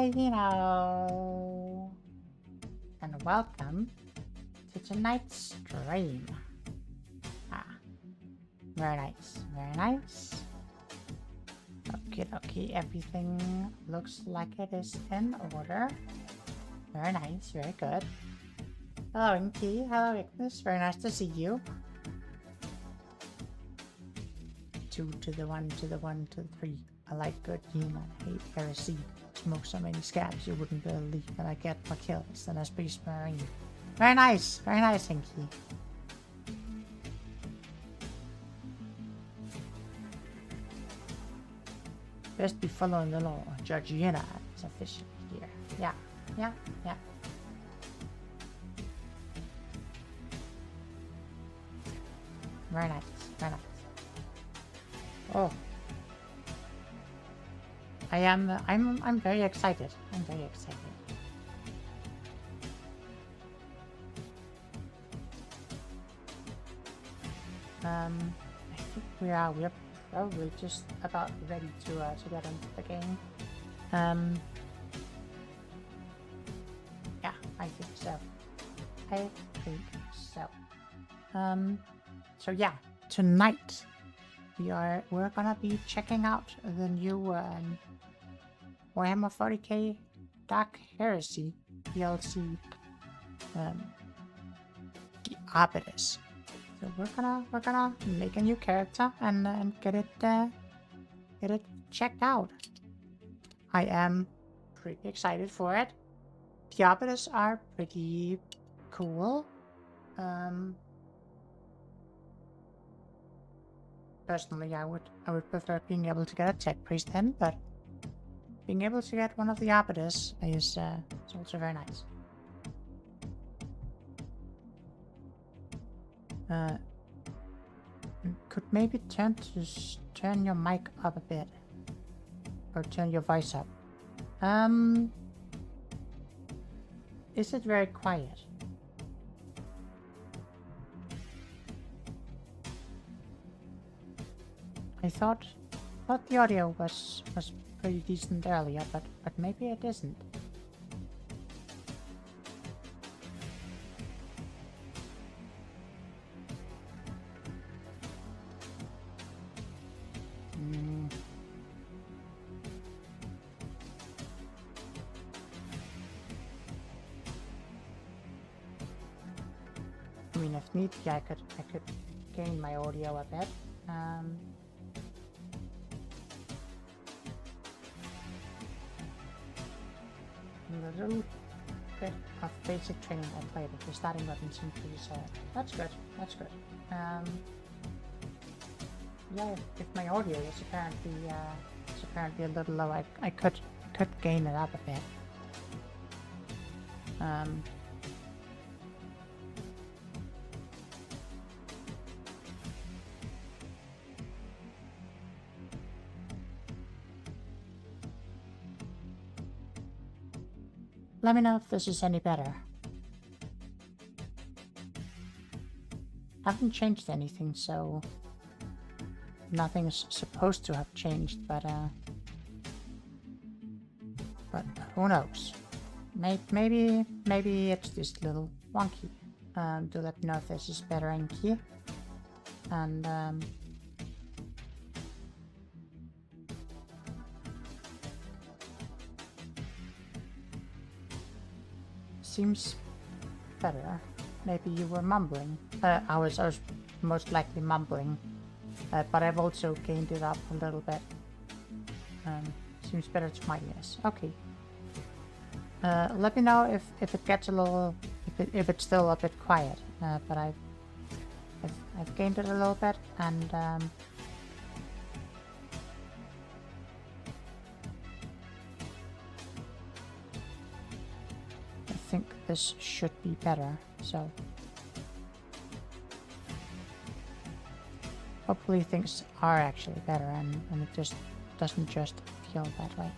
and welcome to tonight's stream. Ah, very nice, very nice. Okay, everything looks like it is in order. Very nice, very good. Hello, Inky. Hello, Ignis. Very nice to see you. 2 to the 1 to the 1 to the 3. I like good humor. Hate heresy. Smoke so many scabs you wouldn't believe that I get more kills than a space marine. Very nice, Inky. Best be following the law. Georgiana is officially here. Yeah. Very nice. Oh. I'm very excited. I think we're probably just about ready to get into the game. Yeah, I think so. So yeah, tonight we're gonna be checking out the new Warhammer 40k Dark Heresy DLC, the Arbiters. So we're gonna make a new character and get it checked out. I am pretty excited for it. The Arbiters are pretty cool. Personally, I would prefer being able to get a tech priest then, but being able to get one of the Arbiters is also very nice. Could maybe turn your mic up a bit, or turn your voice up. Is it very quiet? I thought the audio was pretty decent earlier, but maybe it isn't. I mean, if need be, I could gain my audio a bit. A little bit of basic training I played with the starting weapon seems pretty solid. That's good. Yeah, if my audio is apparently a little low, I could gain it up a bit. Let me know if this is any better. I haven't changed anything, so nothing's supposed to have changed, but who knows? Maybe it's just a little wonky. Do let me know if this is better in key. And seems better. Maybe you were mumbling. I was most likely mumbling, but I've also gained it up a little bit. Seems better to my ears. Okay. Let me know if it gets a little, if it's still a bit quiet. But I've gained it a little bit, and I think this should be better. So hopefully things are actually better, and it just doesn't just feel that way.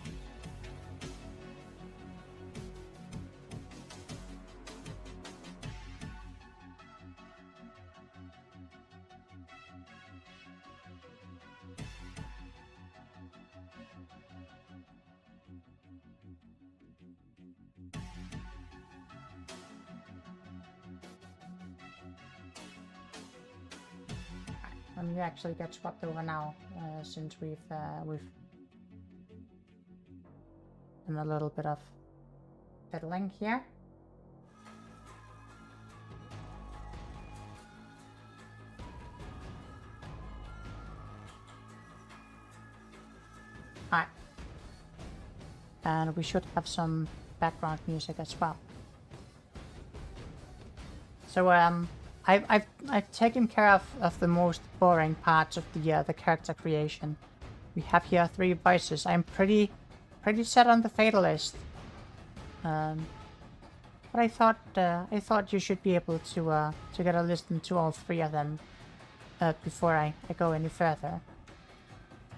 and you actually get swapped over now, since we've done a little bit of fiddling here. Alright. And we should have some background music as well. So I've taken care of the most boring parts of the character creation. We have here 3 voices. I'm pretty set on the Fatalist. But I thought you should be able to get a listen to all 3 of them before I go any further.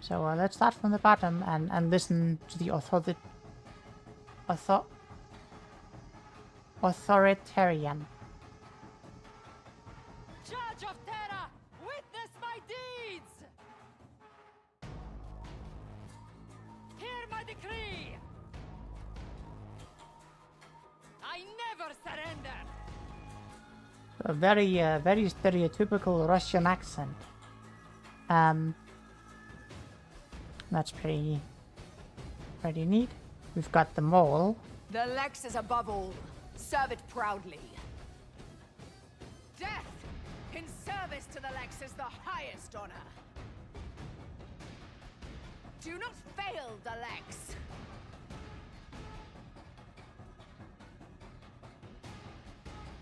So let's start from the bottom and listen to the authoritarian. Judge of Terra, witness my deeds! Hear my decree! I never surrender! A very stereotypical Russian accent. That's pretty neat. We've got the mole. The Lex is above all. Serve it proudly. Death in service to the Lex is the highest honor. Do not fail the Lex.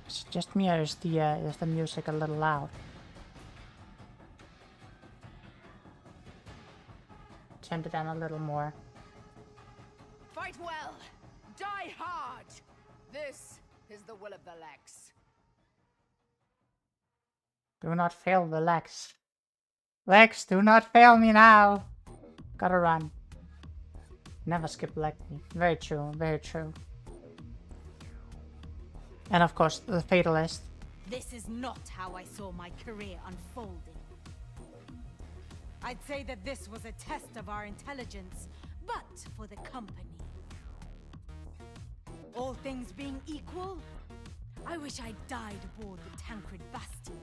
It's just me, or is the music a little loud? Turn it down a little more. Fight well. Die hard. This is the will of the Lex. Do not fail the Lex. Lex, do not fail me now. Gotta run. Never skip Lex. Very true, very true. And of course, the Fatalist. This is not how I saw my career unfolding. I'd say that this was a test of our intelligence, but for the company. All things being equal, I wish I died aboard the Tancred Bastion.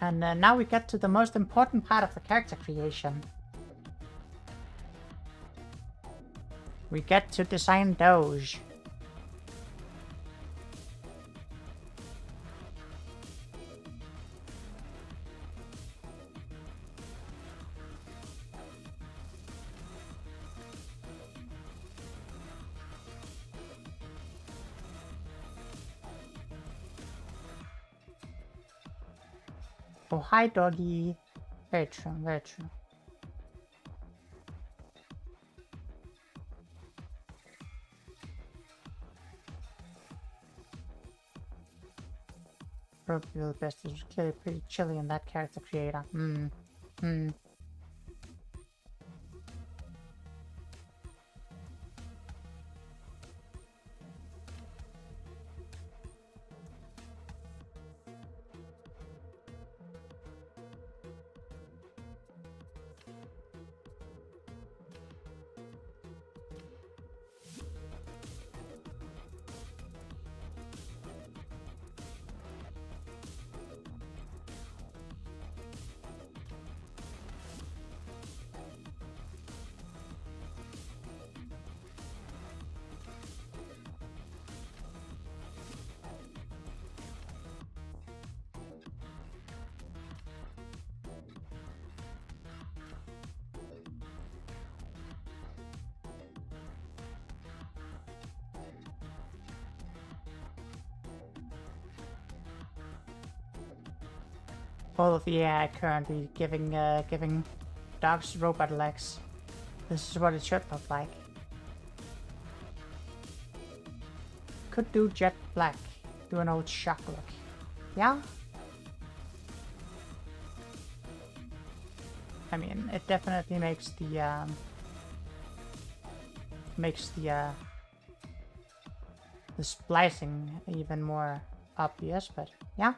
And now we get to the most important part of the character creation. We get to design Doge. Oh, hi, doggy. Very true, very true. Probably the best is clearly pretty chilly in that character creator. All of the AI currently giving dogs robot legs. This is what it should look like. Could do jet black. Do an old shock look. Yeah? I mean, it definitely makes the splicing even more obvious, but yeah.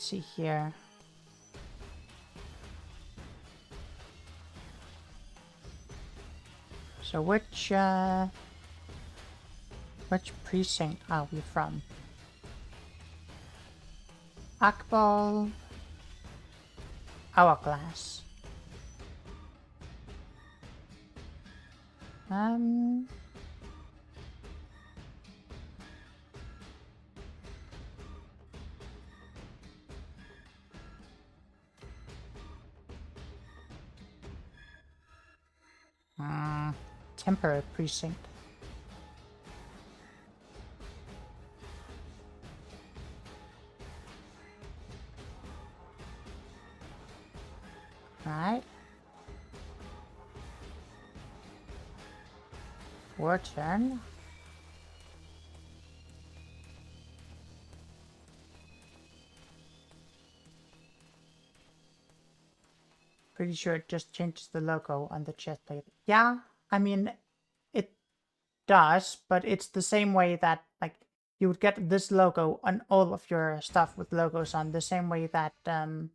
see here. So which precinct are we from? Akbal, Hourglass. Temporary precinct. Right. War turn. Pretty sure it just changes the logo on the chest plate. Yeah, I mean, it does, but it's the same way that, like, you would get this logo on all of your stuff with logos on, the same way that, that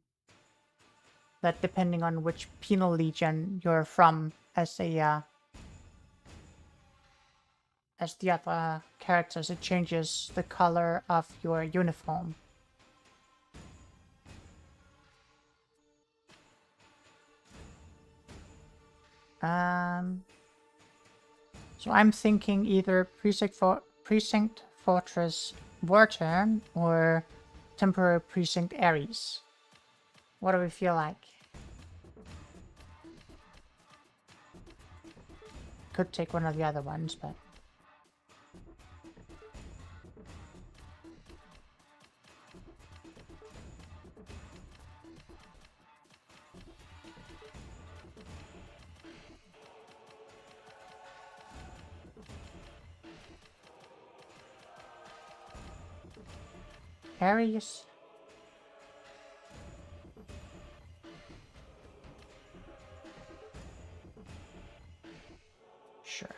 depending on which penal legion you're from as a, as the other characters, it changes the color of your uniform. So I'm thinking either Precinct Fortress Warturn or Temporary Precinct Ares. What do we feel like? Could take one of the other ones, but... Ares? Sure.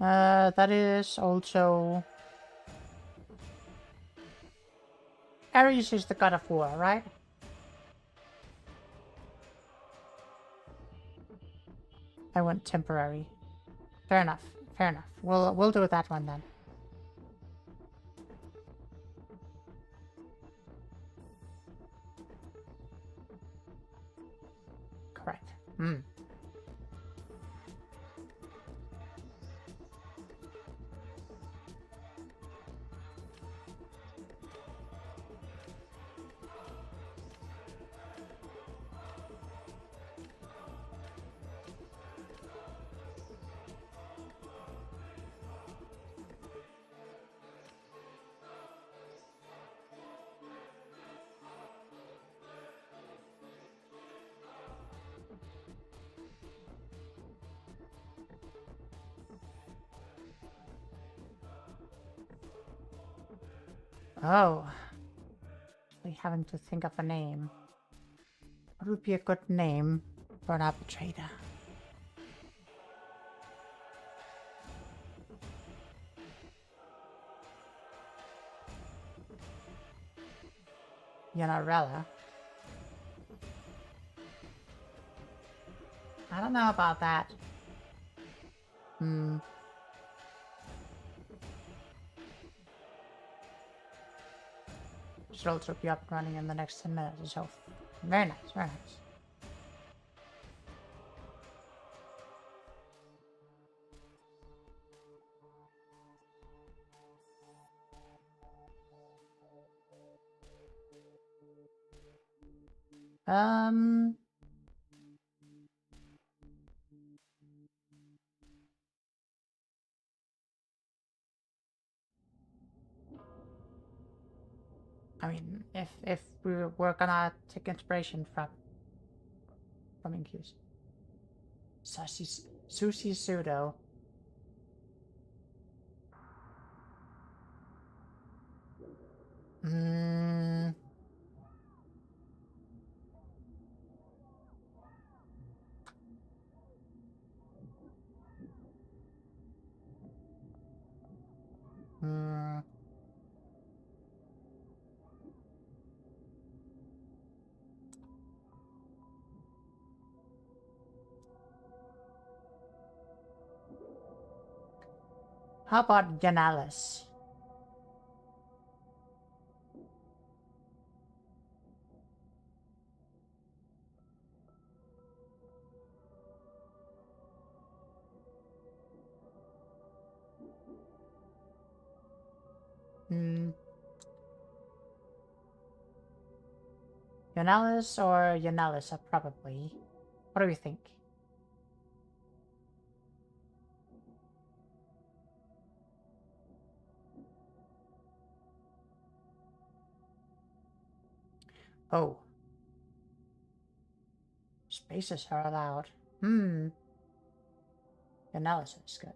That is also... Ares is the god of war, right? I want temporary. Fair enough. Fair enough. We'll do that one then. Correct. Oh. Really having to think of a name. What would be a good name for an arbitrator? Yanarella. I don't know about that. Should also be up and running in the next 10 minutes or so. Very nice, very nice. I mean, if we're gonna take inspiration from Inquis. Sushi Pseudo. How about Yanalis? Yanalis or Yanalis, probably. What do we think? Oh. Spaces are allowed. Yanalis is good.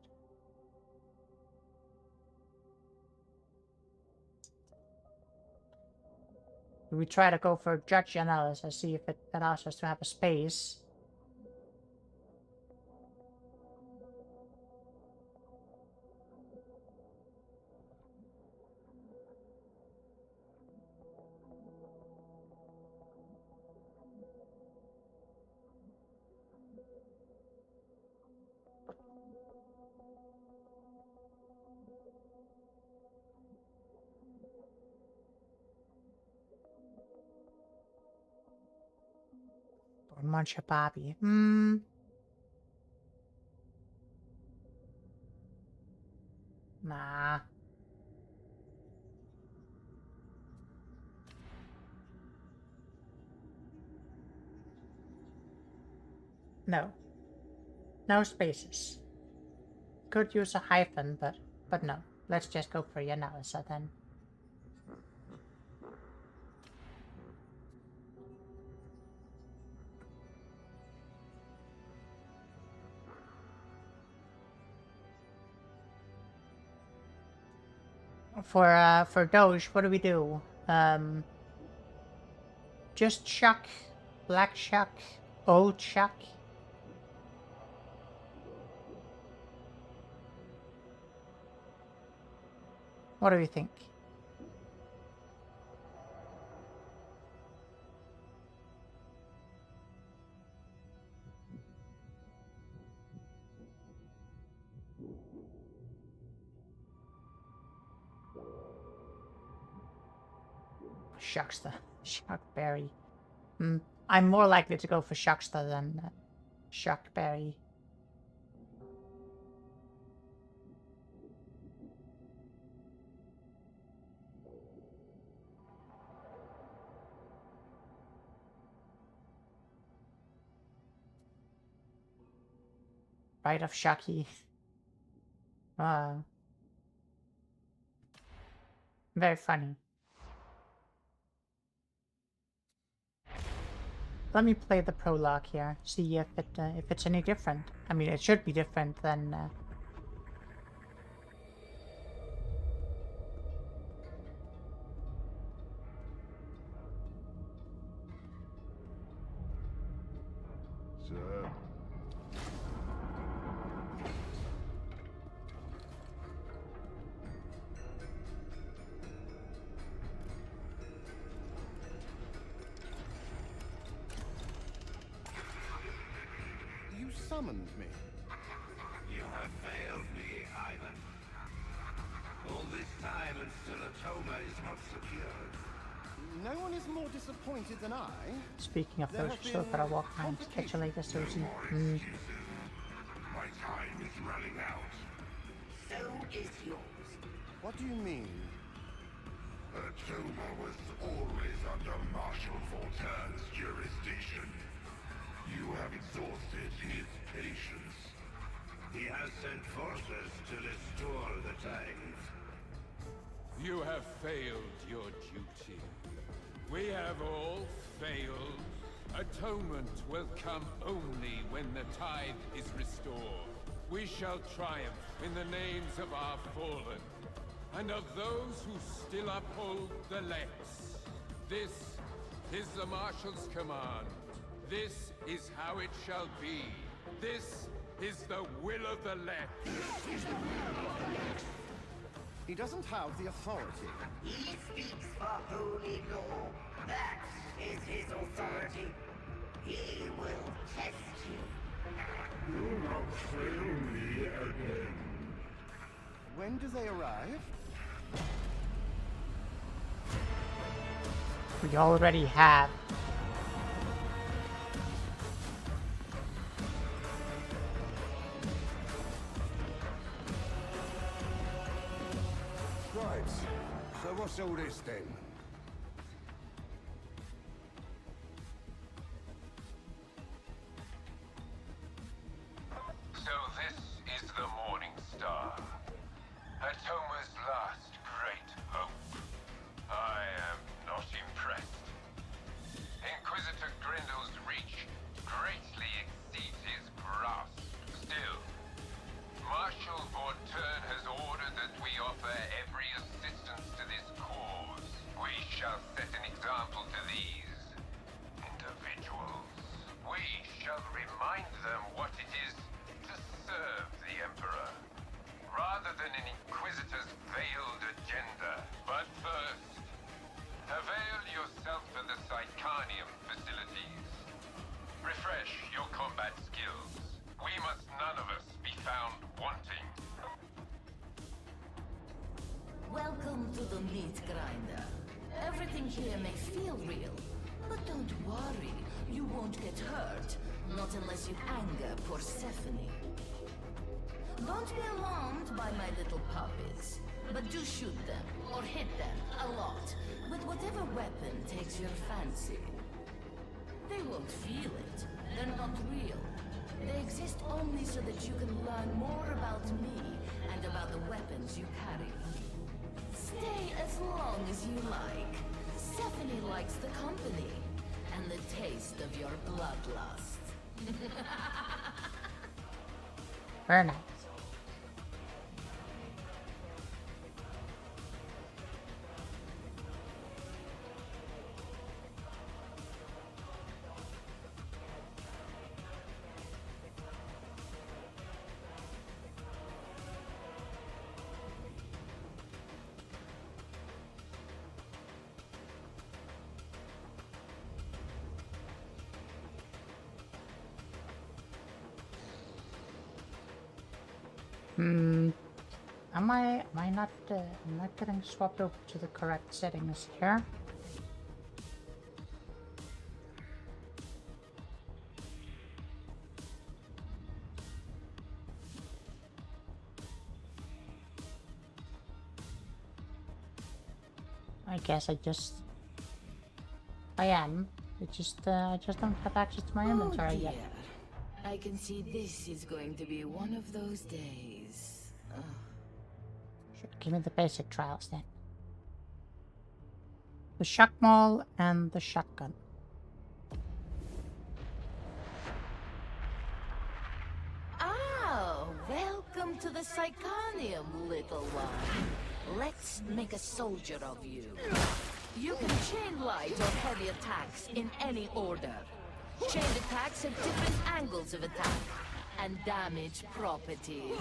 We try to go for Judge Analysis, see if it allows us to have a space. Or Munch a Bobby. Nah. No. No spaces. Could use a hyphen, but no. Let's just go for Yanalis then. For Doge, what do we do? Just Chuck, Black Chuck, Old Chuck. What do we think? Shuckster. Shuckberry. I'm more likely to go for Shuckster than Shuckberry. Right of Shucky. Very funny. Let me play the prologue here, see if it's any different. I mean, it should be different than. Sir. You summoned me. You have failed me, Ivan. All this time and still Atoma is not secured. No one is more disappointed than I. Speaking of There those, have still been gotta walk around. Catch you later, Susie. My time is running out. So is yours. What do you mean? Atoma was always under Marshal Voltaire's jurisdiction. You have exhausted his patience. He has sent forces to restore the tides. You have failed your duty. We have all failed. Atonement will come only when the tide is restored. We shall triumph in the names of our fallen, and of those who still uphold the Lex. This is the Marshal's command. This is how it shall be. This is the will of the Lex. He doesn't have the authority. He speaks for holy law. That is his authority. He will test you. Do not fail me again. When do they arrive? We already have. Right. So what's all this then? So this is the Morning Star. Atoma's last great hope. I am not impressed. Inquisitor Grindel's reach greatly exceeds his grasp. Still, Marshal Vorturn has ordered that we offer every assistance to this cause. We shall set an example to these individuals. We shall remind them what it is to serve the Emperor, rather than an Inquisitor's veiled agenda. But first, avail yourself to the Psychanium facilities. Refresh your combat skills. We must none of us be found wanting. Welcome to the meat grinder. Everything here may feel real, but don't worry, you won't get hurt. Not unless you anger Persephone. Don't be alarmed by my little puppets, but do shoot them, or hit them, a lot, with whatever weapon takes your fancy. They won't feel it. They're not real. They exist only so that you can learn more about me and about the weapons you carry. Stay as long as you like. Persephone likes the company and the taste of your bloodlust. Very nice. Am I not getting swapped over to the correct settings here? I guess I am. I just don't have access to my inventory yet. I can see this is going to be one of those days. Ugh. Sure, give me the basic trials then. The shock maul and the shotgun. Oh, welcome to the Psychanium, little one. Let's make a soldier of you. You can chain light or heavy attacks in any order. Chained attacks have different angles of attack and damage properties.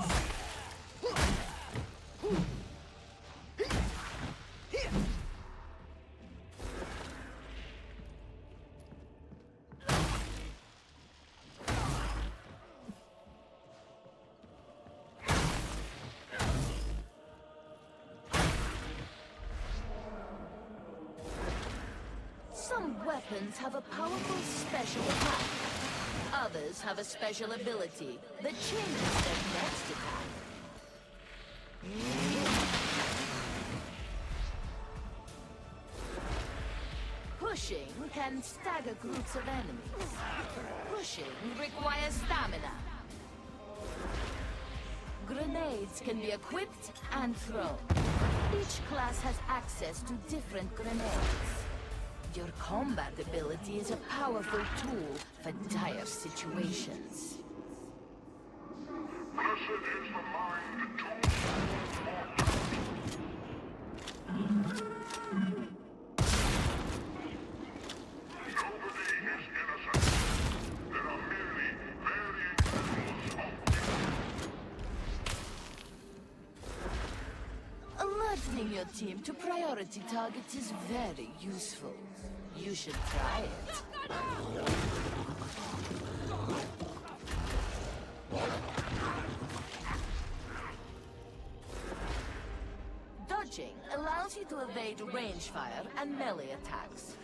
Some weapons have a powerful special attack. Others have a special ability that changes their next attack. Pushing can stagger groups of enemies. Pushing requires stamina. Grenades can be equipped and thrown. Each class has access to different grenades. Your combat ability is a powerful tool for dire situations. Blessed is the mind to Nobody is innocent. There are merely varying levels of Alerting your team to priority targets is very useful. You should try it. allows you to evade range fire and melee attacks.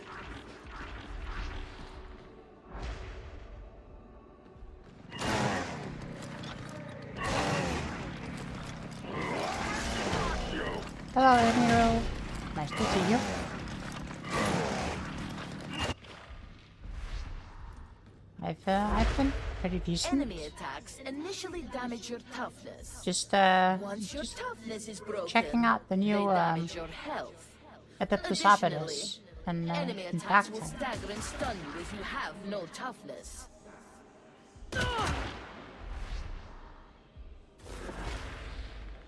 Hello, Emiro. Nice to see you. I've been pretty decent. Enemy attacks initially damage your toughness. Just Once your toughness is broken, checking out the new they damage your health. Adeptus Additionally, Abelis and enemy attacks will Darktide. stagger and stun you if you have no toughness.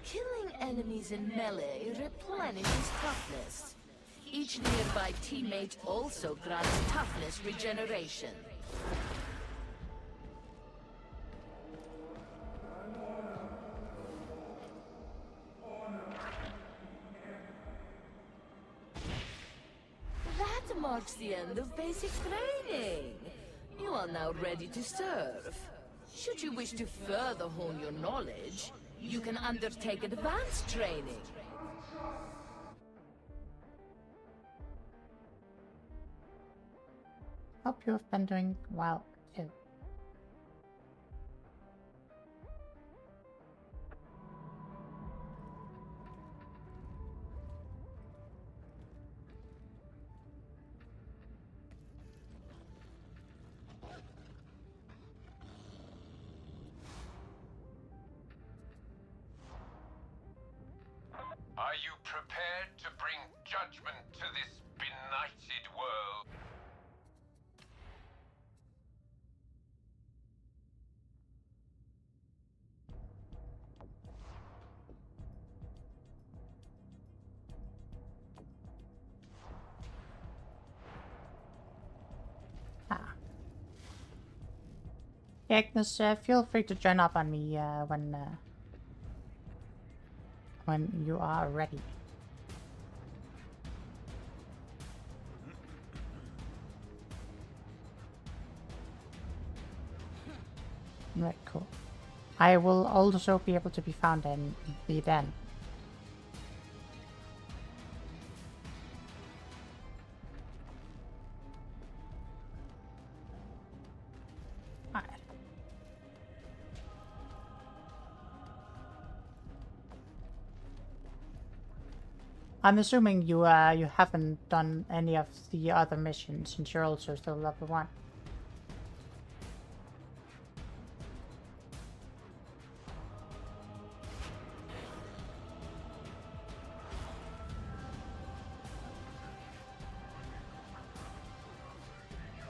Killing enemies in melee replenishes toughness. Each nearby teammate also grants toughness regeneration. That marks the end of basic training. You are now ready to serve. Should you wish to further hone your knowledge, you can undertake advanced training. Hope you have been doing well too. Are you prepared to bring judgment to this benighted world? Yeah, Agnes, feel free to join up on me when you are ready. Right, cool. I will also be able to be found in the den. Alright. I'm assuming you you haven't done any of the other missions since you're also still level 1.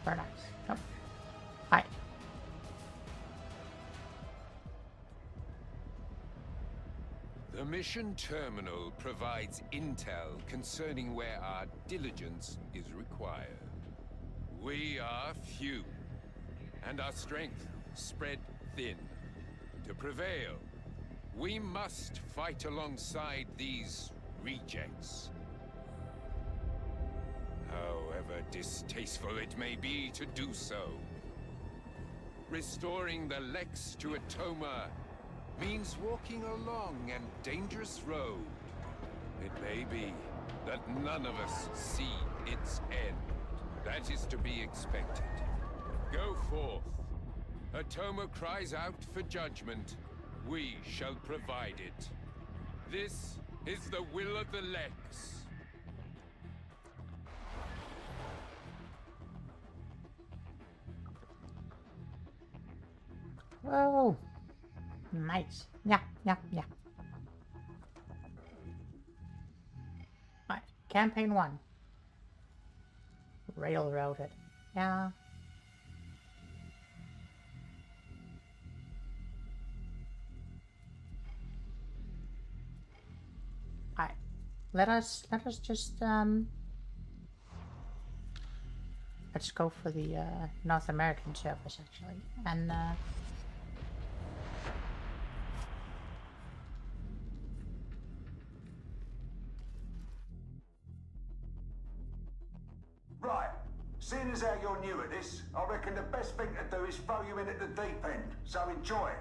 Very nice. Nope. Hi. The mission terminal provides intel concerning where our diligence is required. We are few, and our strength spread thin. To prevail, we must fight alongside these rejects. However distasteful it may be to do so, restoring the Lex to Atoma means walking a long and dangerous road. It may be that none of us see its end. That is to be expected. Go forth. Atoma cries out for judgment. We shall provide it. This is the will of the Lex. Whoa. Nice. Yeah. Right. Campaign 1. Railroaded. Yeah. Alright. Let us just let's go for the North American service actually. And Right, seeing as how you're new at this, I reckon the best thing to do is throw you in at the deep end, so enjoy it.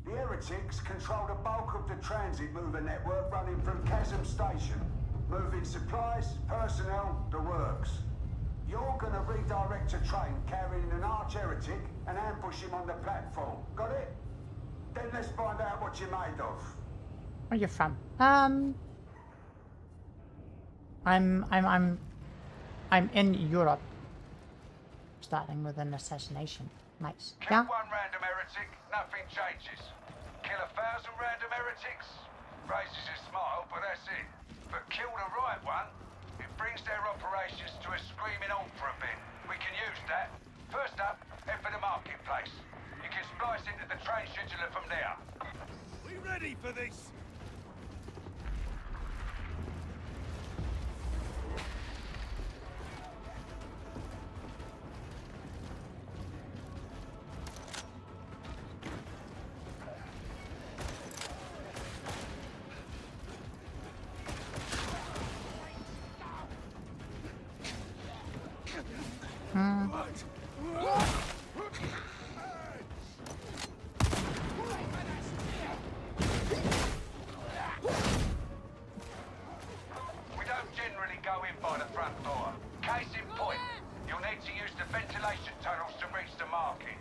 The heretics control the bulk of the transit mover network running from Chasm Station. Moving supplies, personnel, the works. You're gonna redirect a train carrying an arch heretic and ambush him on the platform. Got it? Then let's find out what you're made of. Where are you from? I'm in Europe. Starting with an assassination. Nice. Kill Yeah. one random heretic, nothing changes. Kill 1,000 random heretics, raises a smile, but that's it. But kill the right one, it brings their operations to a screaming halt for a bit. We can use that. First up, head for the marketplace. You can splice into the train scheduler from there. We ready for this? We don't generally go in by the front door. Case in point, you'll need to use the ventilation tunnels to reach the market.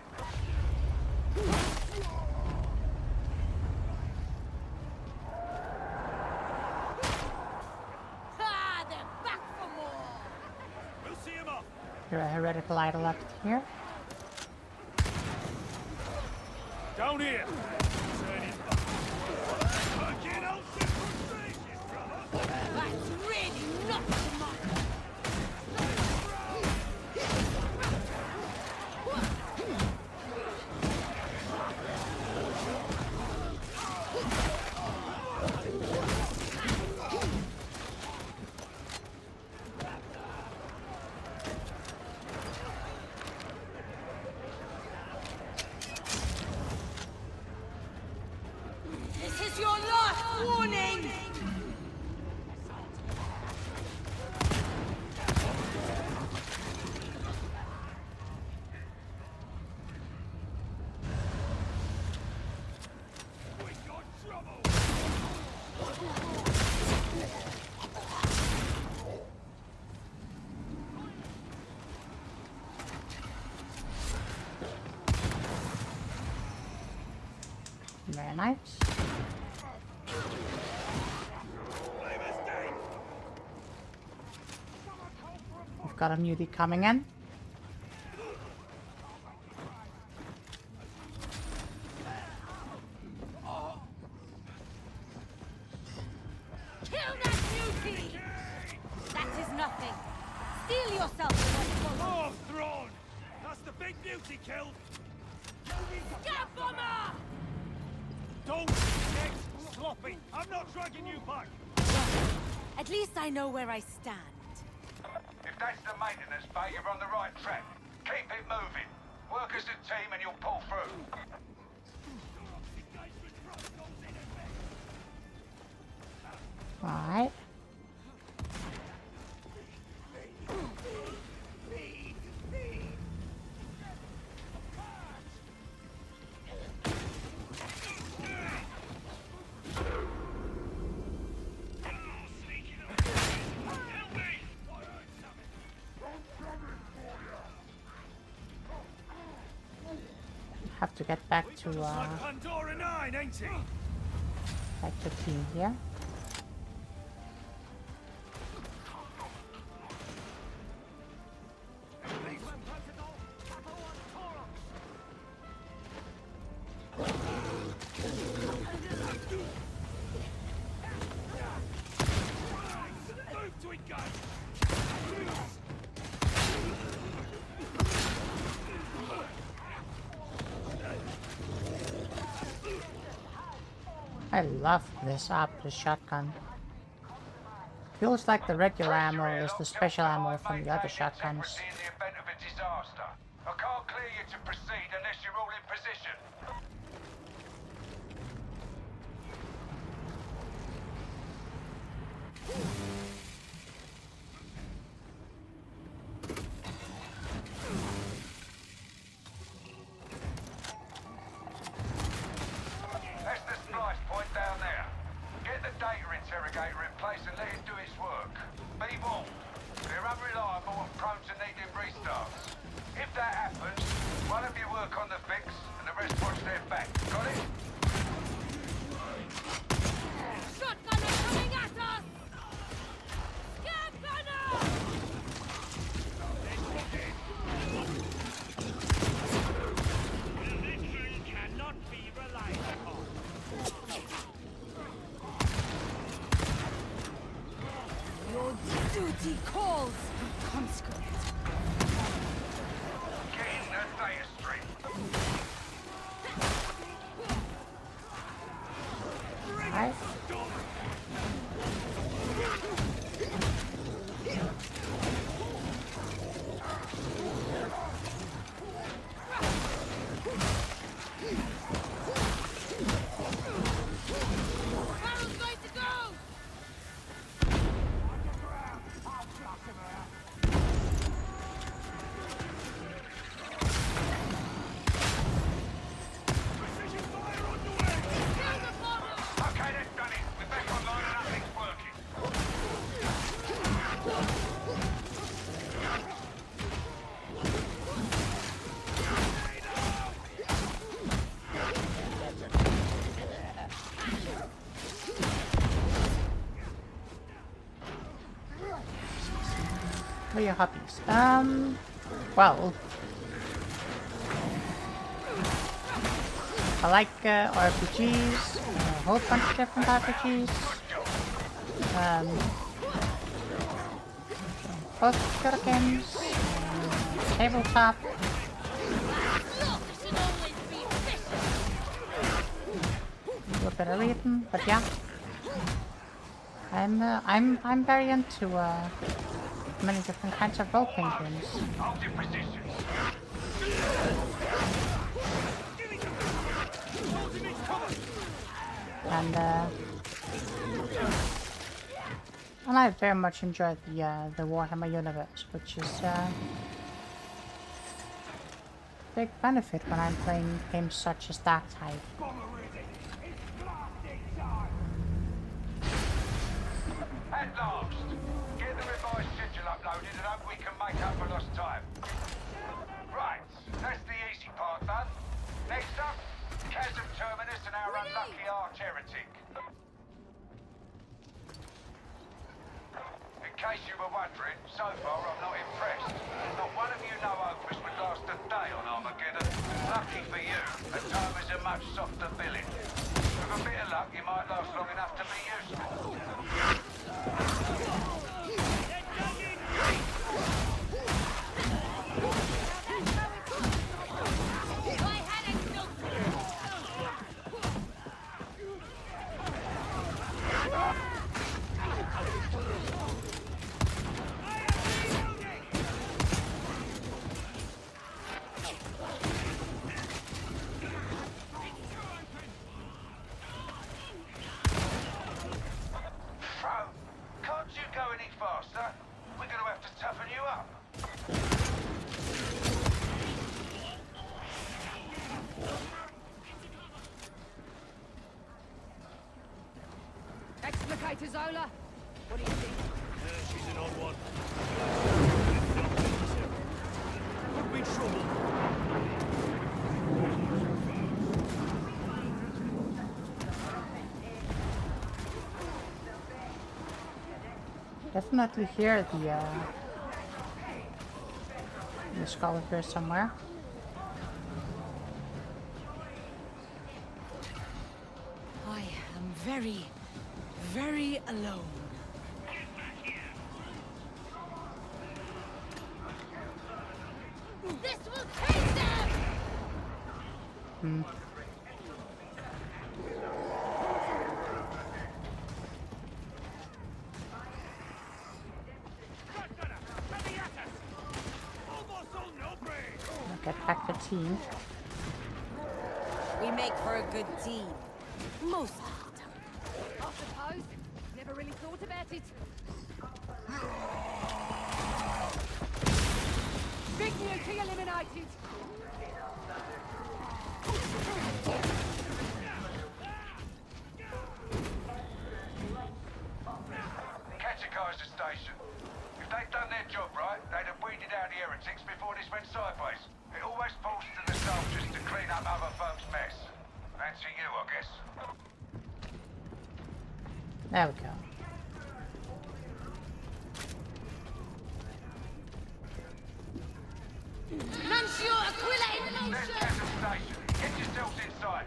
Ah, they're back for more! We'll see him off. You're a heretical idol up here. Down here. Turn it back. Fucking old shit frustrations, brother. That's really not much! This is your last warning! We got trouble. Very nice. We've got a mutie coming in. Kill that beauty! That is nothing. Steel yourself for what's for. Oh, throne. That's the big beauty killed. Scab bomber! Don't get sloppy. I'm not dragging you back. At least I know where I stand. If that's the maintenance bay, you're on the right track. Keep it moving. Work as a team and you'll pull through. Alright. Have to get back to Like Pandora 9, ain't he? back to team here. Move to engage. I love this the shotgun. Feels like the regular ammo is the special ammo from the other shotguns. In the event of a disaster. I can't clear you to proceed unless you're all in position. That's the splice point down there. Get the data interrogator in place and let it do its work. things. Well, I like RPGs, a whole bunch of different RPGs. Both good games, tabletop. A little bit of reading, but yeah, I'm very into many different kinds of role-playing games. Hold your positions. And I very much enjoy the Warhammer universe, which is a big benefit when I'm playing games such as Darktide. At last, get the revised schedule uploaded and hope we can make up for lost time. Right, that's the easy part done. Next up, Chasm Terminus and our unlucky arch heretic. In case you were wondering, so far I'm not impressed. Not one of you know Opus would last a day on Armageddon. Lucky for you, the time is a much softer village. With a bit of luck, you might last long enough to be useful. Can't you go any faster? We're going to have to toughen you up. Explicator Zola, what do you think? She's an odd one. Could be trouble. Definitely hear the skull here somewhere. I am very, very alone. This will take them! Get back the team. We make for a good team. Most of the time. I suppose. Never really thought about it. Big beauty eliminated. Catch a guy's a station. If they'd done their job right, they'd have weeded out the heretics before this went sideways. It always falls to the soldiers to clean up other folks' mess. Fancy you, I guess. There we go. Nuncio Aquila in There's motion! Chasm Station. Get yourselves inside.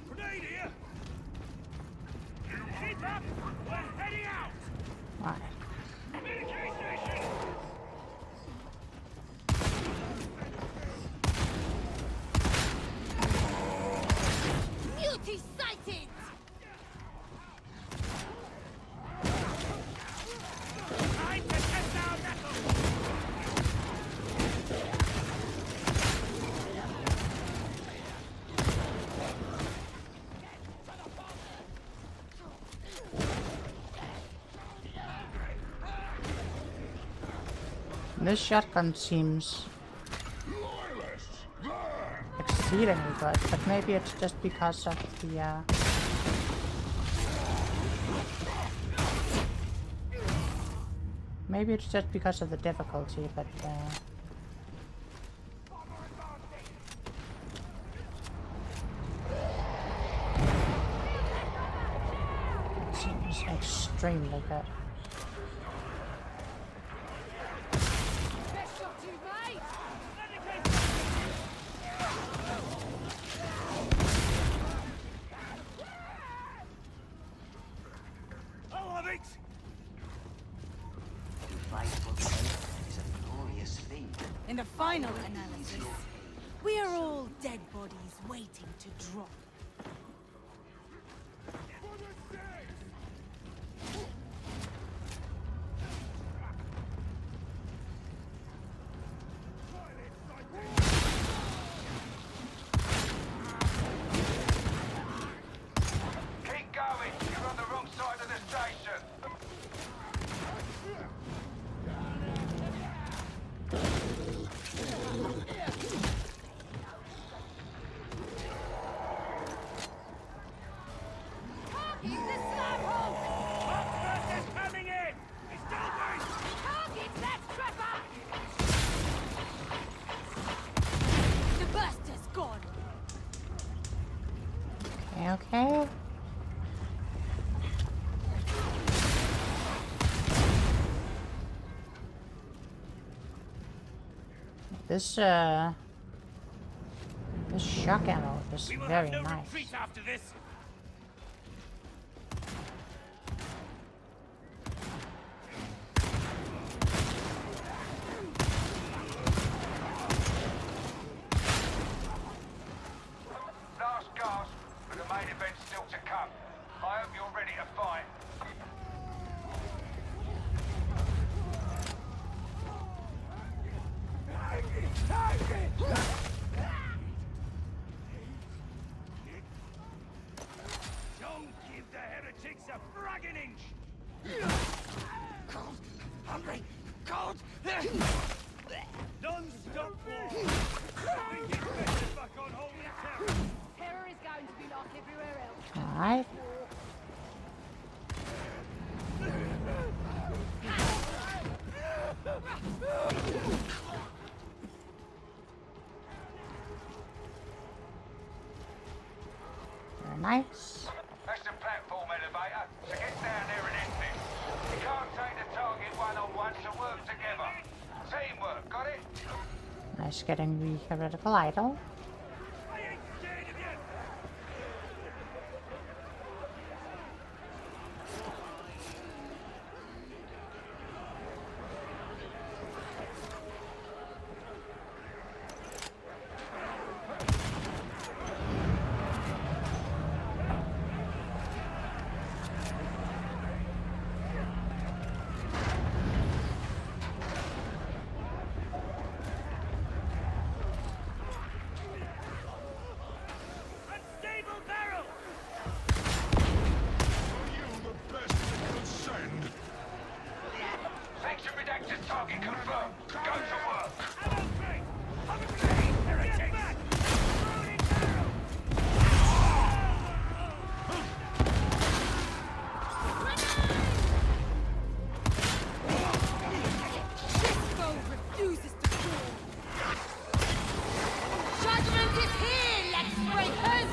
Grenade here! Keep up! We're heading out! Right. Beauty sighted! Time to test our mettle! This shotgun seems exceedingly good, but maybe it's just because of the maybe it's just because of the difficulty, but extremely good. Best shot you made! I'll have it! To fight for the Earth is a glorious thing. In the final analysis, we are all dead bodies waiting to drop. Keep going. You're on the wrong side of the station. Target the slowpoke! Oxford is coming in! He's still going! Target that trapper! The burster's gone! Okay. This shock ammo is We will very have no nice. retreat after this! Last gasp, but the main event's still to come. I hope you're ready to fight. Don't give the heretics a fragging inch! Cold, hungry, cold! Non-stop war! Nothing gets better back on holy terror! Terror is going to be like everywhere else. Alright. Very nice. That's the platform elevator, so get down there and end this. You can't take the target one-on-one, so work together. Teamwork, got it? Nice getting the heretical idol. I ain't scared of you! Unstable barrel! Section redacted target confirmed. Go to work. Ammo free! Heretic! Get back! Rolling barrel! This foe refuses to fall! Judgment is here, Lex Breakers!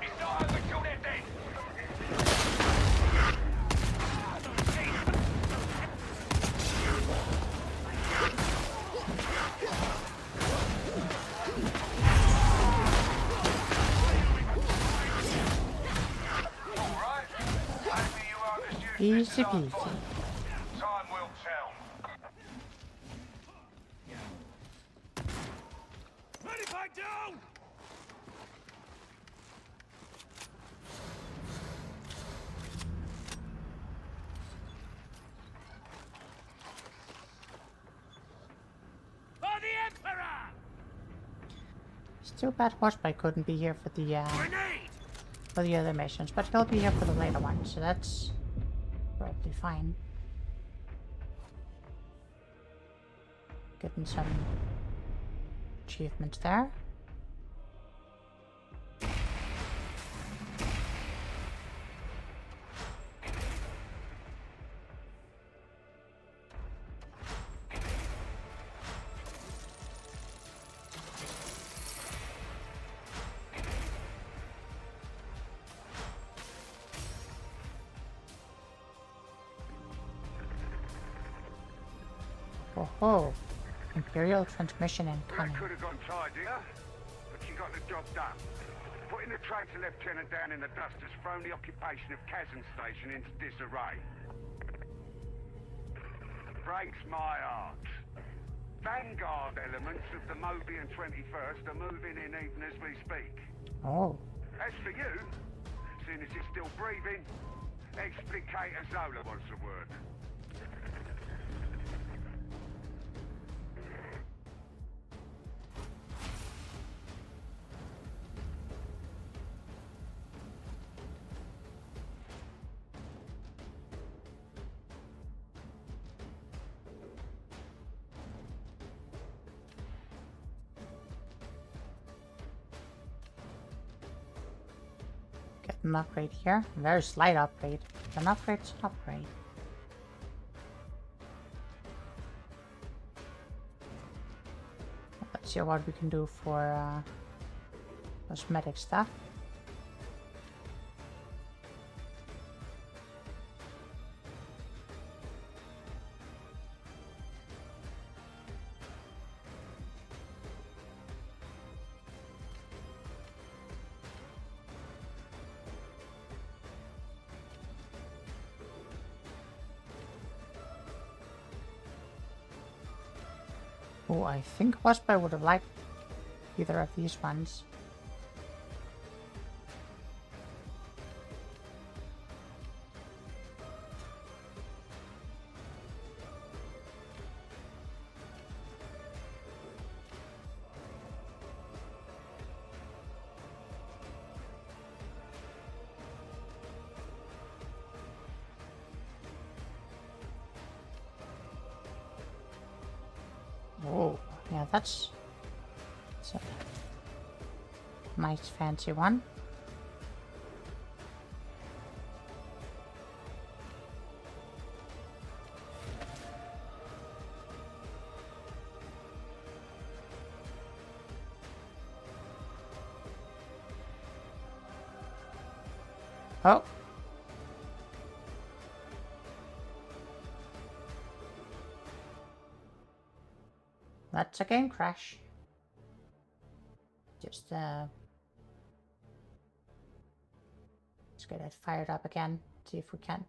It's not over till they're dead. All right. Maybe you aren't as useless Easy as I peasy. thought. Time will tell. Ready, back down! For the Emperor! It's too bad Horsebite couldn't be here Grenade! for the other missions, but he'll be here for the later ones, so that's probably fine. Getting some achievements there. Oh ho! Imperial transmission incoming. Could have gone tidier, but she got the job done. Putting the traitor lieutenant down in the dust has thrown the occupation of Kazan Station into disarray. Breaks my heart. Vanguard elements of the Mobian 21st are moving in even as we speak. Oh. As for you, seeing as you're still breathing, Explicator Zola wants a word. Get an upgrade here. Very slight upgrade. An upgrade's an upgrade. Let's see what we can do for cosmetic stuff. Oh, I think Wasp would have liked either of these ones. Oh, yeah, that's a nice fancy one. Oh. That's a game crash. Just let's get it fired up again. See if we can't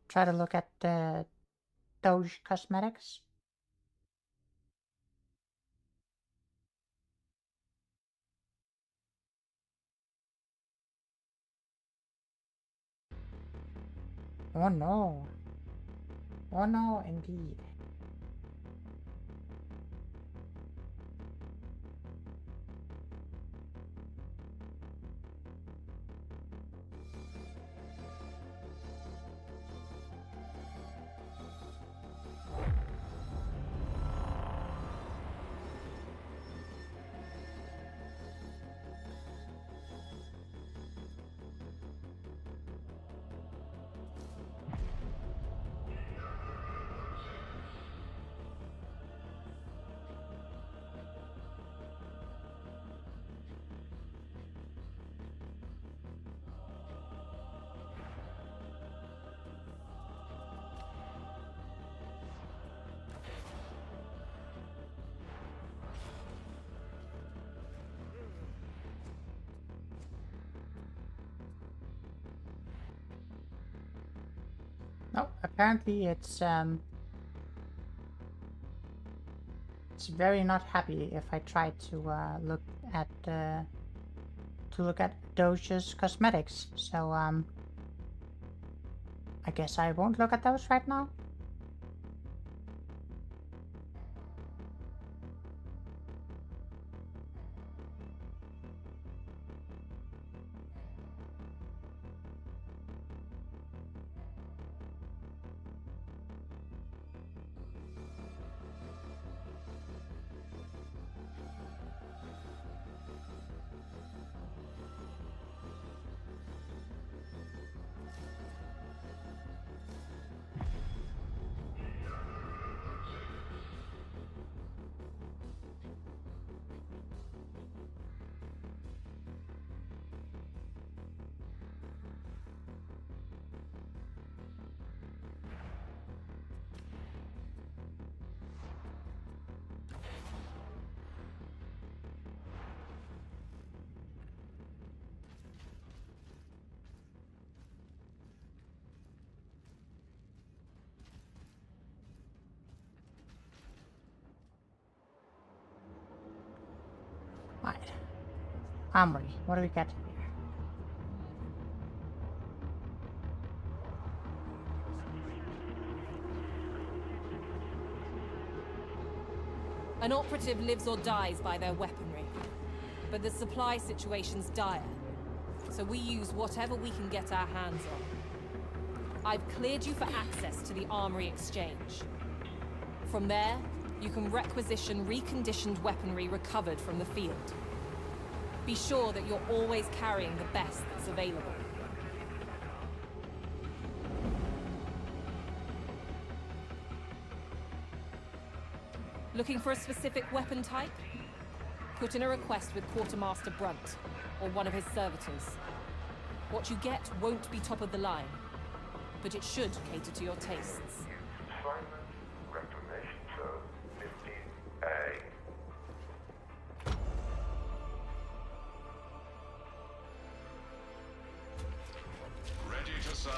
try to look at the Doge cosmetics. Oh no. Oh no, indeed. No, apparently it's very not happy if I try to look at Doge's cosmetics. So I guess I won't look at those right now. Armory. What do we get here? An operative lives or dies by their weaponry, but the supply situation's dire, so we use whatever we can get our hands on. I've cleared you for access to the Armory Exchange. From there, you can requisition reconditioned weaponry recovered from the field. Be sure that you're always carrying the best that's available. Looking for a specific weapon type? Put in a request with Quartermaster Brunt, or one of his servitors. What you get won't be top of the line, but it should cater to your tastes. Assignment Reclamation Zone 15A. Ready to serve.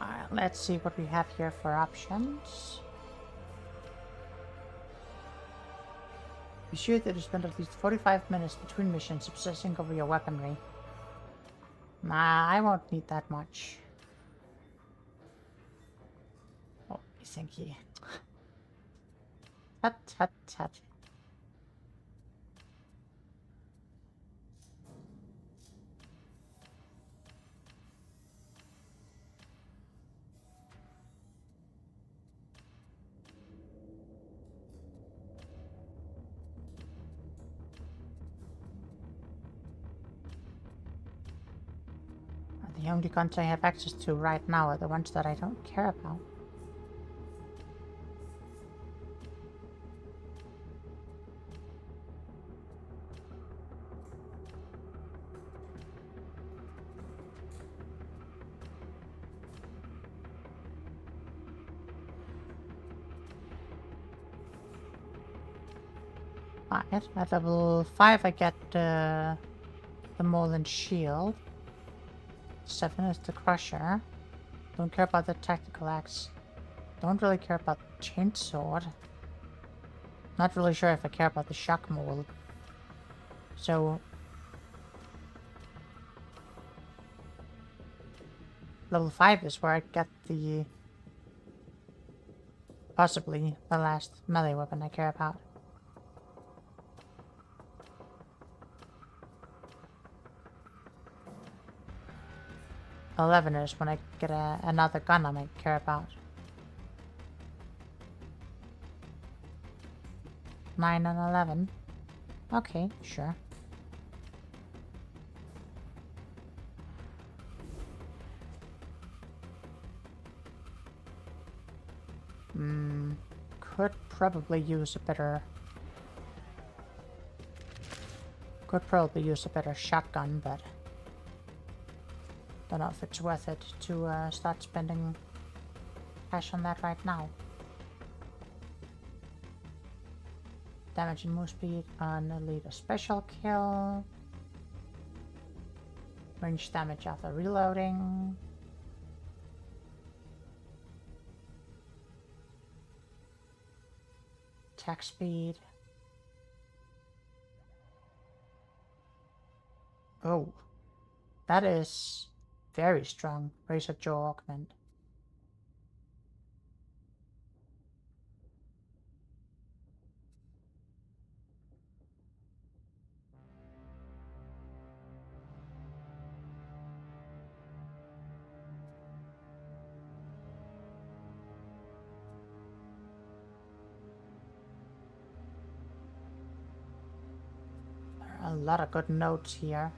Alright, let's see what we have here for options. Be sure that you spend at least 45 minutes between missions obsessing over your weaponry. Nah, I won't need that much. Oh, thank you. Tut, tut, tut. The only guns I have access to right now are the ones that I don't care about. Alright, at level 5 I get the Moreland Shield. 7 is the Crusher. Don't care about the Tactical Axe. Don't really care about the Chainsword. Not really sure if I care about the Shock Mold. So... level 5 is where I get the... possibly the last melee weapon I care about. $11 is when I get another gun I might care about. 9 and 11. Okay, sure. Could probably use a better... shotgun, but... don't know if it's worth it to start spending cash on that right now. Damage and move speed on elite, a special kill. Range damage after reloading. Attack speed. Oh, that is very strong. Razor Jaw Augment. There are a lot of good notes here.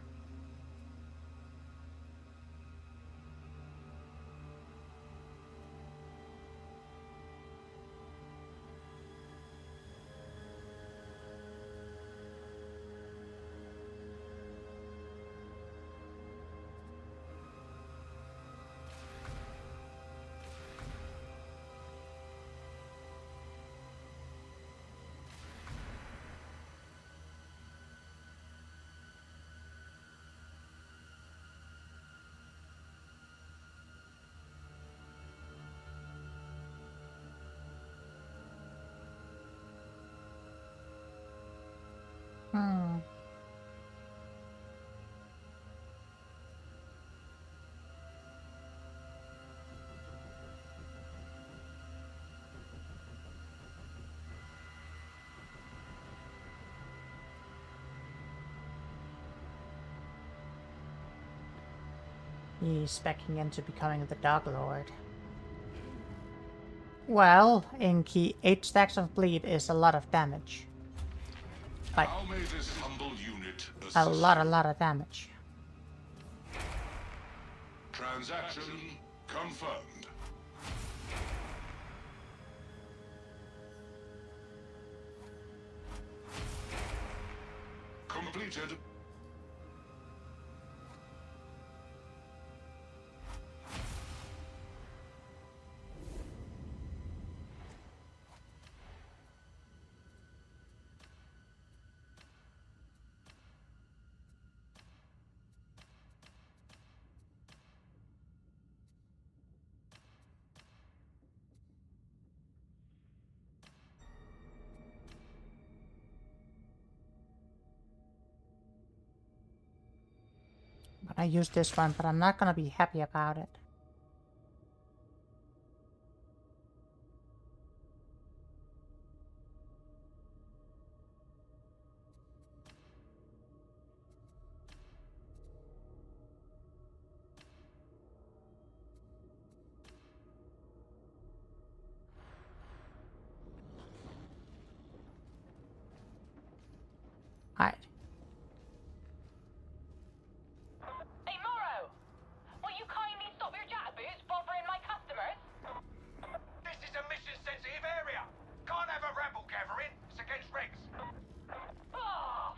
He's specking into becoming the Dark Lord. Well, Inky, 8 stacks of bleed is a lot of damage. Like, How may this humble unit a lot of damage. Transaction confirmed. Completed. I use this one, but I'm not gonna be happy about it. Alright. Hey, Morrow! Will you kindly stop your jatterboos bothering my customers? This is a mission-sensitive area. Can't have a rabble gathering. It's against regs. Oh,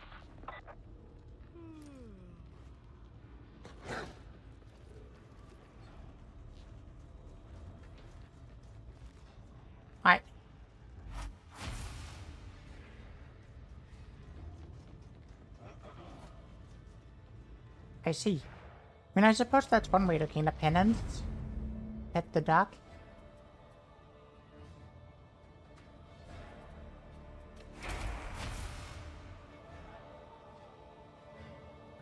Alright. I see. I mean, I suppose that's one way to gain a penance. Pet the duck.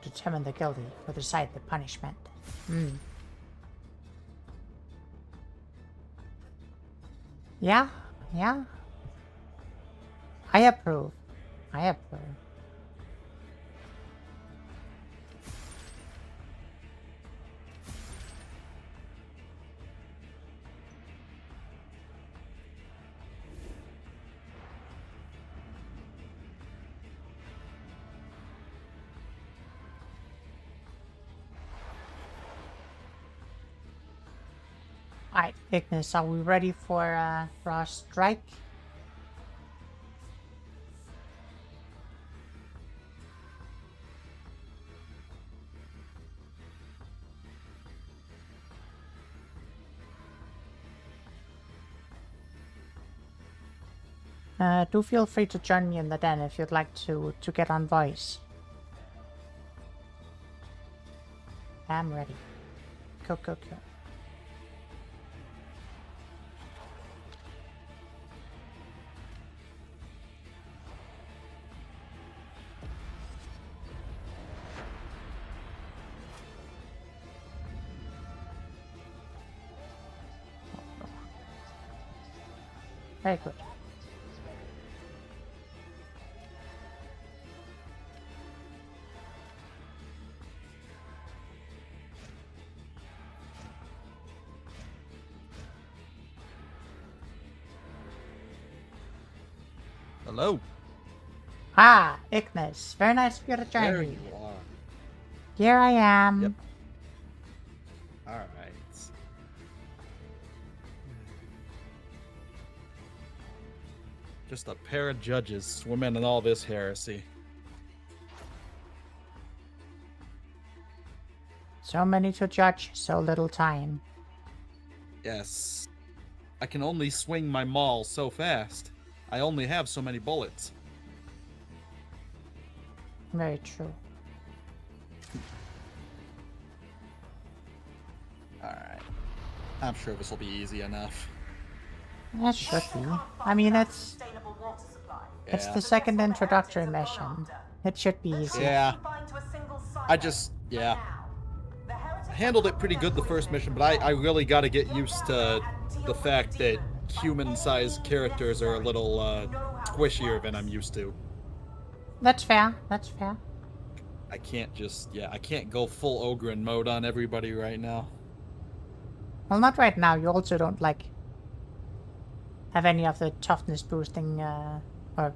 Determine the guilty or decide the punishment. Yeah, yeah. I approve. I approve. Alright, Ignis, are we ready for a strike? Do feel free to join me in the den if you'd like to get on voice. I'm ready. Go, go, go. Very good. Hello. Ah, Ignis. Very nice of you to join There me. you are. Here I am. Yep. All right. Just a pair of judges swimming in all this heresy. So many to judge, so little time. Yes. I can only swing my maul so fast. I only have so many bullets. Very true. Alright. I'm sure this will be easy enough. That should be. I mean, it's the second introductory mission. It should be easy. Yeah. I handled it pretty good the first mission, but I really got to get used to the fact that human-sized characters are a little squishier than I'm used to. That's fair. That's fair. I can't just, I can't go full Ogren mode on everybody right now. Well, not right now. You also don't, like, have any of the toughness boosting, or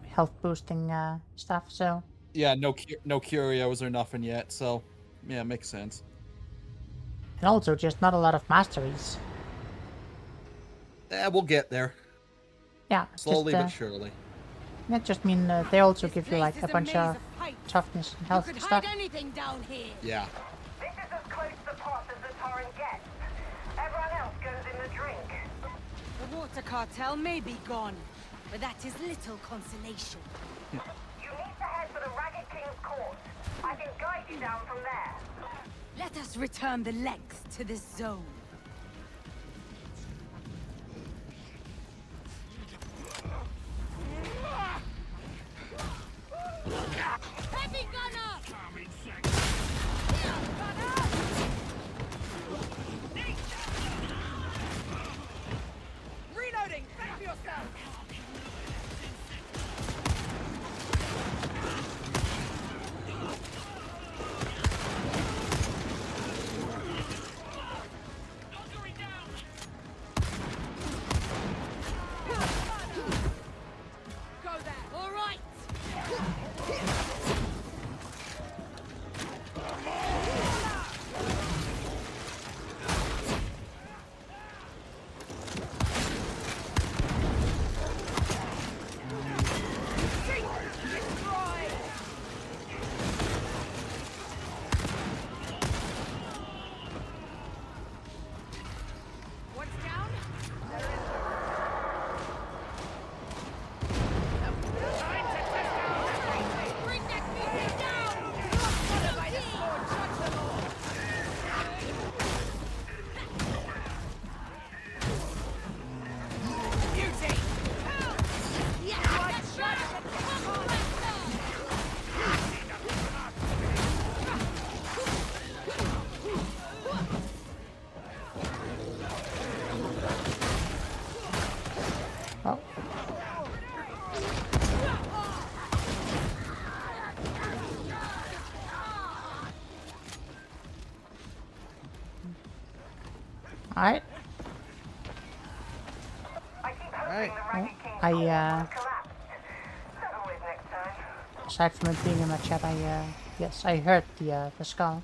health boosting, stuff, so... Yeah, no curios or nothing yet, so, yeah, makes sense. And also just not a lot of masteries. We'll get there. Yeah. Slowly just, but surely. That just mean they also give you, like, a bunch of toughness and health Could stuff. hide anything down here. Yeah. This is as close to the pot as the torrent gets. Everyone else goes in the drink. The water cartel may be gone, but that is little consolation. You need to head for the Ragged King's court. I can guide you down from there. Let us return the length to this zone. Heavy gunner! Reloading! Back for yourself! Go there! All right! What's down? Bring that beast down! Follow by the sword, judge them all! Beauty! Oh. Alright. Aside from it being in my chat, yes, I heard the skull.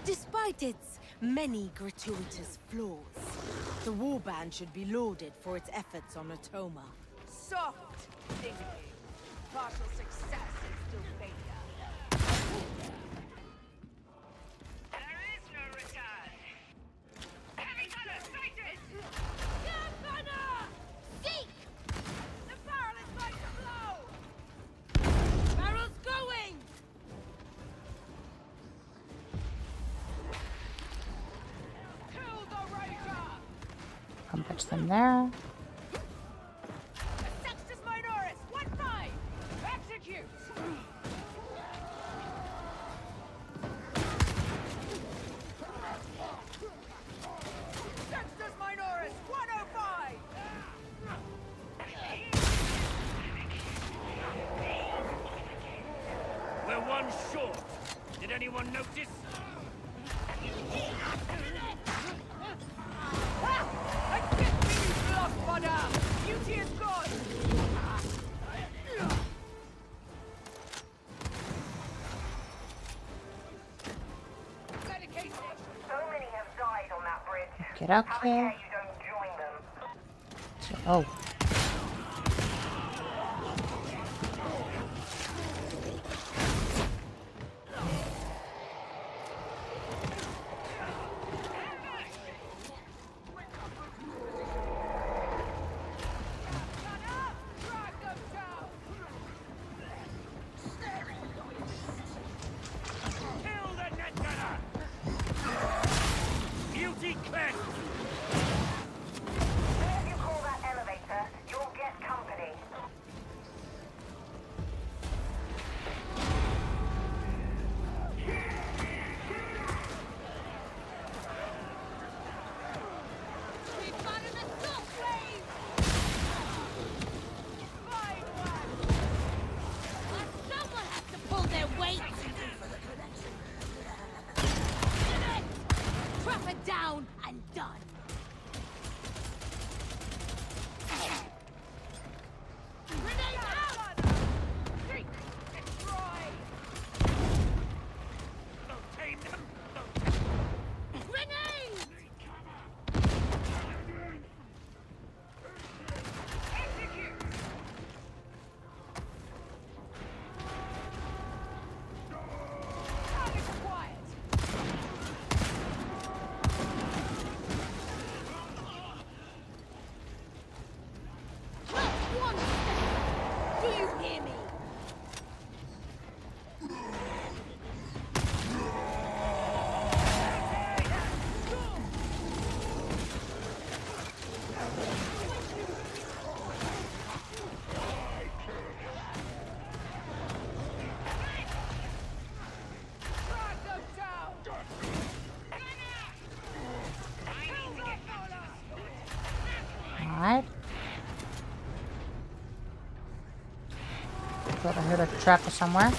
Despite its many gratuitous flaws, the warband should be lauded for its efforts on Atoma. Soft thinking. Partial success and still failure. There is no return. Heavy gunner, sighted! Seek! The barrel is going to blow! Barrel's going! Kill the Rager! Come catch them there. Sextus Minoris, 1-5! Execute! Sextus Minoris, 105! We're one short. Did anyone notice? I get you, blockbudder! Beauty is gone! Medication! So many have died on that bridge. Get up Have a here. care you don't join them. Oh. Alright. Thought I heard a trapper somewhere.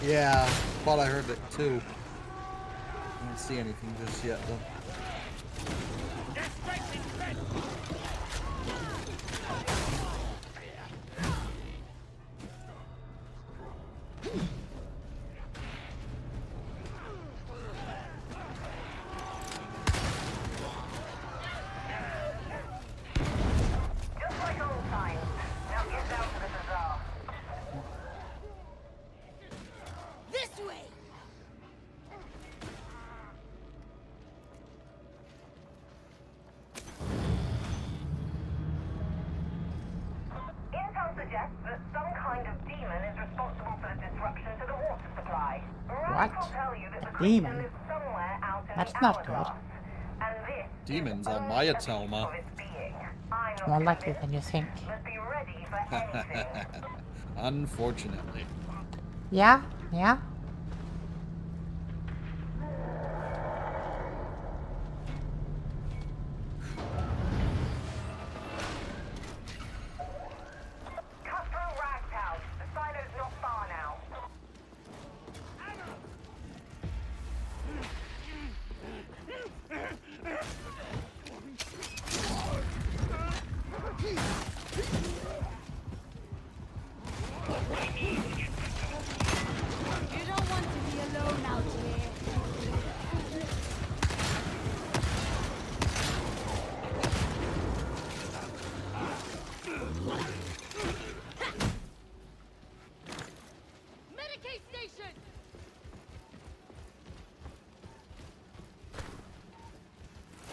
Yeah, thought I heard it too. I don't see anything just yet though. Demon? That's not good. Demons on my Atoma. It's more likely than you think. Unfortunately. Yeah? Yeah?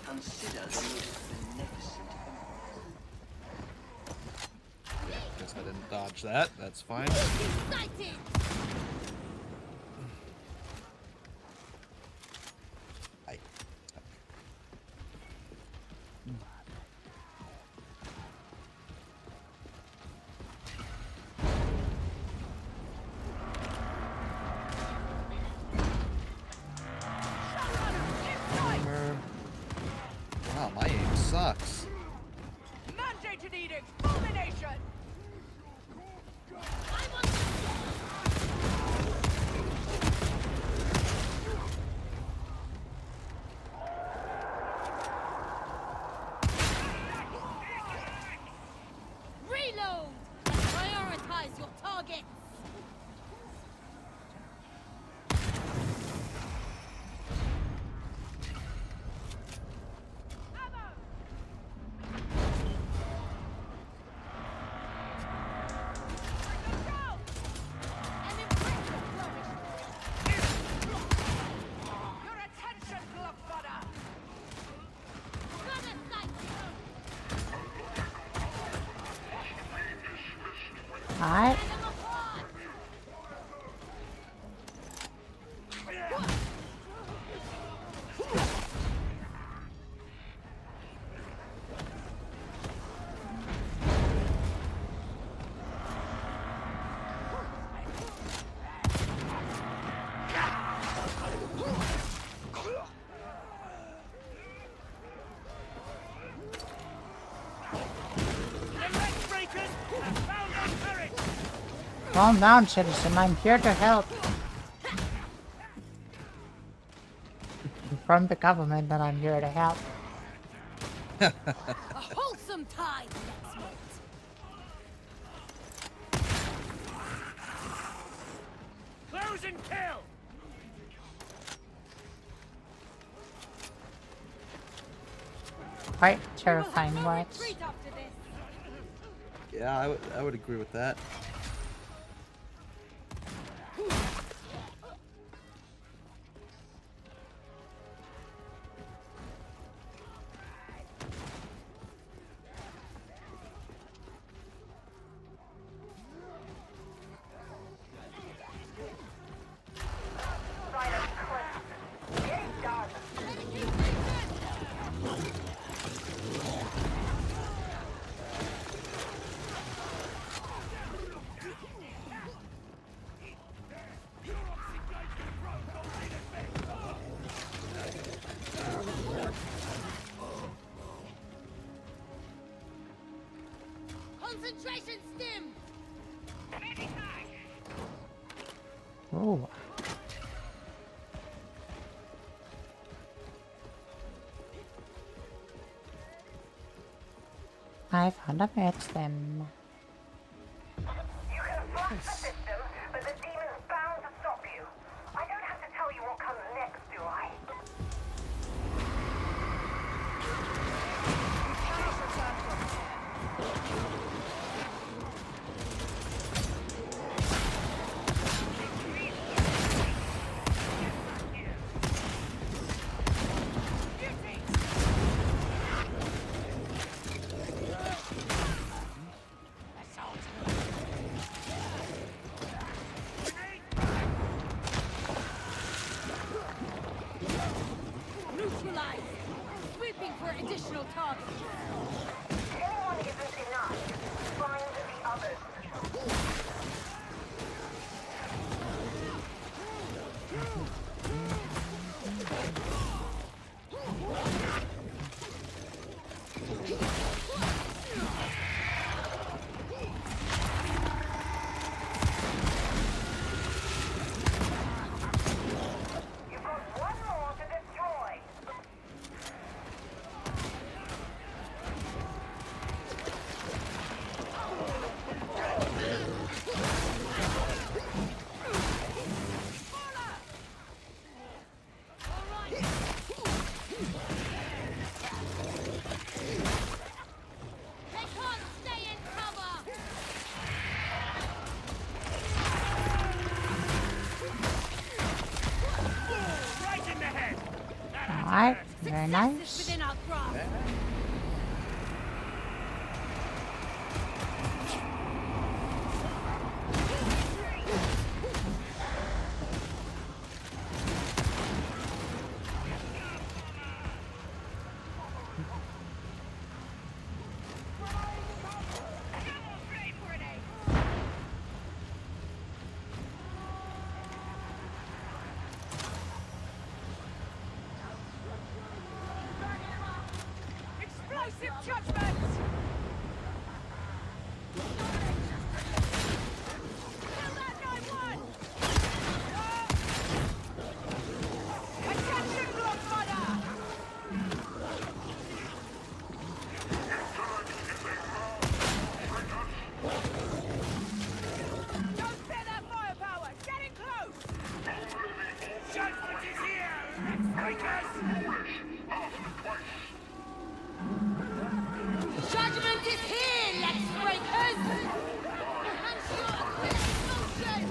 Consider the most beneficent. Guess I didn't dodge that. That's fine. Hi. Wow, my aim sucks. Mandated edict, fulmination! Reload! Prioritize your targets! Your attention, glove fodder! Alright. Calm down, citizen. I'm here to help. I'm from the government, and I'm here to help. A wholesome tide, let's mate. Close and kill! Quite terrifying words. Yeah, I would agree with that. Concentration stim! Oh. I found a med stem. You can flush the system, but the demon's bound to stop you. I don't have to tell you what comes next, do I? Neutralize! Sweeping for additional targets. Anyone isn't enough. Find the others. You've got one more to destroy. They can't stay in cover! Right in the head! Alright, very Success is nice. within our grasp. Explosive judgment! Kill that 9-1! Attention, Bloodmother! Don't spare that firepower! Get in close! Judgment is here! Breakers! Judgment is here, Lex Breakers! Enhance your quick motion!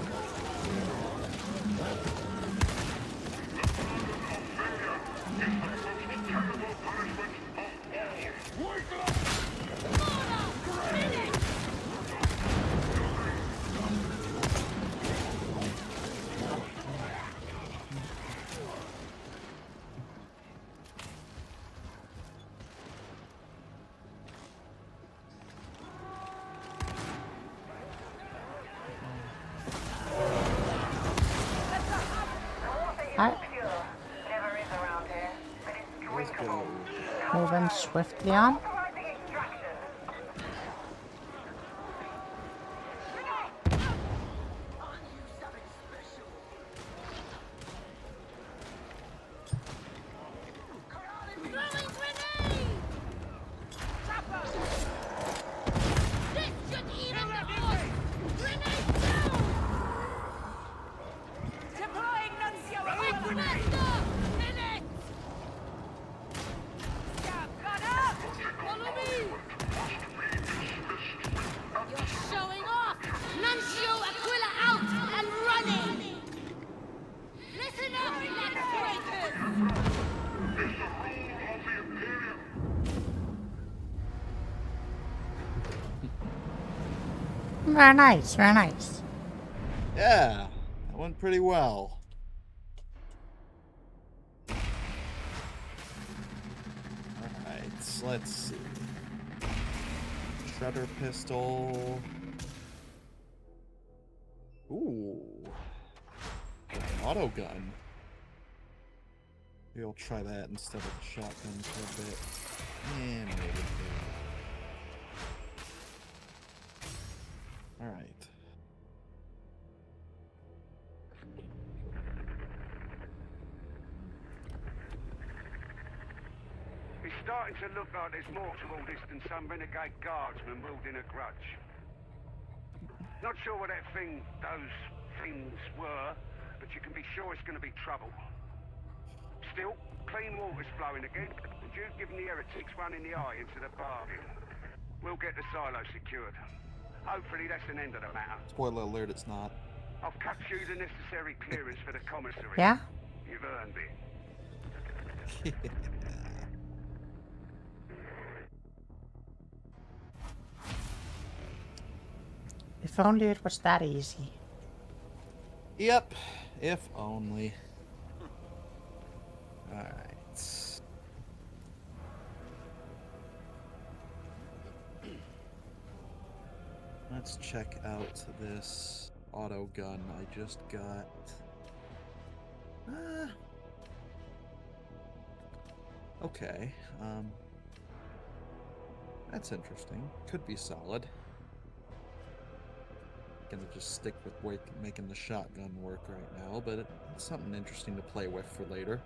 Alright, Never is around here, but it's Let's go. moving swiftly on. authorizing extraction. Throwing grenade! This should even the force! Grenade down! Deploying Nuncio Quick, equivalent! faster! In it! Scout gun up! Follow me! You're showing off! Nuncio Aquila out and running! Listen up, Lex Breakers! Very nice, very nice. Yeah, that went pretty well. Alright, so let's see. Shredder pistol. Ooh. Auto gun. Maybe I'll try that instead of the shotgun for a bit. And maybe. Alright. It's starting to look like there's more to all this than some renegade guardsman wielding a grudge. Not sure what those things were, but you can be sure it's going to be trouble. Still, clean water's flowing again, and you've given the heretics one in the eye into the bargain. We'll get the silo secured. Hopefully that's an end of the matter. Spoiler alert, it's not. I've cut you the necessary clearance for the commissary. Yeah? You've earned it. If only it was that easy. Yep, if only. Alright. Let's check out this auto gun I just got. Okay. That's interesting. Could be solid. Gonna just stick with making the shotgun work right now, but it's something interesting to play with for later.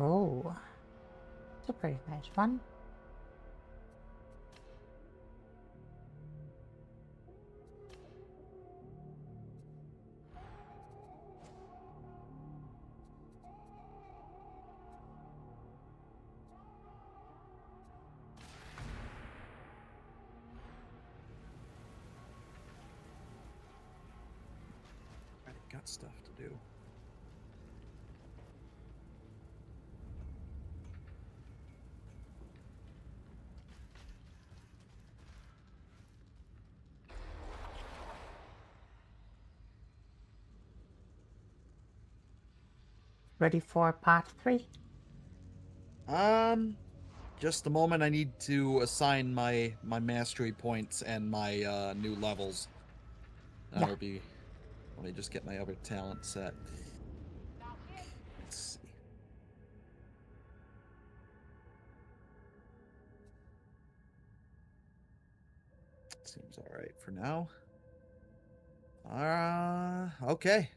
Oh, it's a pretty nice one. I got stuff to do. Ready for part 3? Just a moment. I need to assign my mastery points and my new levels. That'll be. Let me just get my other talent set. Let's see. Seems all right for now. Okay.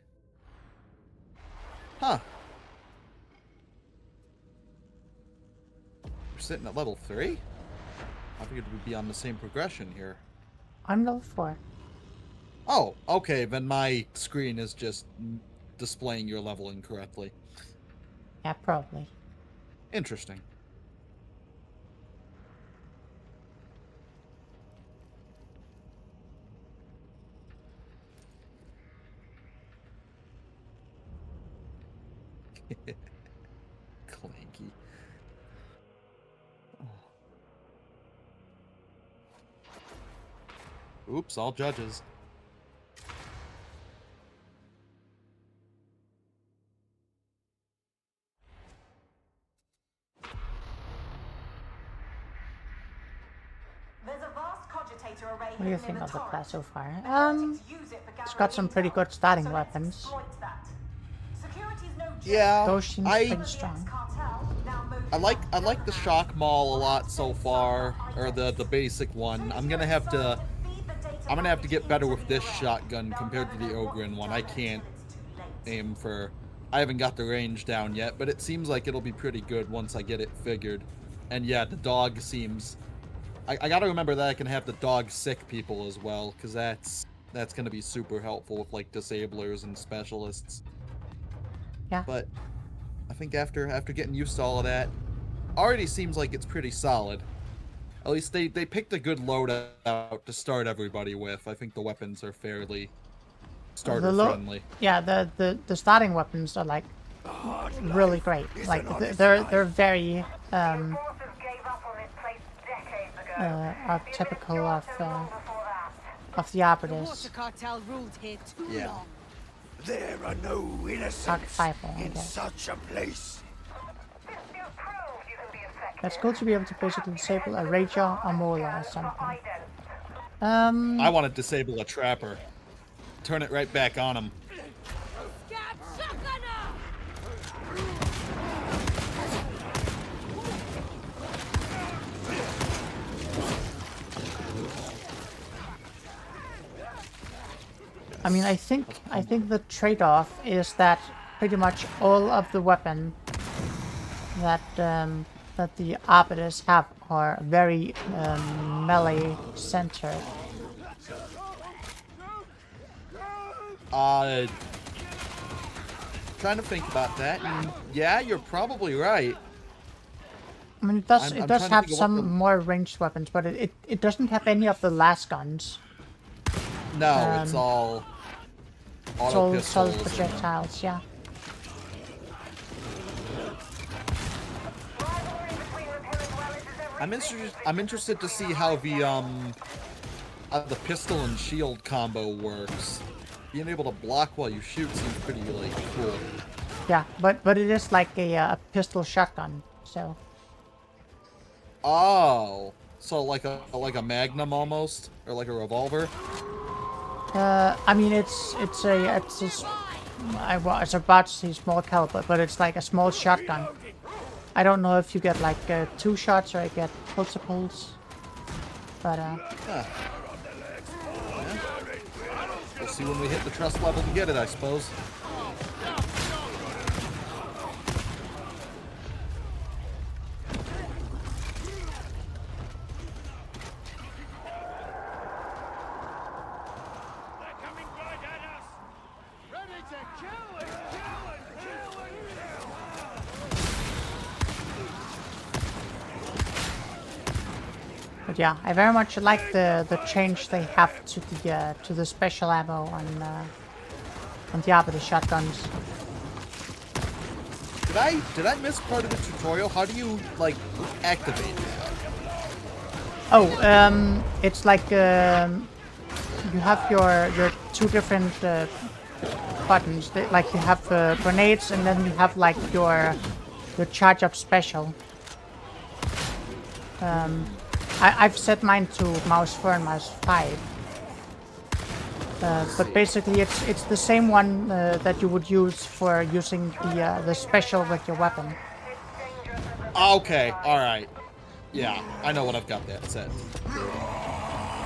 Huh. We're sitting at level 3? I figured we'd be on the same progression here. I'm level 4. Oh, okay, then my screen is just displaying your level incorrectly. Yeah, probably. Interesting. Clanky. Oh. Oops, all judges. What do you think of the class so far? It's got some pretty good starting weapons. Yeah, those seem pretty strong. I like the shock maul a lot so far, or the basic one. I'm gonna have to get better with this shotgun compared to the Ogren one. I can't aim for I haven't got the range down yet, but it seems like it'll be pretty good once I get it figured. And yeah, the dog seems... I gotta remember that I can have the dog sick people as well, because that's gonna be super helpful with like disablers and specialists. Yeah. But I think after getting used to all of that, already seems like it's pretty solid. At least they picked a good loadout to start everybody with. I think the weapons are fairly starter friendly. Yeah, the starting weapons are like really great. Like they're very are typical of the operatives. Cartel ruled here too long. There are no innocents in such a place. That's good to be able to basically disable a rager, a mauler, or something. I want to disable a trapper. Turn it right back on him. I mean, I think the trade-off is that pretty much all of the weapon that the operatives have are very melee centered. Trying to think about that. And yeah, you're probably right. I mean, it does have some more ranged weapons, but it doesn't have any of the last guns. No, it's all auto pistols. Projectiles, yeah. I'm interested to see how the pistol and shield combo works. Being able to block while you shoot seems pretty like cool. Yeah, but it is like a pistol shotgun, so. Oh, so like a Magnum almost, or like a revolver. I mean it's about to say small caliber, but it's like a small shotgun. I don't know if you get like 2 shots or I get multiples, but yeah. We'll see when we hit the trust level to get it, I suppose. But yeah, I very much like the change they have to the special ammo on the operative shotguns. Did I miss part of the tutorial? How do you like activate that? Oh, it's like you have your 2 different buttons. Like you have grenades, and then you have like your charge up special. I've set mine to mouse 4 and mouse 5. But basically it's the same one that you would use for using the special with your weapon. Okay, alright. Yeah, I know what I've got that set.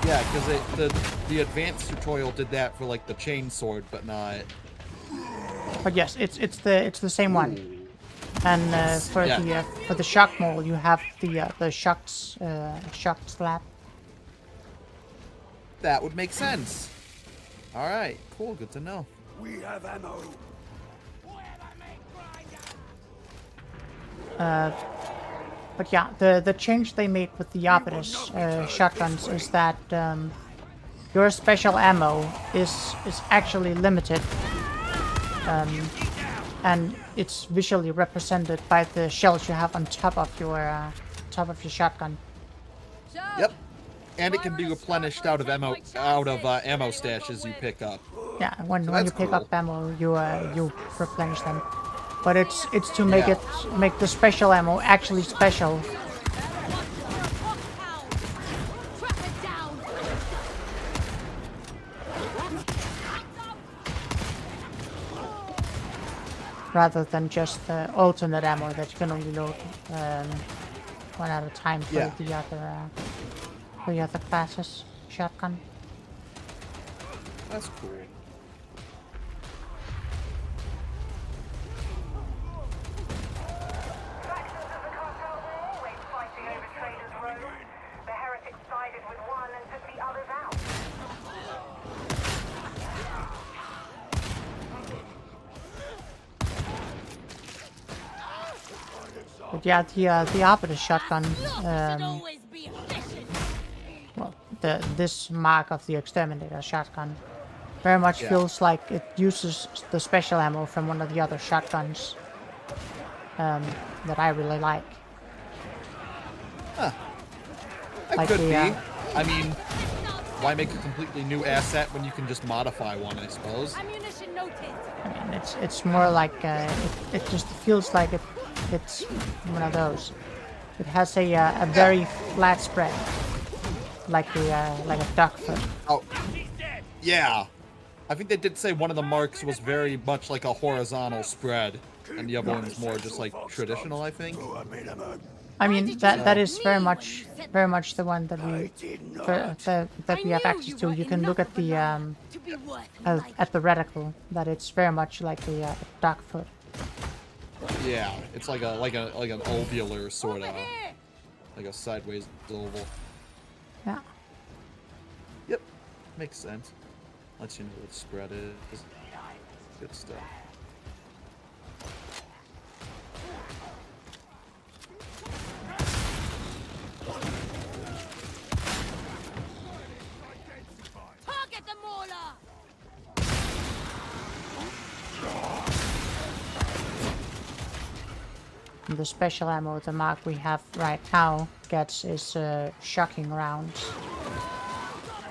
Yeah, because the advanced tutorial did that for like the chain sword, but not... But yes, it's the same one. And for the shock mole, you have the shocked slap. That would make sense. All right, cool, good to know. We have ammo. But yeah, the change they made with the operatives shotguns is that your special ammo is actually limited. And it's visually represented by the shells you have on top of your shotgun. Yep, and it can be replenished out of ammo stashes you pick up. Yeah, when you pick up ammo, you replenish them. But it's to make the special ammo actually special. Rather than just the alternate ammo that you can only load one at a time for the other classes shotgun. That's cool. sided with one and took the others out. But yeah, the operative shotgun, well, this mark of the exterminator shotgun very much feels like it uses the special ammo from one of the other shotguns that I really like. Huh. That Like could the, be. I mean, why make a completely new asset when you can just modify one, I suppose? Ammunition noted. I mean, it's more like it just feels like it's one of those. It has a very flat spread, like a duck foot. Oh, yeah. I think they did say one of the marks was very much like a horizontal spread, and the other one was more just like traditional, I think. I mean, that is very much the one that we have access to. You can look at the reticle, that it's very much like a duck foot. Yeah, it's like an ovular sort of, like a sideways oval. Yeah. Yep, makes sense. Lets you know what the spread is. Good stuff. Target the mauler. And the special ammo, the mark we have right now, gets is shocking rounds.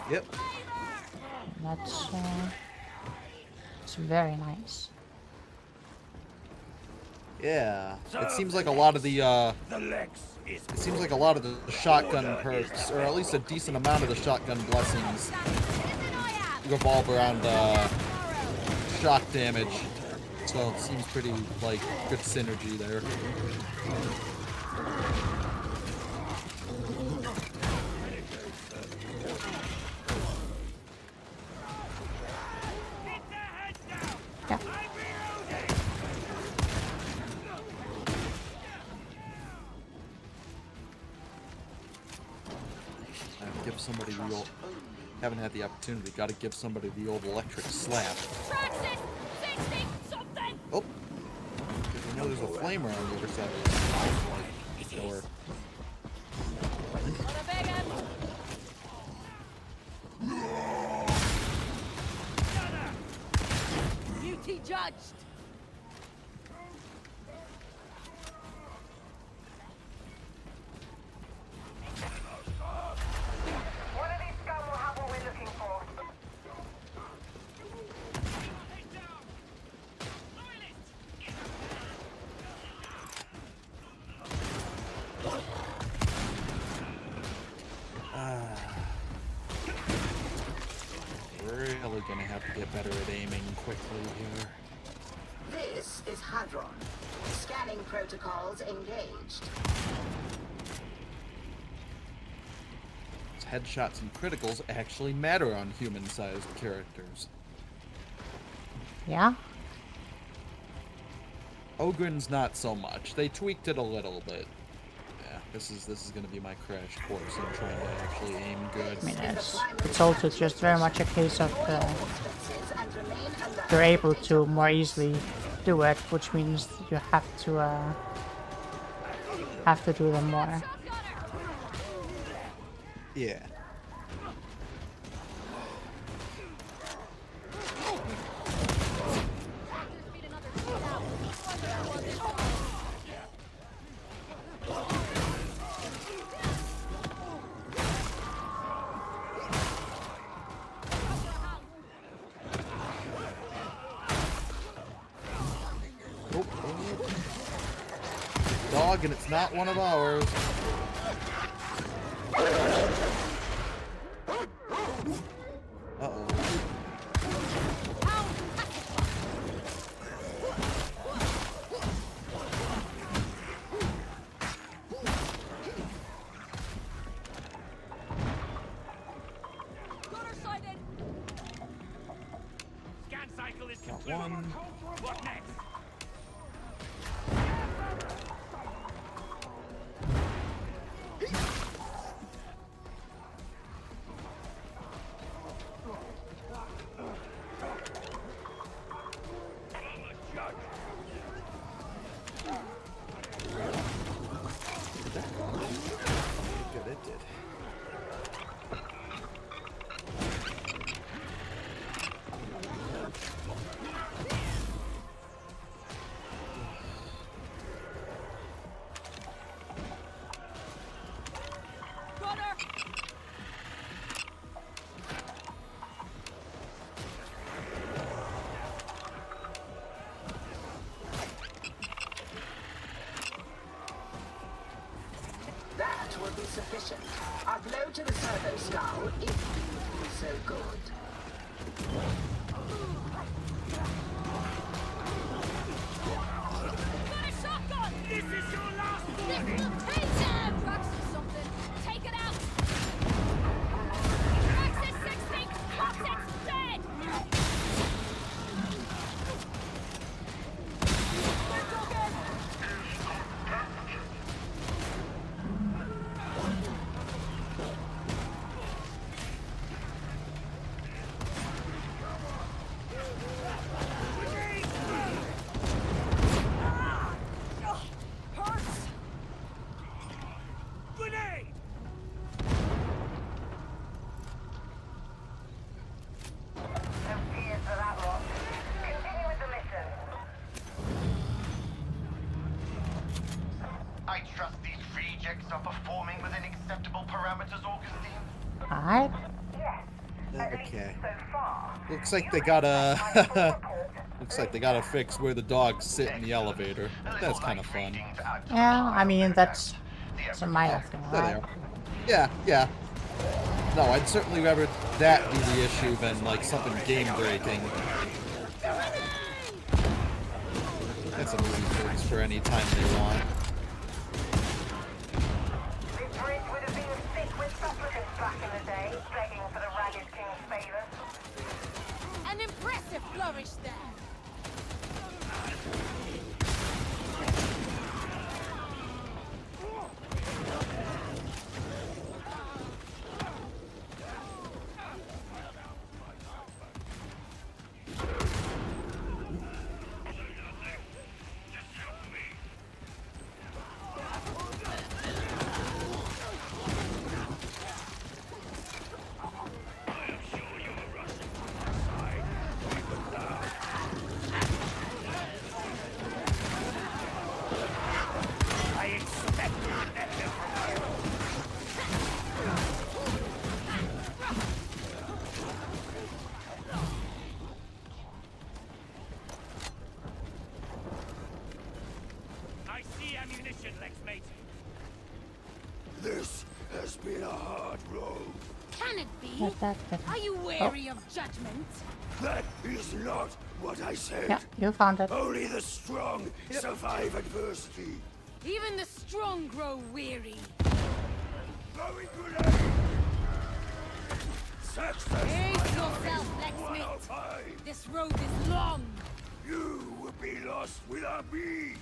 Yep. And that's it's very nice. Yeah, it seems like a lot of the shotgun perks, or at least a decent amount of the shotgun blessings, revolve around shock damage. So it seems pretty like good synergy there. Yeah. Give somebody the old. Haven't had the opportunity. Got to give somebody the old electric slap. Oh, because I know there's a flamer on the other side of the door. Duty judged. One of these scum will have what we're looking for. Really gonna have to get better at aiming quickly here. This is Hadron. Scanning protocols engaged. Headshots and criticals actually matter on human-sized characters. Yeah? Ogren's not so much. They tweaked it a little bit. Yeah, this is gonna be my crash course in trying to actually aim good. I mean, it's also just very much a case of you're able to more easily do it, which means you have to do them more. Yeah. Dog, and it's not one of ours. Uh-oh. Scan cycle is Got complete. one. What next? That will be sufficient. A blow to the servo skull if you feel so good. Got a shotgun! This is your last warning! This will take them! Drax or something. Take it out! Drax is 60! Toxic's dead! They're talking! Hurts! Grenade! No tears for that lot. Continue with the mission. I trust these rejects are performing within acceptable parameters, Augustine. Alright. Okay. Looks like they gotta looks like they gotta fix where the dogs sit in the elevator. That's kind of fun. Yeah, I mean, that's a minor thing, There they right? are. Yeah, yeah. No, I'd certainly rather that be the issue than like something game breaking. That's an easy fix for any time they want. This bridge would have been thick with supplicants back in the day, begging for the ragged king's favours. An impressive flourish there! I expected better from you. I see ammunition, Lexmate. This has been a hard road. Can it be? That. Are you wary of judgment? That is not what I said. Yeah, you found it. Only the strong survive adversity. Even the strong grow weary. Throwing grenade! Success! Brace yourself, Lexmate. This road is long. You will be lost without me.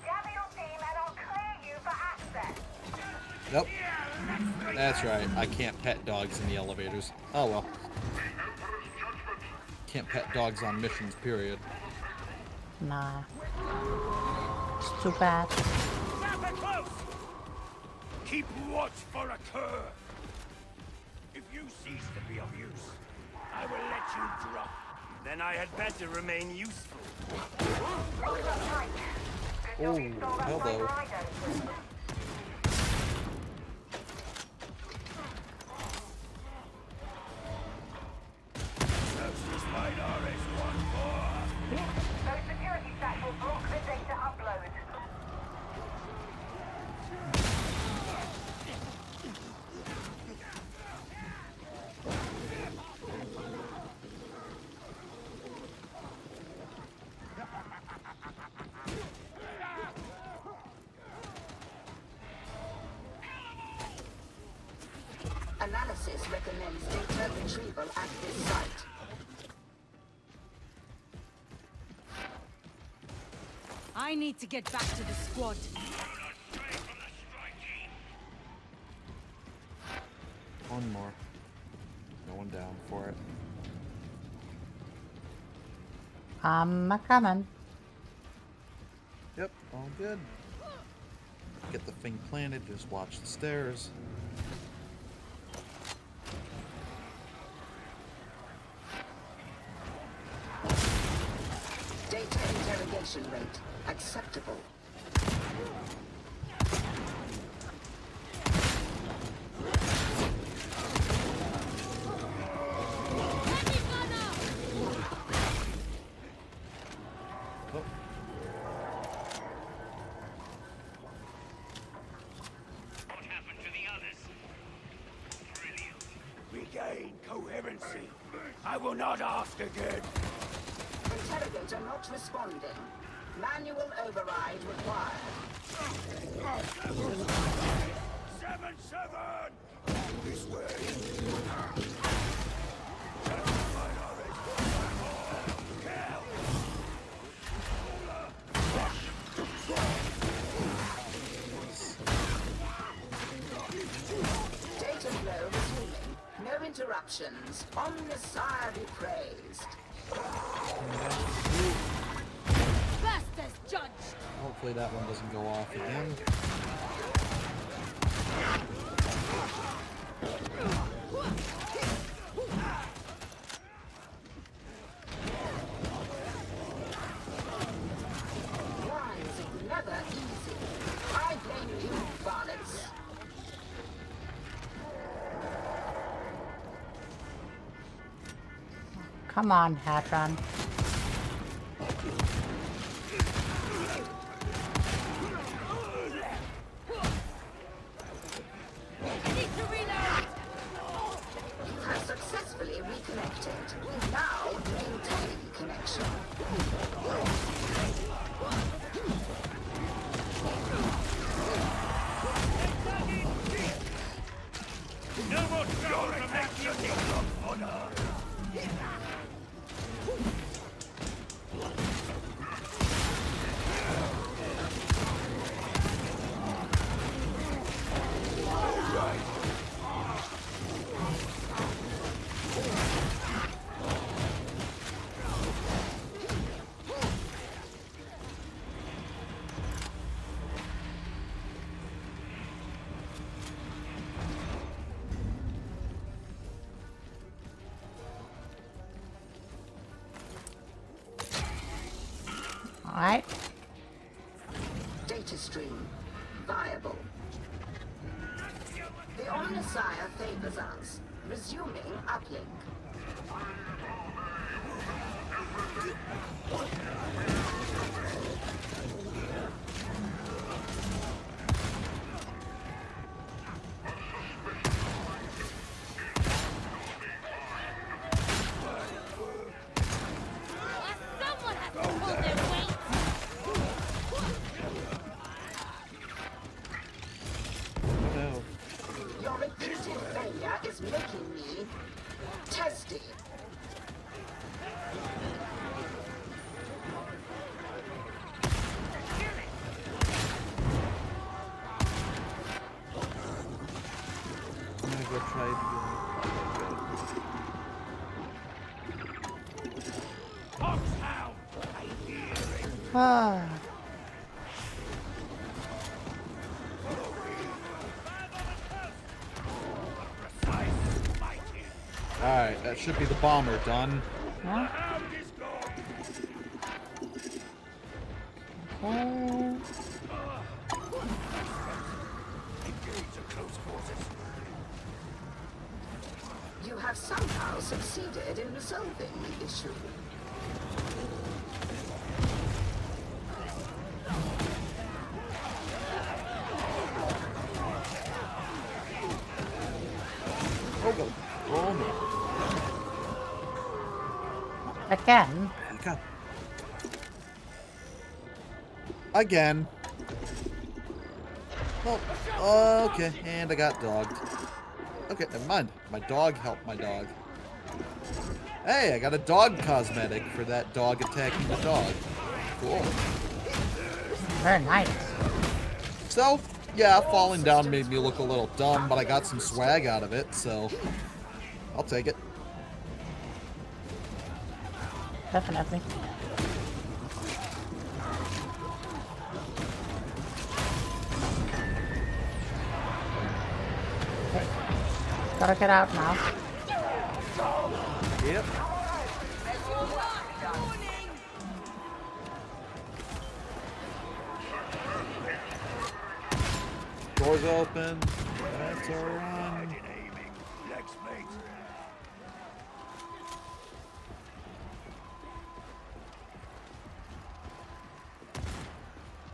Gather your team and I'll clear you for access. Nope. That's right. I can't pet dogs in the elevators. Oh well. Can't pet dogs on missions, period. Nah. It's too bad. Snap it close! Keep watch for a curve. If you cease to be of use, I will let you drop. Then I had better remain useful. Oh, hello. Those security stacks will block the data upload. Analysis recommends data retrieval at this site. I need to get back to the squad. One more. Going down for it. I'm coming. Yep, all good. Get the thing planted, just watch the stairs. Data interrogation rate acceptable. will not ask again. Interrogator not responding. Manual override required. 7-7! This way. Data flow resuming. No interruptions. Omnissiah be praised. Best as judged. Hopefully that one doesn't go off again. Lines never easy. I blame you, varlets. Come on, Hatron. You have successfully reconnected. Now maintain connection. No more trouble to make you think of honor. Alright. Data stream. Viable. The Omnissiah favors us. Resuming uplink. Someone has to pull their weight. No. Your repeated failure is making me testy. I'm gonna go try to Foxhound! I hear it. Ah. Alright, that should be the bomber done. Huh? Okay. You have somehow succeeded in resolving the issue. Oh, oh no. Again? God. Again. Oh, okay, and I got dogged. Okay, never mind. My dog helped my dog. Hey, I got a dog cosmetic for that dog attacking the dog. Cool. Very nice. So, yeah, falling down made me look a little dumb, but I got some swag out of it, so I'll take it. Definitely. Okay. Gotta get out now. Yep. Doors open. That's our run.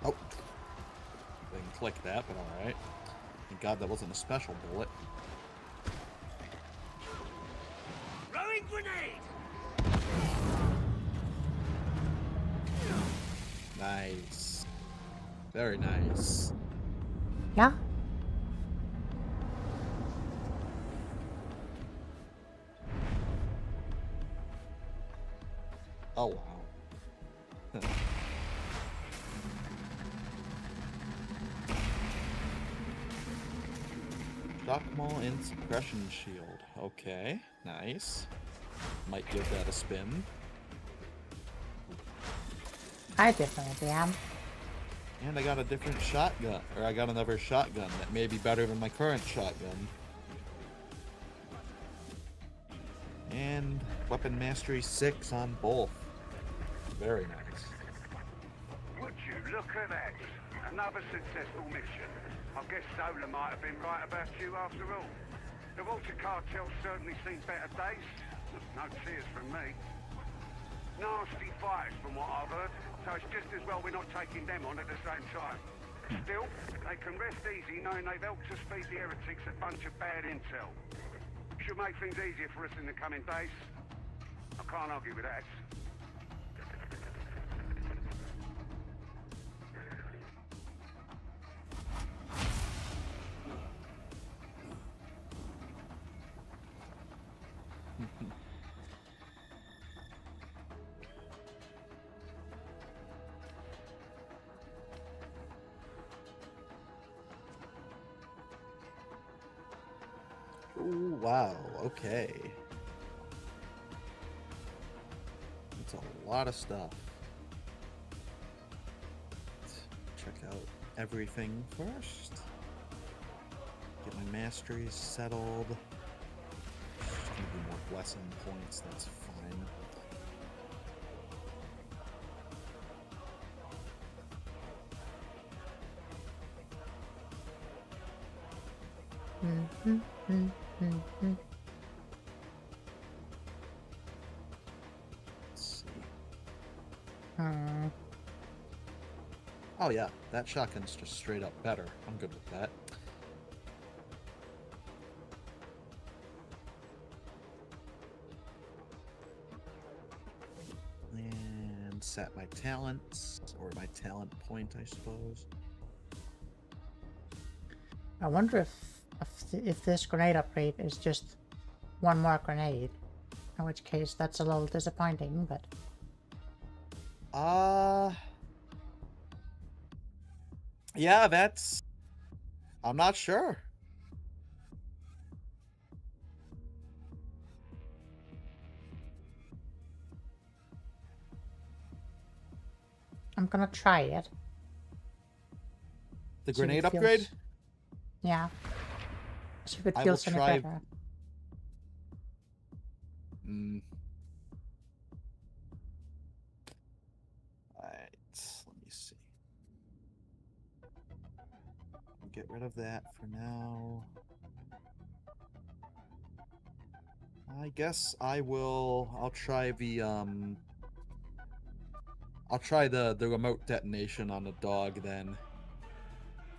Oh. Didn't click that, but alright. Thank God that wasn't a special bullet. Throwing grenade! Nice. Very nice. Yeah? Oh, wow. Shock maul and suppression shield. Okay, nice. Might give that a spin. I definitely am. And I got a different shotgun, or I got another shotgun that may be better than my current shotgun. And weapon mastery 6 on both. Very nice. Would you look at that? Another successful mission. I guess Zola might have been right about you after all. The Walter cartel's certainly seen better days. No tears from me. Nasty fighters from what I've heard, so it's just as well we're not taking them on at the same time. Still, they can rest easy knowing they've helped us feed the heretics a bunch of bad intel. Should make things easier for us in the coming days. I can't argue with that. Ooh, wow, okay. That's a lot of stuff. Let's check out everything first. Get my masteries settled. Just gonna be more blessing points, that's fine. Let's see. Oh yeah, that shotgun's just straight up better. I'm good with that. And set my talents, or my talent point, I suppose. I wonder if this grenade upgrade is just one more grenade. In which case, that's a little disappointing, but... Yeah, that's... I'm not sure. I'm gonna try it. The See if grenade it feels- upgrade? Yeah. See if it I feels will any try- better. Alright, let me see. Get rid of that for now. I guess I'll try the remote detonation on the dog then.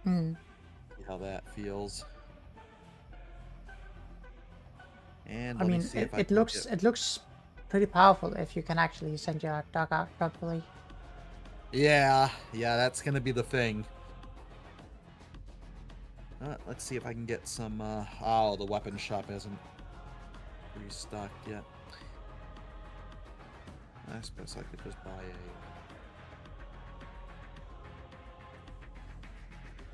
See how that feels. And I let me mean, see if I it can looks get- it looks pretty powerful if you can actually send your dog out properly. Yeah, that's gonna be the thing. Let's see if I can get some, oh, the weapon shop hasn't restocked yet. I suppose I could just buy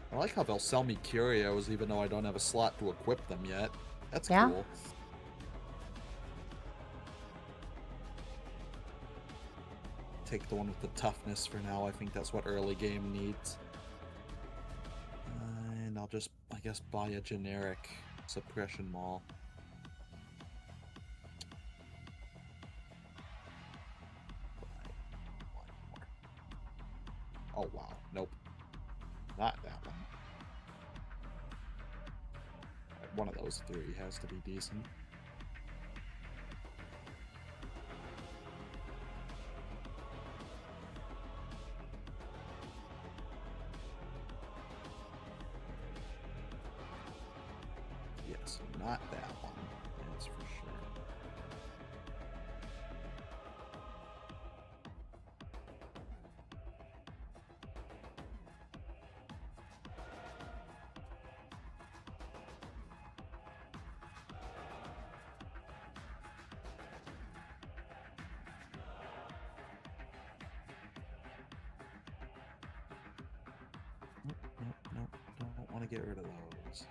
I like how they'll sell me curios even though I don't have a slot to equip them yet. That's Yeah. cool. Take the one with the toughness for now. I think that's what early game needs. And I'll just, I guess, buy a generic suppression maul. Oh wow, nope. Not that one. One of those three has to be decent. Yes, not that one. That's for sure. to get rid of those.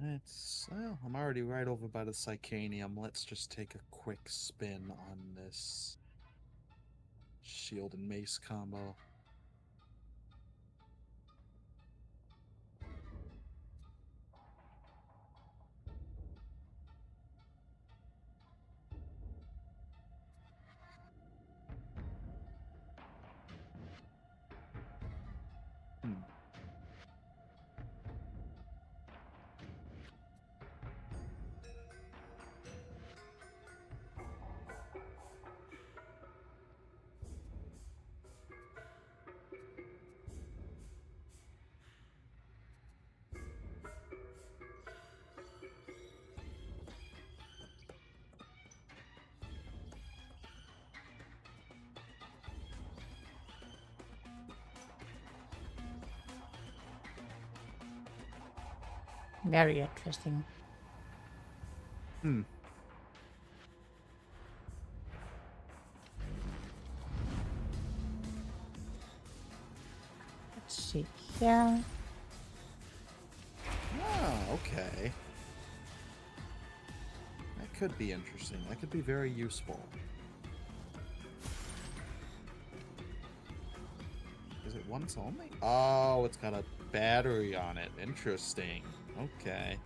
Right. Well, I'm already right over by the Psychanium. Let's just take a quick spin on this shield and mace combo. Very interesting. Let's see here. Ah, okay. That could be interesting. That could be very useful. Is it once only? Oh, it's got a battery on it. Interesting. Okay.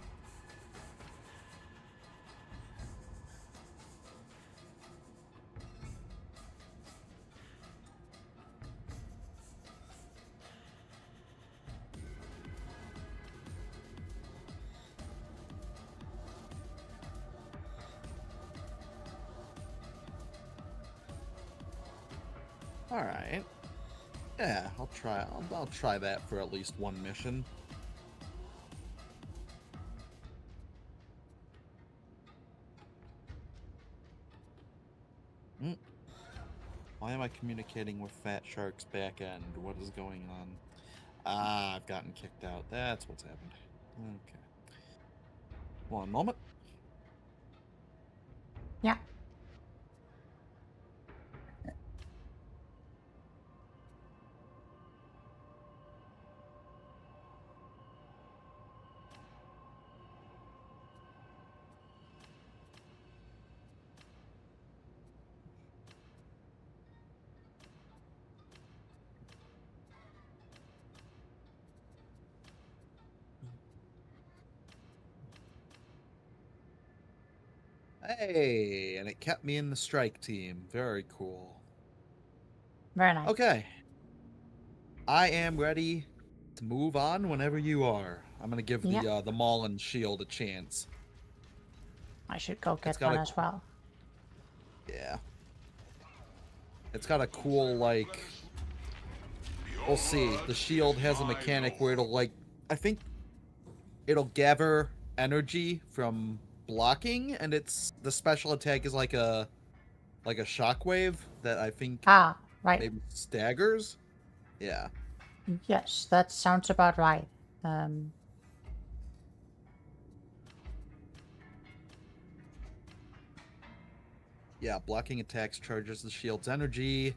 All right. Yeah, I'll try. I'll try that for at least one mission. Why am I communicating with Fat Shark's back end? What is going on? Ah, I've gotten kicked out. That's what's happened. Okay. One moment. Yeah. Hey, and it kept me in the strike team. Very cool. Very nice. Okay. I am ready to move on whenever you are. I'm gonna give the Maulin shield a chance. I should go get one as well. Yeah. It's got a cool, like... We'll see. The shield has a mechanic where it'll, like... I think it'll gather energy from blocking, and the special attack is like a shockwave that I think maybe staggers. Yeah. Yes, that sounds about right. Yeah, blocking attacks charges the shield's energy.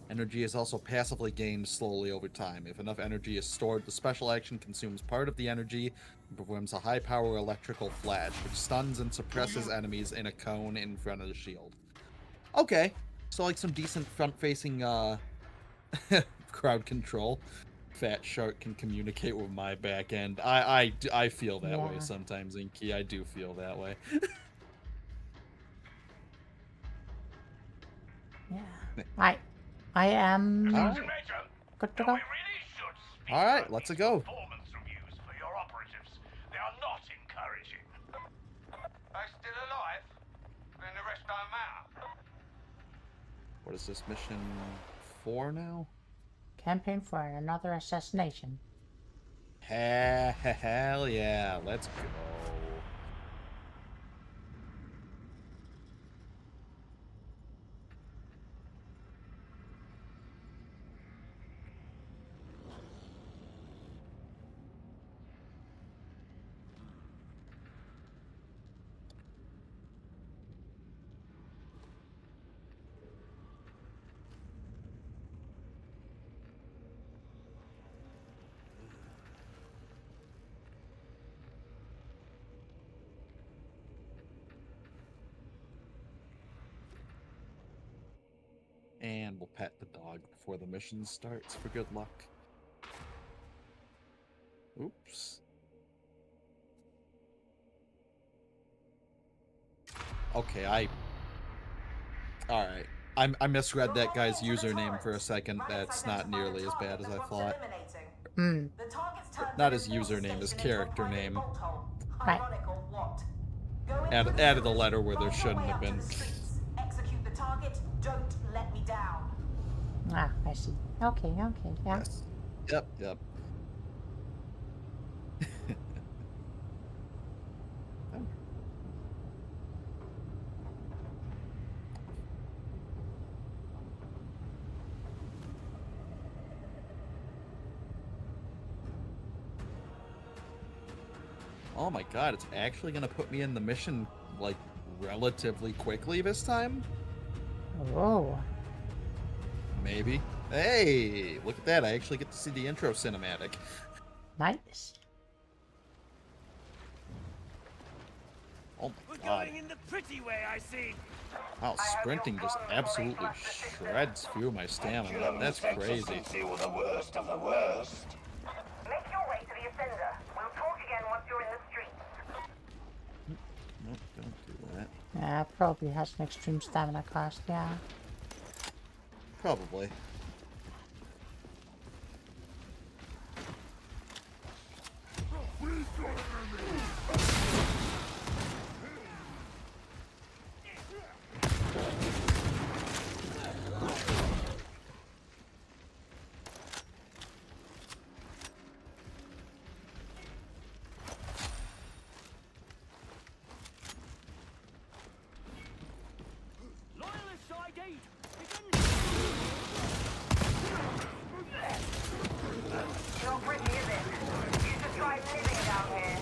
Energy is also passively gained slowly over time. If enough energy is stored, the special action consumes part of the energy and performs a high-power electrical flash, which stuns and suppresses enemies in a cone in front of the shield. Okay, so like some decent front-facing crowd control. Fat Shark can communicate with my back end. I feel that way sometimes, Inky. I do feel that way. Yeah. I am good to go. All right, let's go. Performance reviews for your operatives. They are not encouraging. They still alive? Then the rest don't matter. What is this mission 4 now? Campaign for another assassination. Hell yeah, let's go. we'll pet the dog before the mission starts for good luck. Oops. Okay, Alright. I misread that guy's username for a second. That's not nearly as bad as I thought. Not his username, his character name. Right. Added a letter where there shouldn't have been. Execute the target. Don't let me down. Ah, I see. Okay, yeah. Yes. Yep. Oh my god, it's actually gonna put me in the mission, like, relatively quickly this time? Oh. Maybe. Hey, look at that, I actually get to see the intro cinematic. Nice. Oh my We're god. going in the pretty way, I see. Wow, sprinting just absolutely shreds through my stamina. That's crazy. The worst of the worst. Make your way to the Ascender. We'll talk again once you're in the streets. Nope, don't do that. Yeah, probably has an extreme stamina cost, yeah. Probably. Loyalist ID. Not pretty, is it? You should try living down here.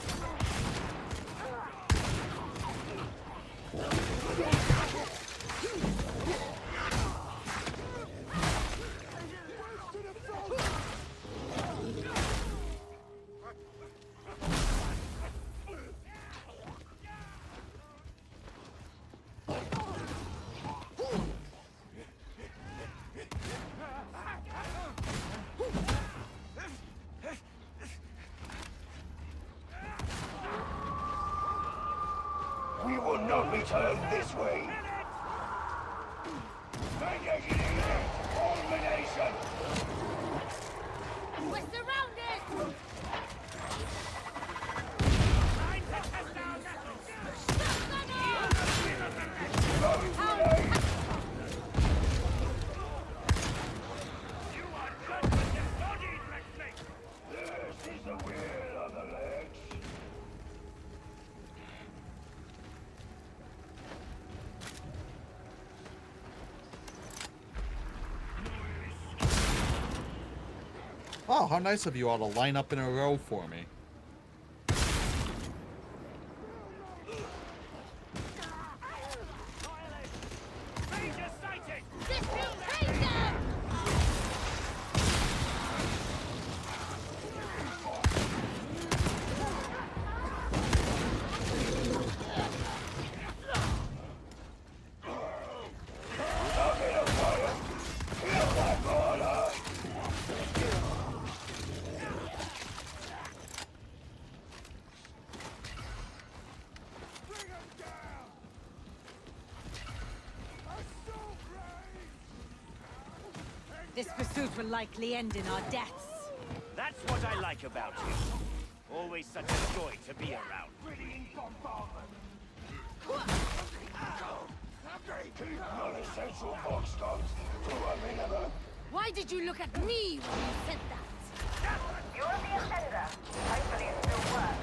We will not return this way. Culmination. We're surrounded! This is the will of the legs. Wow, how nice of you all to line up in a row for me. This pursuit will likely end in our deaths. That's what I like about you. Always such a joy to be around. They keep non-essential box dogs to a minimum. Why did you look at me when you said that? You're the Ascender. Hopefully it still works.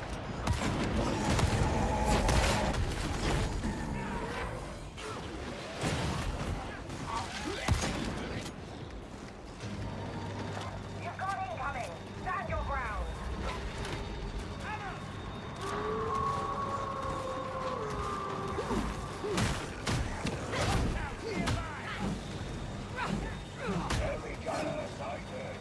You've got incoming. Stand your ground. Every gunner sighted.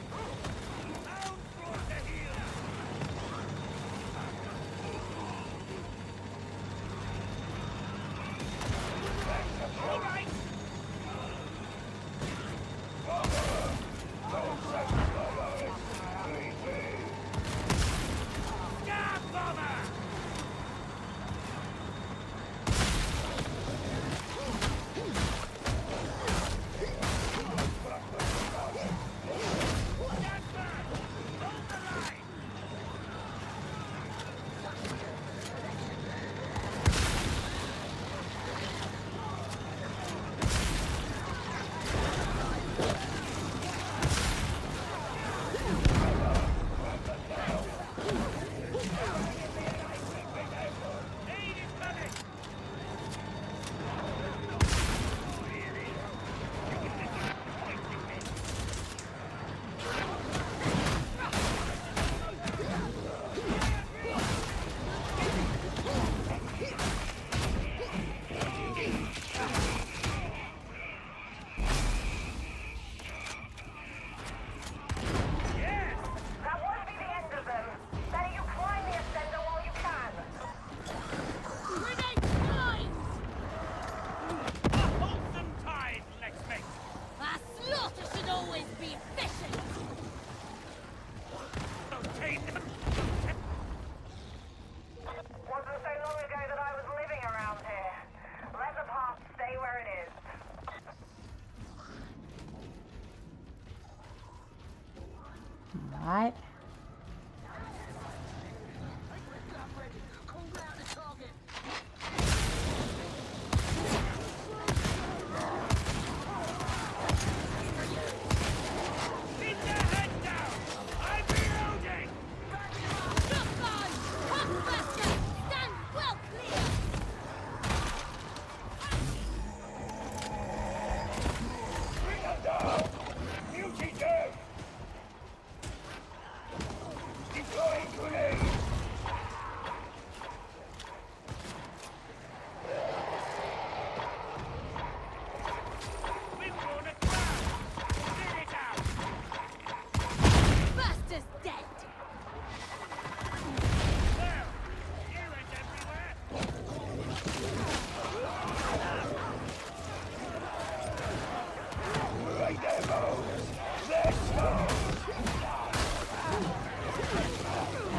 Alright.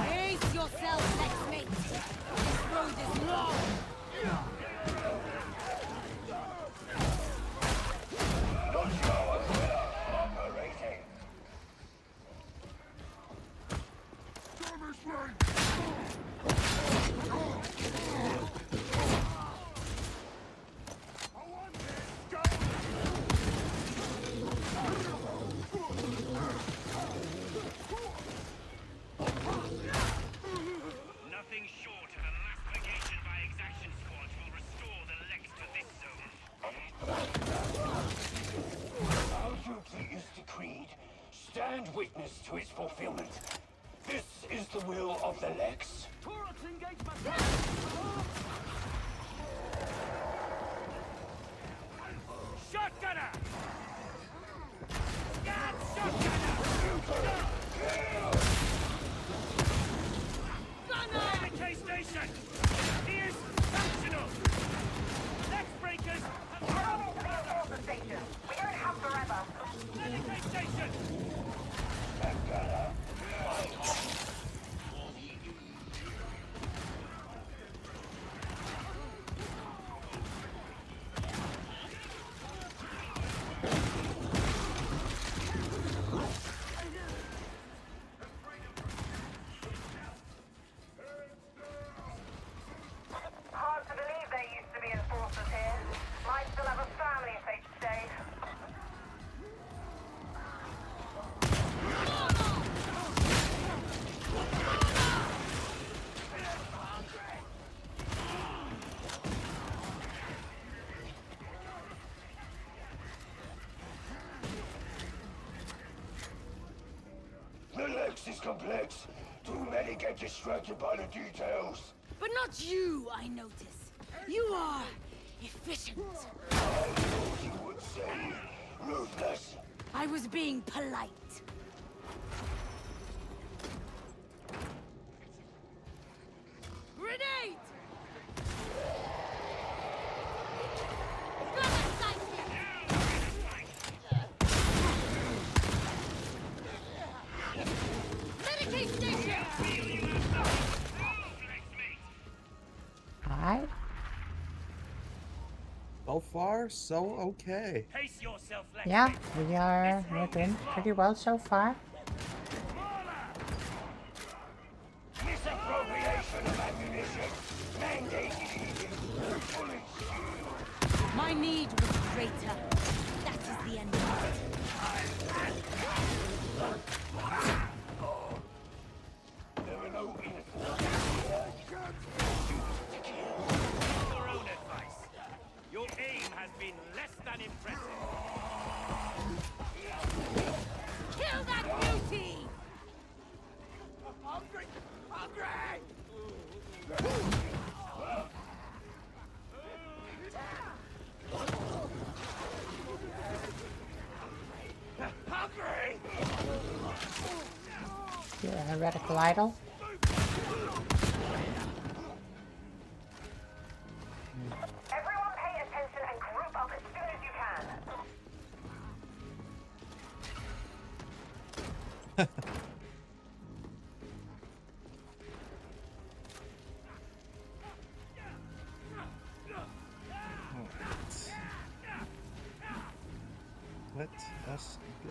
Brace yourself, next mate. This road is long. Nothing short of a mass purgation by exaction squads will restore the Lex to this zone. Our duty is decreed. Stand witness to its fulfillment. This is the will of the Lex. Turrets engagement! Shotgunner! Get shotgunner! Barricade station! He is functional! Lex breakers! Reinforce the station. We don't have forever. Barricade station! Hard to believe there used to be enforcers here. Might still have a family if they stayed. The Lex is complex. Too many get distracted by the details. But not you, I notice. You are efficient. I thought you would say ruthless. I was being polite. Grenade! Medicaid station! Alright. So far, so okay. Pace yourself, Lex. Yeah, we're doing pretty well so far. Misappropriation of ammunition. Mandated. Bullets. My need was greater. That is the end of it. There are no Your own advice. Your aim has been less than impressive. Kill that beauty! Hungry! Hungry! Hungry! You're a heretical idol. Everyone pay attention and group up as soon as you can. Let us go.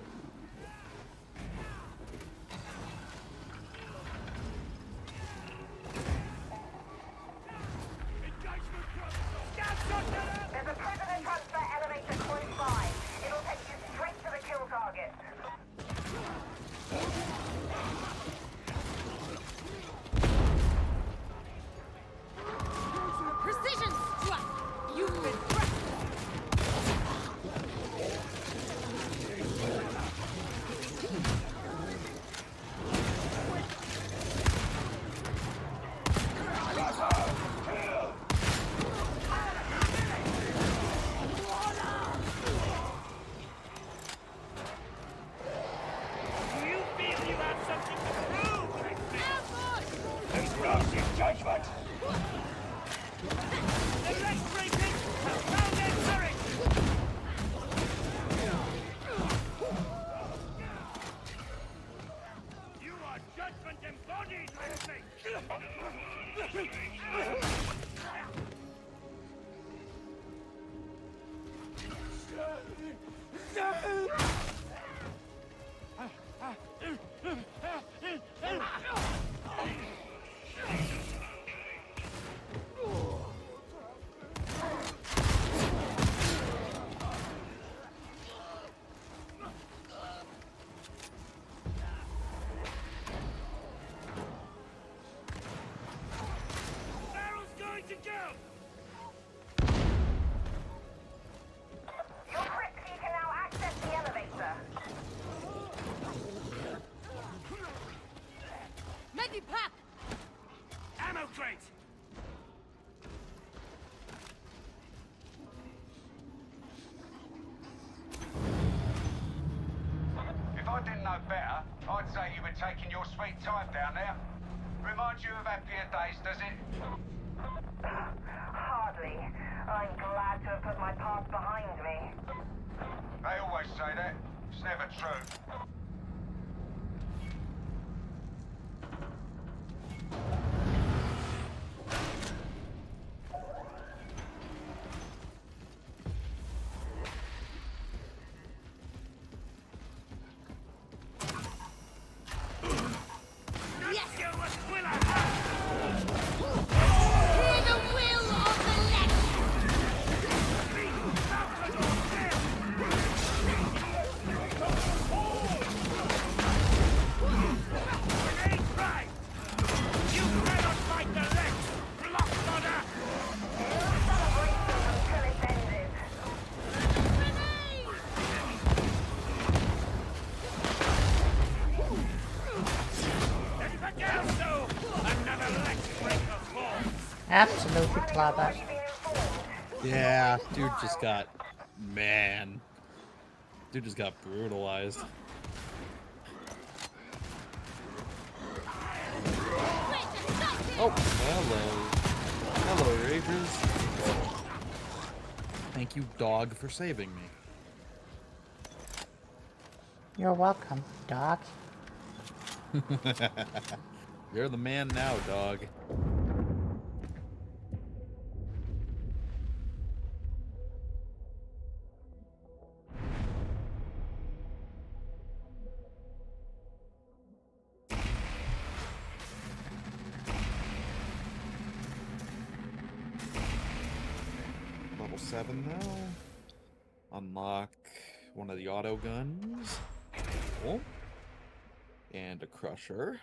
I'd say you were taking your sweet time down there. Remind you of happier days, does it? Hardly. I'm glad to have put my past behind me. They always say that. It's never true. Absolutely clever. Yeah, dude just got... Man. Dude just got brutalized. Oh, hello. Hello, Ragers. Thank you, dog, for saving me. You're welcome, dog. You're the man now, dog. Level 7 now. Unlock one of the auto guns. Cool. And a crusher.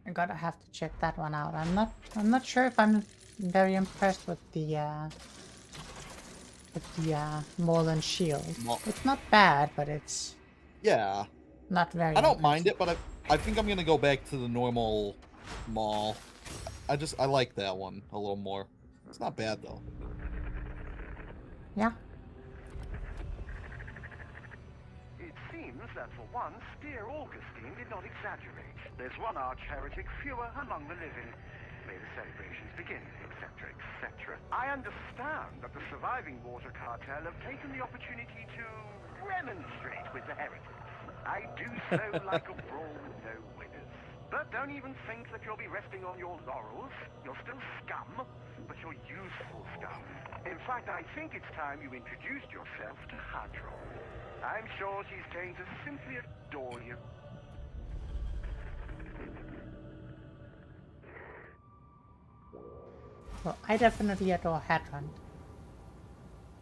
I gotta have to check that one out. I'm not sure if I'm very impressed with the Moreland shield. It's not bad, but it's yeah, not very. I don't mind it, but I think I'm gonna go back to the normal Maul. I like that one a little more. It's not bad though. Yeah. It seems that for once, dear Augustine did not exaggerate. There's one arch heretic fewer among the living. May the celebrations begin, etc., etc. I understand that the surviving water cartel have taken the opportunity to remonstrate with the heretics. I do so like a brawl with no winners. But don't even think that you'll be resting on your laurels. You're still scum, but you're useful scum. In fact, I think it's time you introduced yourself to Hadron. I'm sure she's going to simply adore you. Well, I definitely adore Hadron.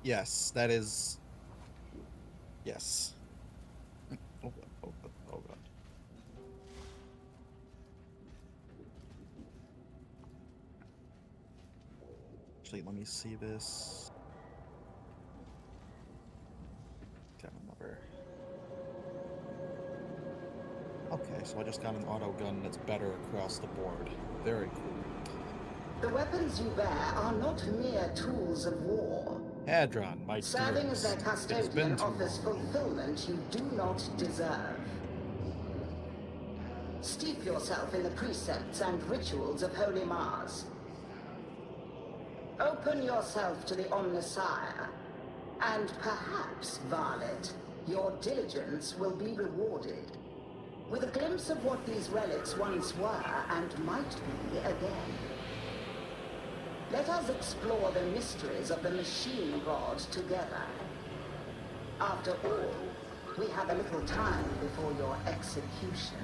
Yes, that is... Yes. Oh god, oh god, oh god. Actually, let me see this. Got another. Okay, so I just got an auto gun that's better across the board. Very cool. The weapons you bear are not mere tools of war. Hadron, my Serving as their dearest, custodian offers fulfillment you do not deserve. Steep yourself in the precepts and rituals of Holy Mars. Open yourself to the Omnissiah, and perhaps, varlet, your diligence will be rewarded. With a glimpse of what these relics once were and might be again. Let us explore the mysteries of the machine god together. After all, we have a little time before your execution.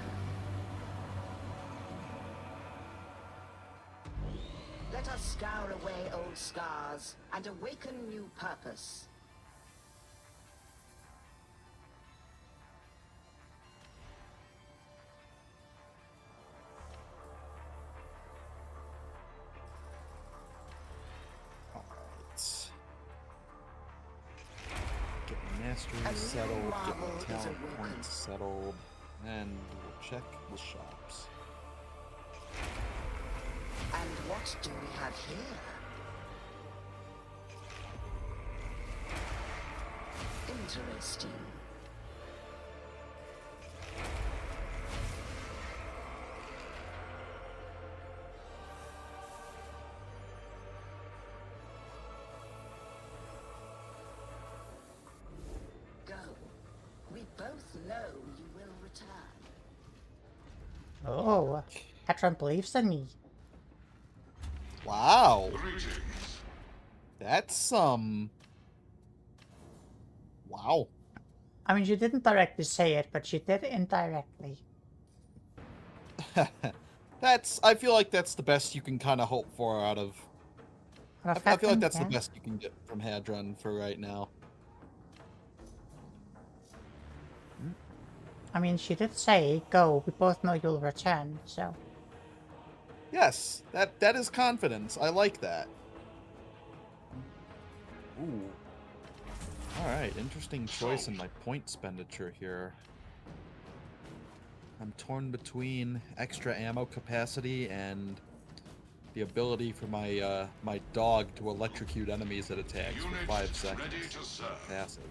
Let us scour away old scars and awaken new purpose. Get my mastery settled, get my talent points settled, and we'll check the shops. And what do we have here? Interesting. know you will return. Oh, Patron believes in me. Wow. That's wow. I mean, she didn't directly say it, but she did indirectly. I feel like that's the best you can kind of hope for out of... I feel like that's the best you can get from Hadron for right now. I mean, she did say, go, we both know you'll return, so... Yes, that is confidence. I like that. Ooh. Alright, interesting choice in my point expenditure here. I'm torn between extra ammo capacity and the ability for my my dog to electrocute enemies it attacks for 5 seconds. Passive.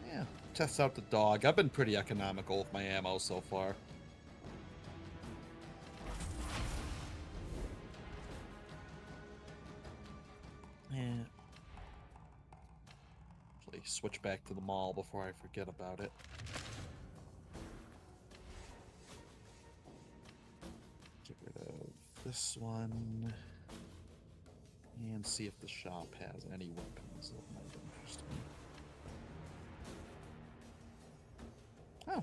Yeah, test out the dog. I've been pretty economical with my ammo so far. Yeah. Actually, switch back to the mall before I forget about it. Get rid of this one. And see if the shop has any weapons that might interest me. Oh. Okay.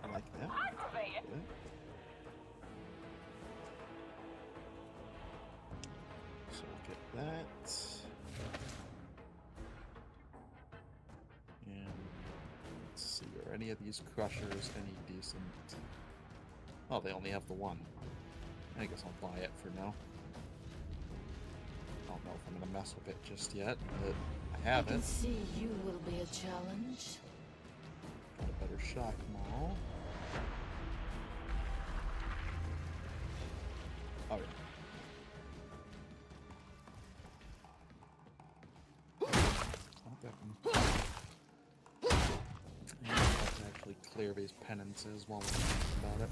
I like that. Good. So we'll get that. And let's see, are any of these crushers any decent? Oh, they only have the one. I guess I'll buy it for now. I don't know if I'm gonna mess with it just yet, but I have I can it. see you will be a challenge. Got a better shock mall. Oh yeah. Not that one. And I have to actually clear these penances while we're thinking about it.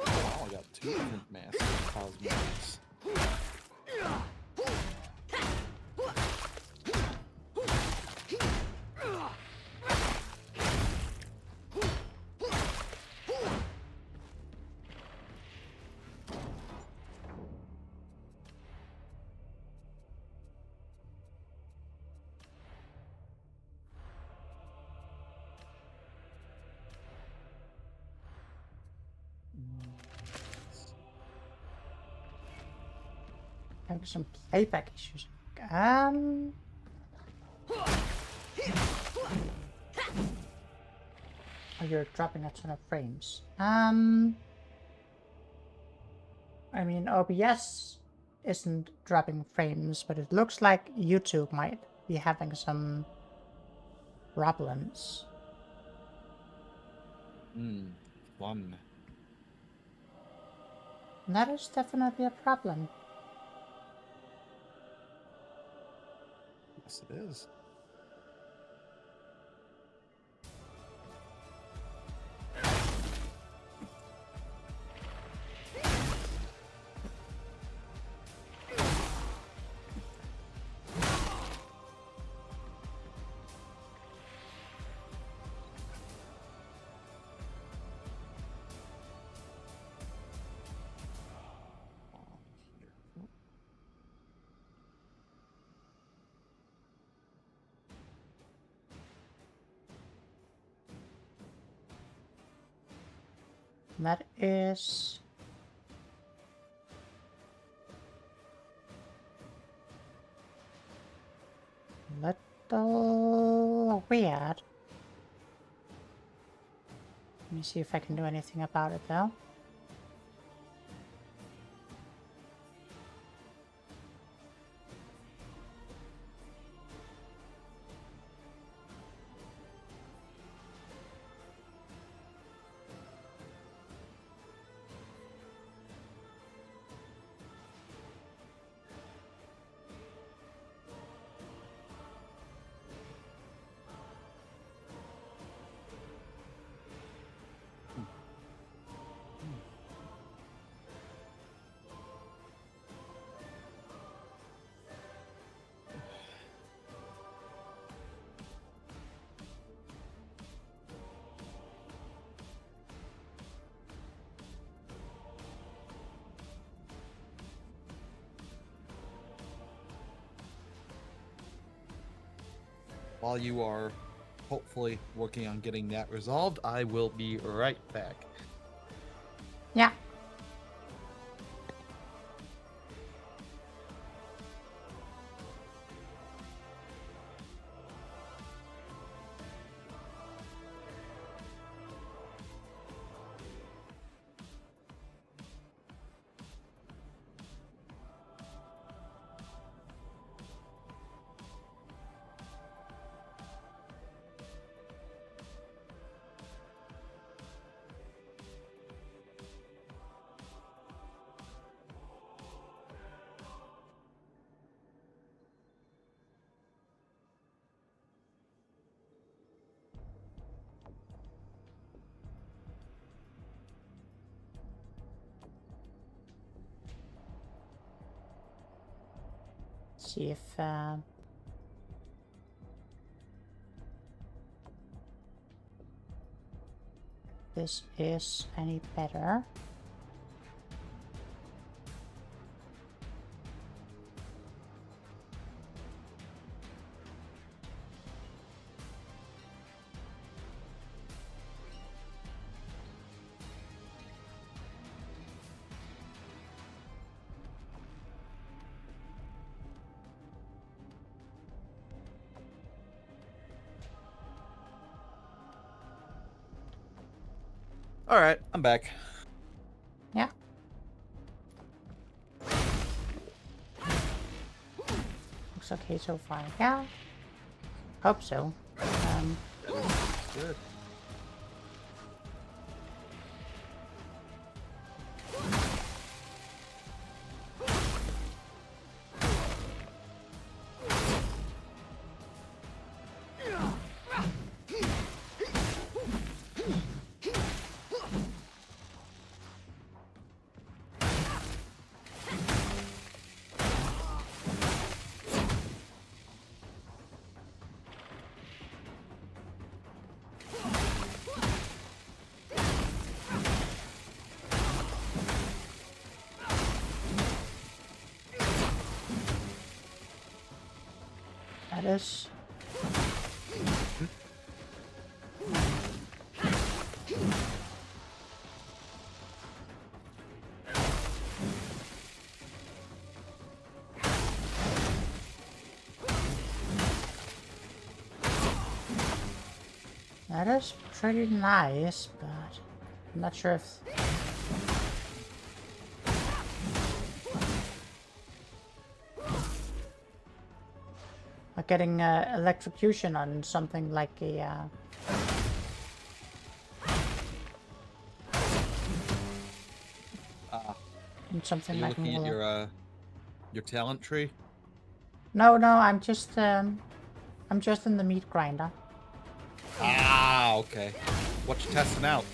Oh, I got 2 different massive cosmetics. Having some playback issues. Oh, you're dropping a ton of frames. I mean, OBS isn't dropping frames, but it looks like YouTube might be having some problems. Fun. That is definitely a problem. Yes, it is. And that is... little weird. Let me see if I can do anything about it though. while you are hopefully working on getting that resolved, I will be right back. Yeah. See if this is any better. All right, I'm back. Yeah. Looks okay so far. Yeah. Hope so. Good. That is. That is pretty nice, but I'm not sure if like getting electrocution on something like a something are you like looking at your talent tree? No, I'm just in the meat grinder. Ah, okay. What you testing out?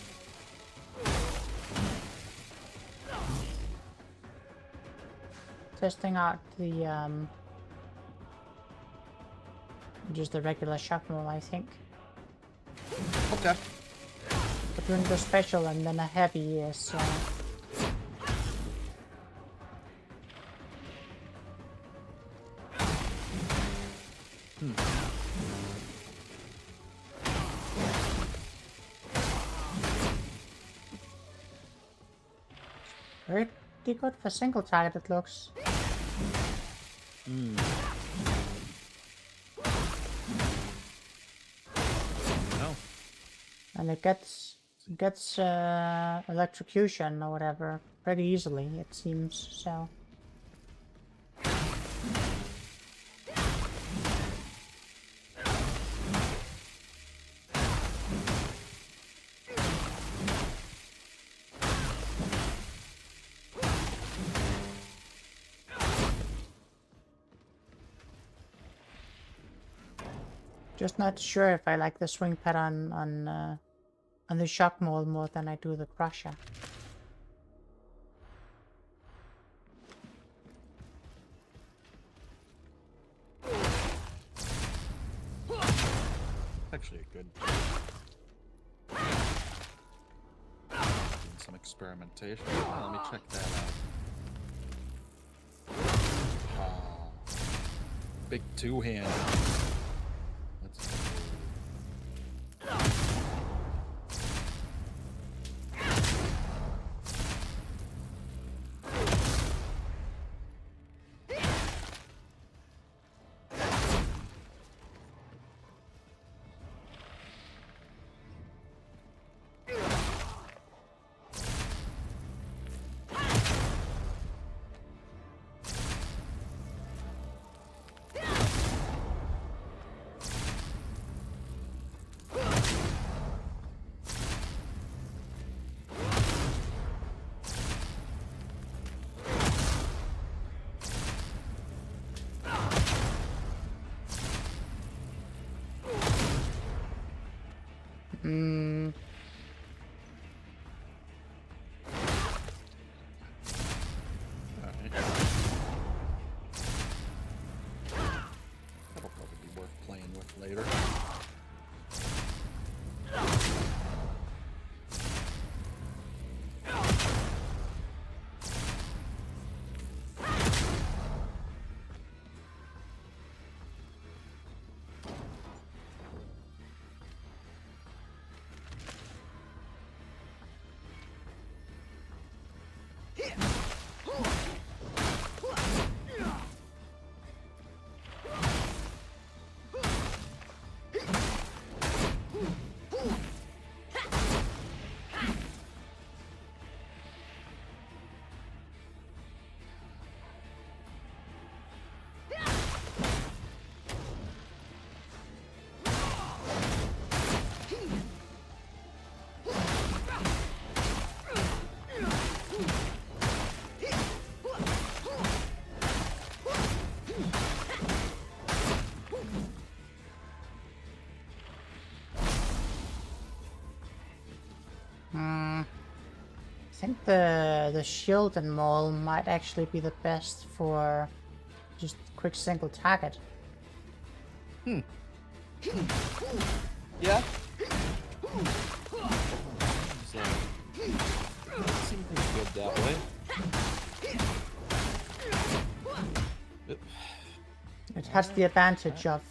Testing out the just the regular shock roll, I think. Okay. Between the special and then a heavy is pretty good for single target, it looks. No. And it gets electrocution or whatever pretty easily, it seems, so. Just not sure if I like the swing pattern on the shock mold more than I do the crusher. Actually, a good. Some experimentation. Oh, let me check that out. Big two-hand. Let's Hmm. Alright. That'll probably be worth playing with later. I think the shield and maul might actually be the best for just quick single target. Hmm. Yeah. So, seems pretty good that way. It has the advantage of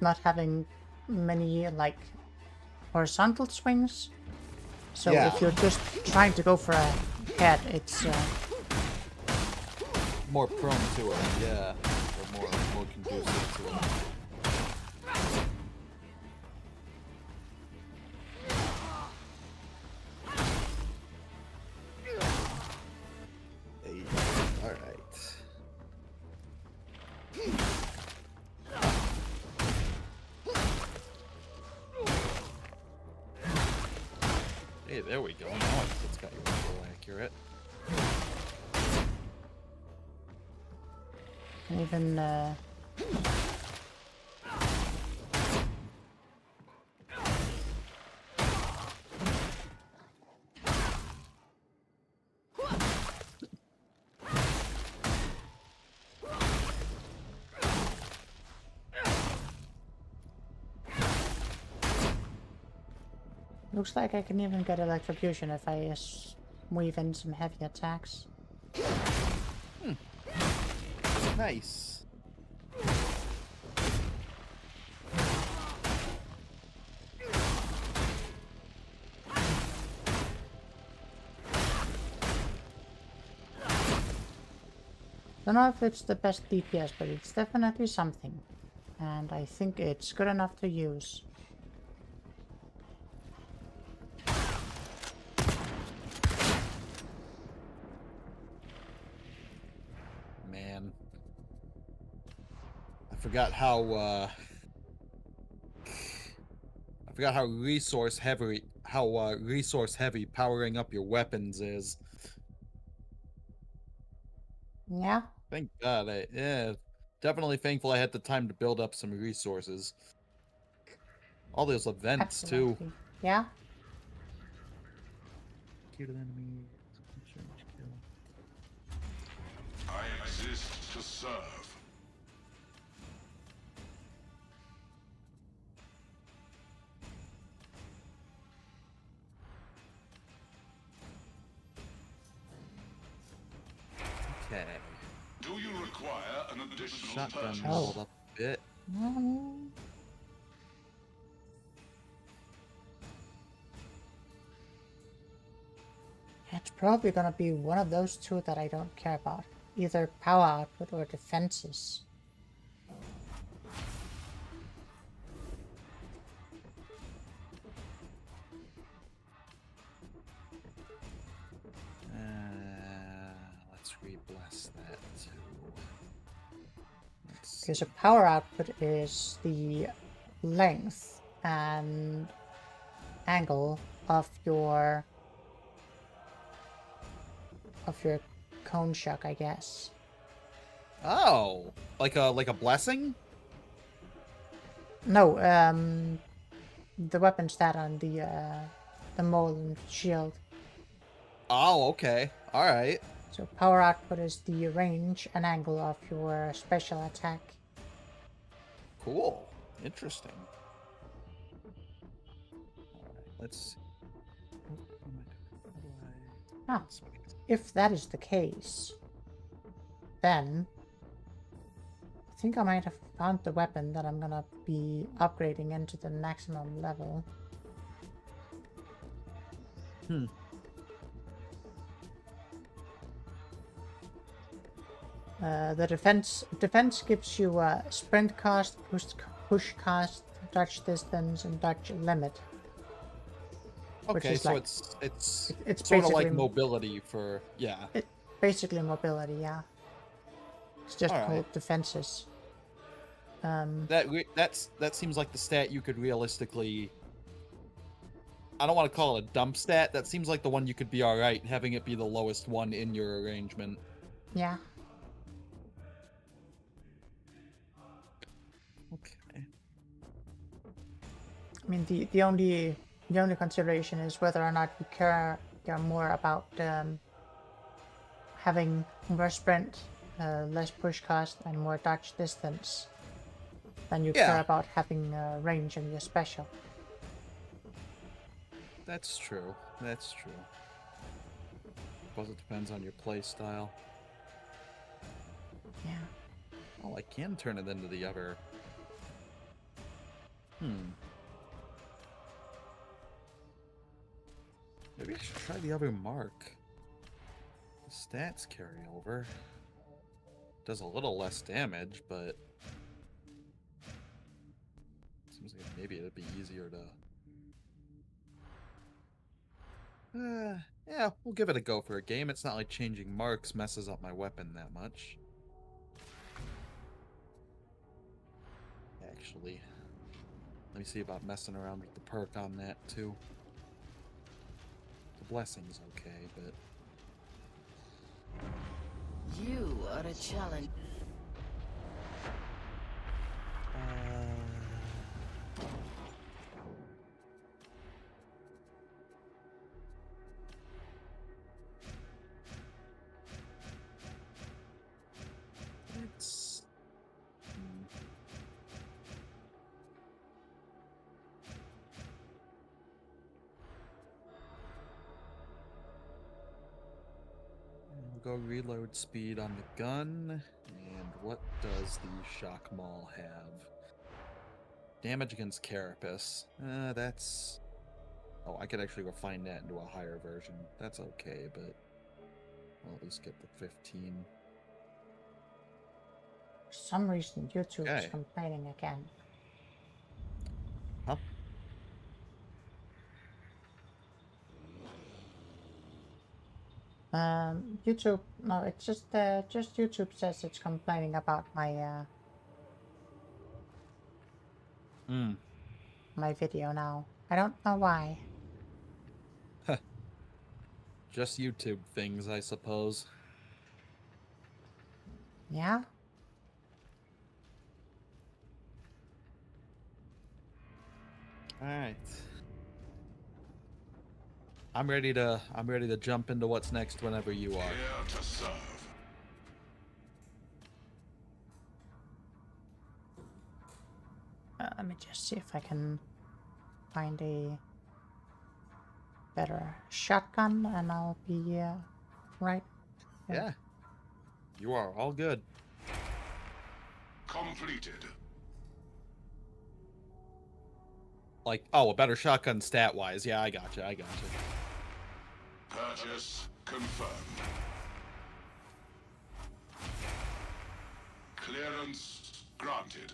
not having many like horizontal swings. So Yeah. if you're just trying to go for a head, it's more prone to it, yeah. Or more conducive to it. Hey, alright. Hey, there we go. Now I think it's got your info accurate. can even looks like I can even get electrocution if I weave in some heavy attacks. Nice. Don't know if it's the best DPS, but it's definitely something. And I think it's good enough to use. Man. I forgot how resource heavy powering up your weapons is. Yeah. Thank God. Yeah, definitely thankful I had the time to build up some resources. All those events too. Absolutely. Yeah. Kill an enemy. I exist to serve. Okay. Do you require an additional Shotgun purchase? leveled up a bit. It's probably gonna be one of those two that I don't care about. Either power output or defenses. Let's re-bless that too. Okay, so power output is the length and angle of your cone shuck, I guess. Oh, like a blessing? No, the weapon stat on the molten shield. Oh, okay. All right. So power output is the range and angle of your special attack. Cool. Interesting. All right, let's. Ah, if that is the case, then I think I might have found the weapon that I'm gonna be upgrading into the maximum level. The defense gives you a sprint cost, push cost, dodge distance, and dodge limit. Okay, so like, it's it's sort of basically like mobility for basically mobility, yeah. It's just All called right. defenses. That seems like the stat you could realistically. I don't want to call it a dump stat. That seems like the one you could be all right having it be the lowest one in your arrangement. Yeah. Okay. I mean, the only consideration is whether or not you care more about having more sprint, less push cost, and more dodge distance than you care about having range in your special. That's true. That's true. Suppose it depends on your play style. Yeah. Well, I can turn it into the other. Maybe I should try the other mark. The stats carry over. Does a little less damage, but seems like maybe it'd be easier to. Yeah, we'll give it a go for a game. It's not like changing marks messes up my weapon that much. Actually, let me see about messing around with the perk on that too. The blessing's okay, but You are a challenge. It's We'll go reload speed on the gun. And what does the shock maul have? Damage against Carapace. That's... Oh, I could actually refine that into a higher version. That's okay, but I'll at least get the 15. For some reason, YouTube is complaining again. Huh? YouTube. No, it's just YouTube says it's complaining about my my video now. I don't know why. Just YouTube things, I suppose. Yeah. All right. I'm ready to jump into what's next whenever you are. Here to serve. Let me just see if I can find a better shotgun, and I'll be right. Yeah. You are all good. Completed. Like, oh, a better shotgun stat-wise. Yeah, I gotcha. Purchase confirmed. Clearance granted.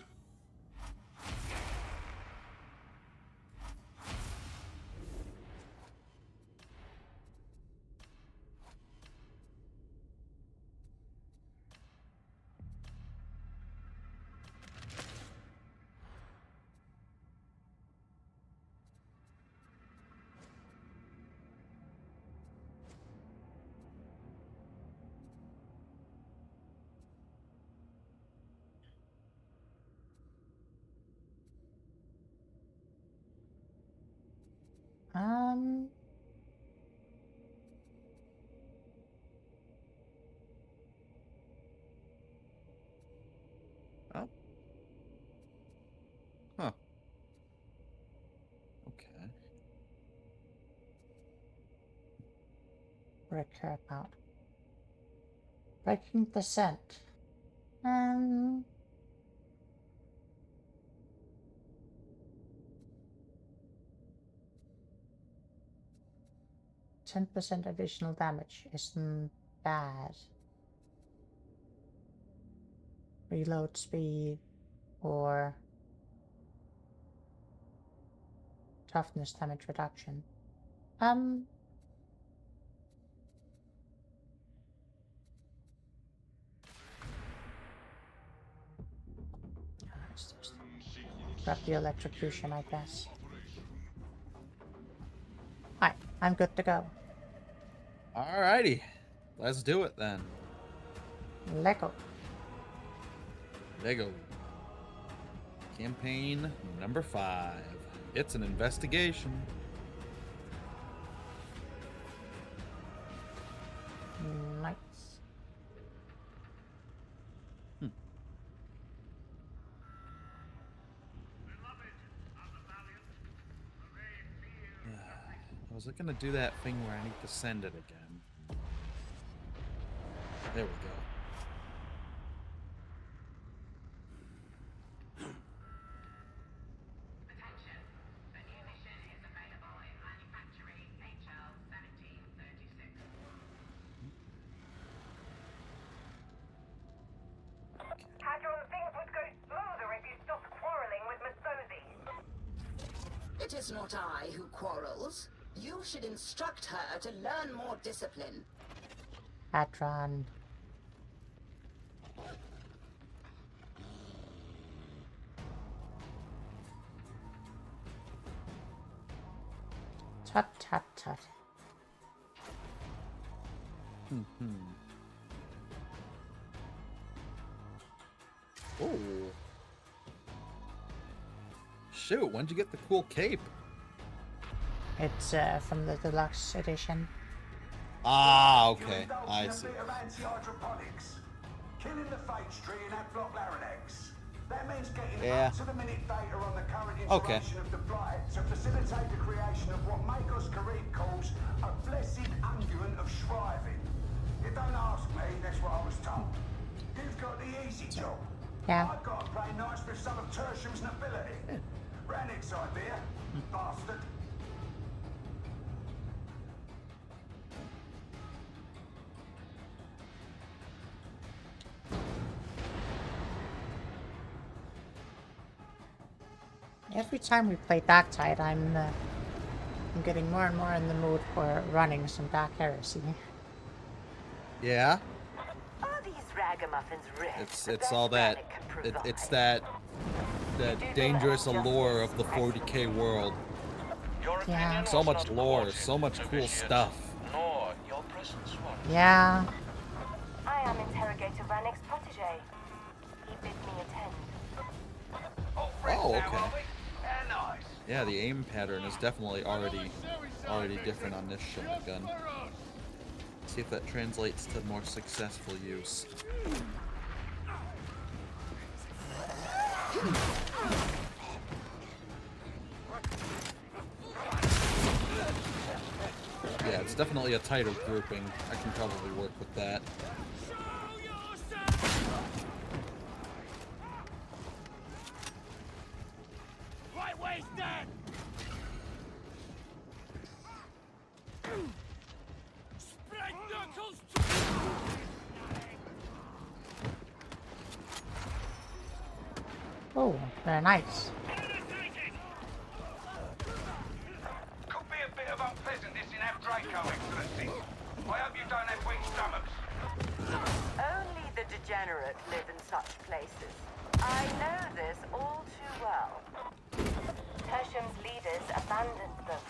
Oh. Huh. Okay. Record out. Breaking the scent. 10% additional damage isn't bad. Reload speed or toughness damage reduction. Grab the electrocution, I guess. Hi, I'm good to go. Alrighty. Let's do it then. Lego. Lego. Campaign number 5. It's an investigation. Nice. Was it gonna do that thing where I need to send it again? There we go. Hadron, things would go smoother if you stopped quarreling with Masozi. It is not I who quarrels. You should instruct her to learn more discipline. Hadron. Tut tut tut. Oh. Shoot, when'd you get the cool cape? It's from the deluxe edition. Ah, okay. I see. Killing the phage tree in that block larynx. That means getting Yeah. up-to-the-minute data on the current Okay. installation of the blight to facilitate the creation of what Makos Karib calls a blessed unguent of shriving. You don't ask me, that's what I was told. You've got the easy job. Yeah. I've got to play nice with some of Tertium's nobility. Rannick's idea, bastard. Every time we play Darktide, I'm getting more and more in the mood for running some Dark Heresy. Yeah. Are these ragamuffins rich? It's all that. It's that dangerous allure of the 40k world. Yeah. So much lore, so much cool stuff. Yeah. I am Interrogator Rannick's protege. He bid me attend. Oh, okay. Yeah, the aim pattern is definitely already different on this shotgun. See if that translates to more successful use. Yeah, it's definitely a tighter grouping. I can probably work with that. Right way's dead! Spread knuckles to... Oh, very nice. Could be a bit of unpleasantness in our Draco, Excellency. I hope you don't have weak stomachs. Only the degenerate live in such places. I know this all too well. Tertium's leaders abandoned them.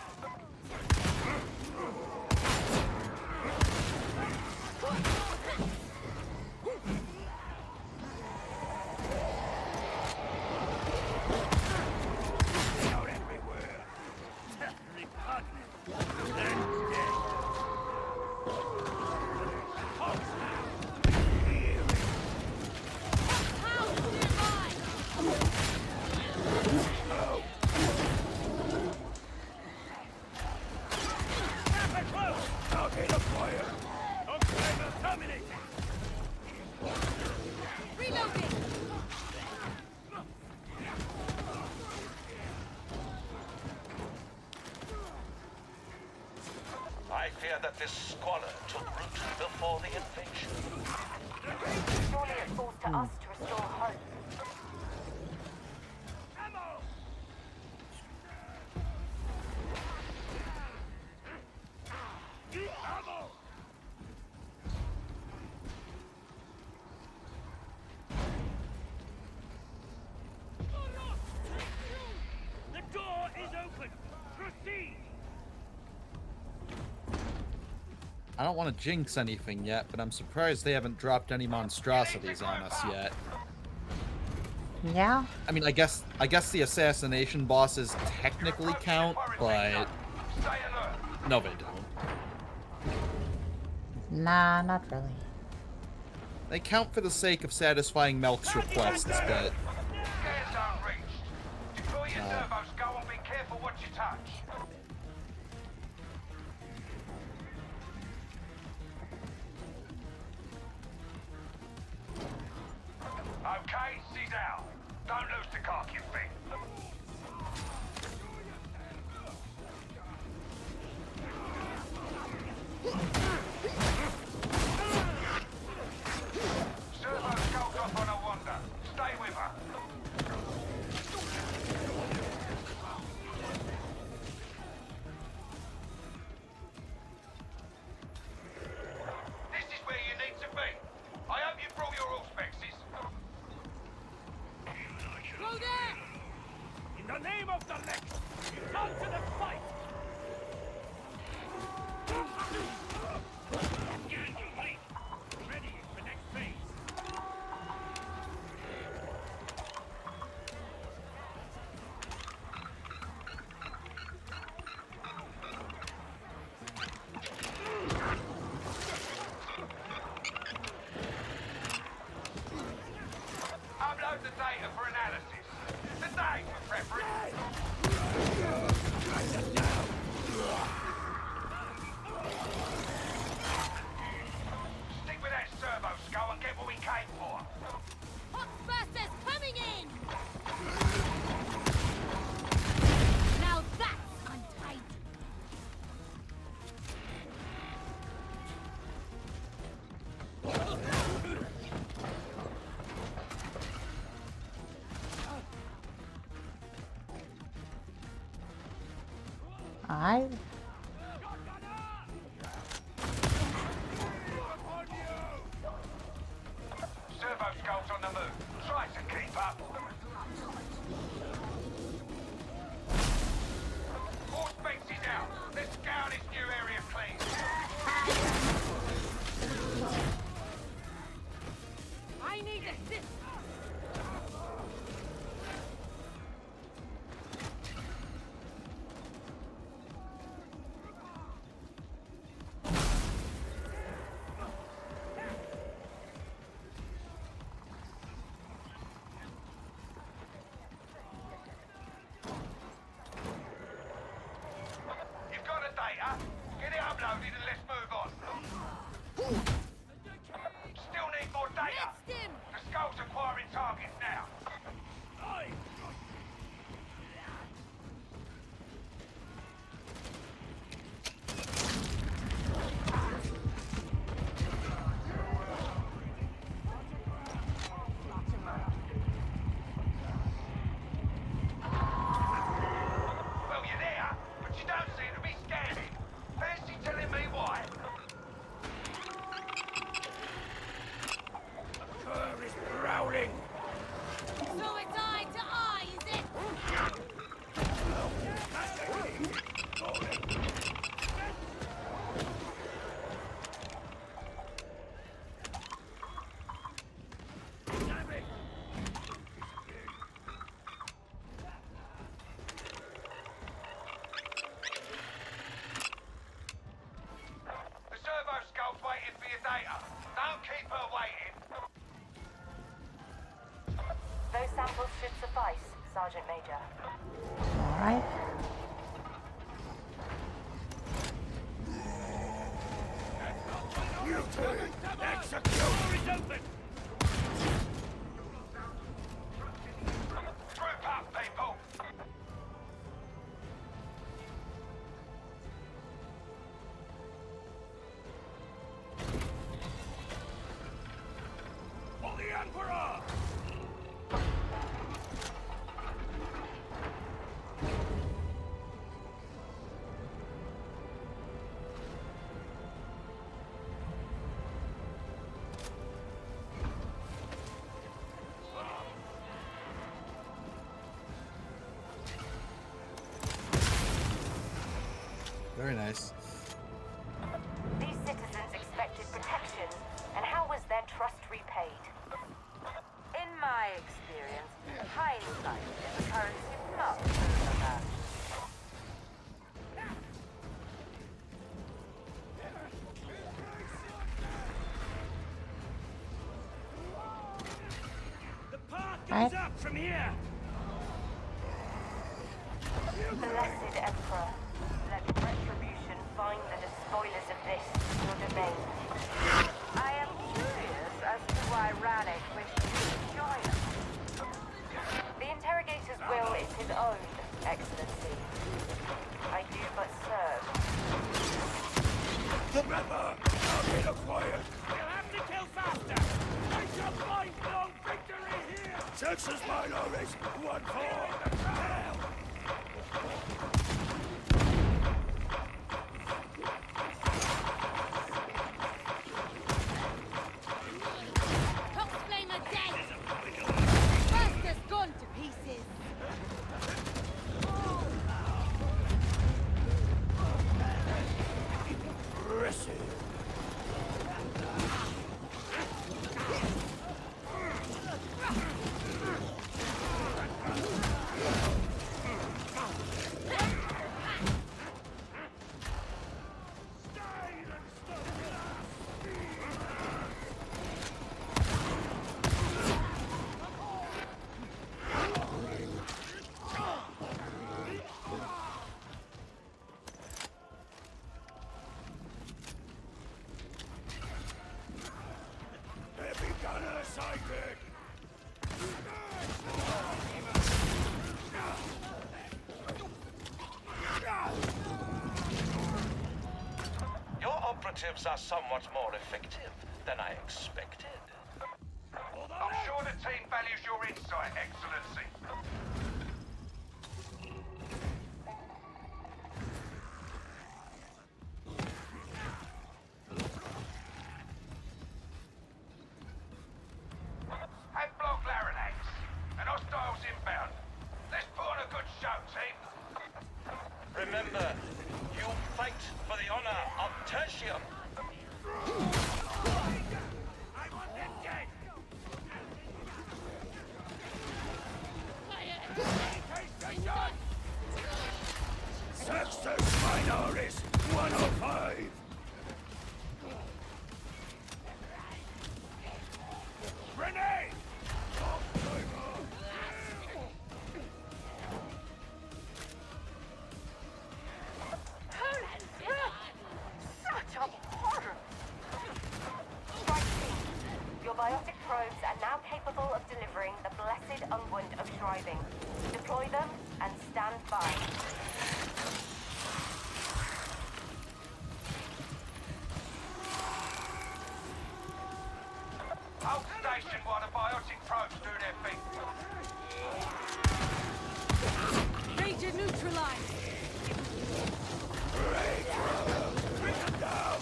Out everywhere. darkness, then death. Okay, the fire. Octave terminated. Reloading! I fear that this squalor took root before the invasion. Surely it falls to us to restore hope. The door is open. Proceed. I don't want to jinx anything yet, but I'm surprised they haven't dropped any monstrosities on us yet. Yeah. I mean, I guess the assassination bosses technically count, but no, they don't. Nah, not really. They count for the sake of satisfying Melk's requests, but Scares unreached. Deploy your servos, go and be careful what you touch. Okay, she's out. Don't lose the carcass thing. Servo skulls off on a wander. Stay with her. This is where you need to be. I hope you brought your auspexes. Go there! In the name of the Lex, return to the fight! Scan complete. Ready for next phase. Upload the data for analysis. Today, for preference. Stick with that servo skull and get what we came for. Hot bursters coming in! Now that's untidy. I Servo skulls on the move. Try to keep up. All species out. Let's scour this new area clean. I need assist. You've got the data. Get it uploaded and let's move on. Still need more data. The skull's acquiring targets now. Well, you're there, but you don't seem to be scanning. Fancy telling me why? Cur is prowling. Very nice. These citizens expected protection, and how was their trust repaid? In my experience, hindsight is a currency not of that. The path goes up from here. Blessed Emperor, let retribution find the despoilers of this, your domain. I am curious as to why Rannick wished to join us. The interrogator's will is his own, Excellency. I do but serve. The river! Target acquired! You'll have to kill faster! I shall find no victory here! Texas minorities, 1-4! Hell! Coxflamer dead! First has gone to pieces! Impressive! Heavy gunner sighted! Your operatives are somewhat more effective than I expected. I'm sure the team values your insight, Excellency. Have block Larinax, and hostiles inbound. Let's put on a good show, team. Remember, you fight for the honor of Tertium. I want them dead! Texas minorities, 105! Grenade! Such a horror! Strike team, your biotic probes are now capable of delivering the blessed unguent of shriving. Deploy them and stand by. Hold station while the biotic probes do their thing. Ranger neutralized! Bring them down!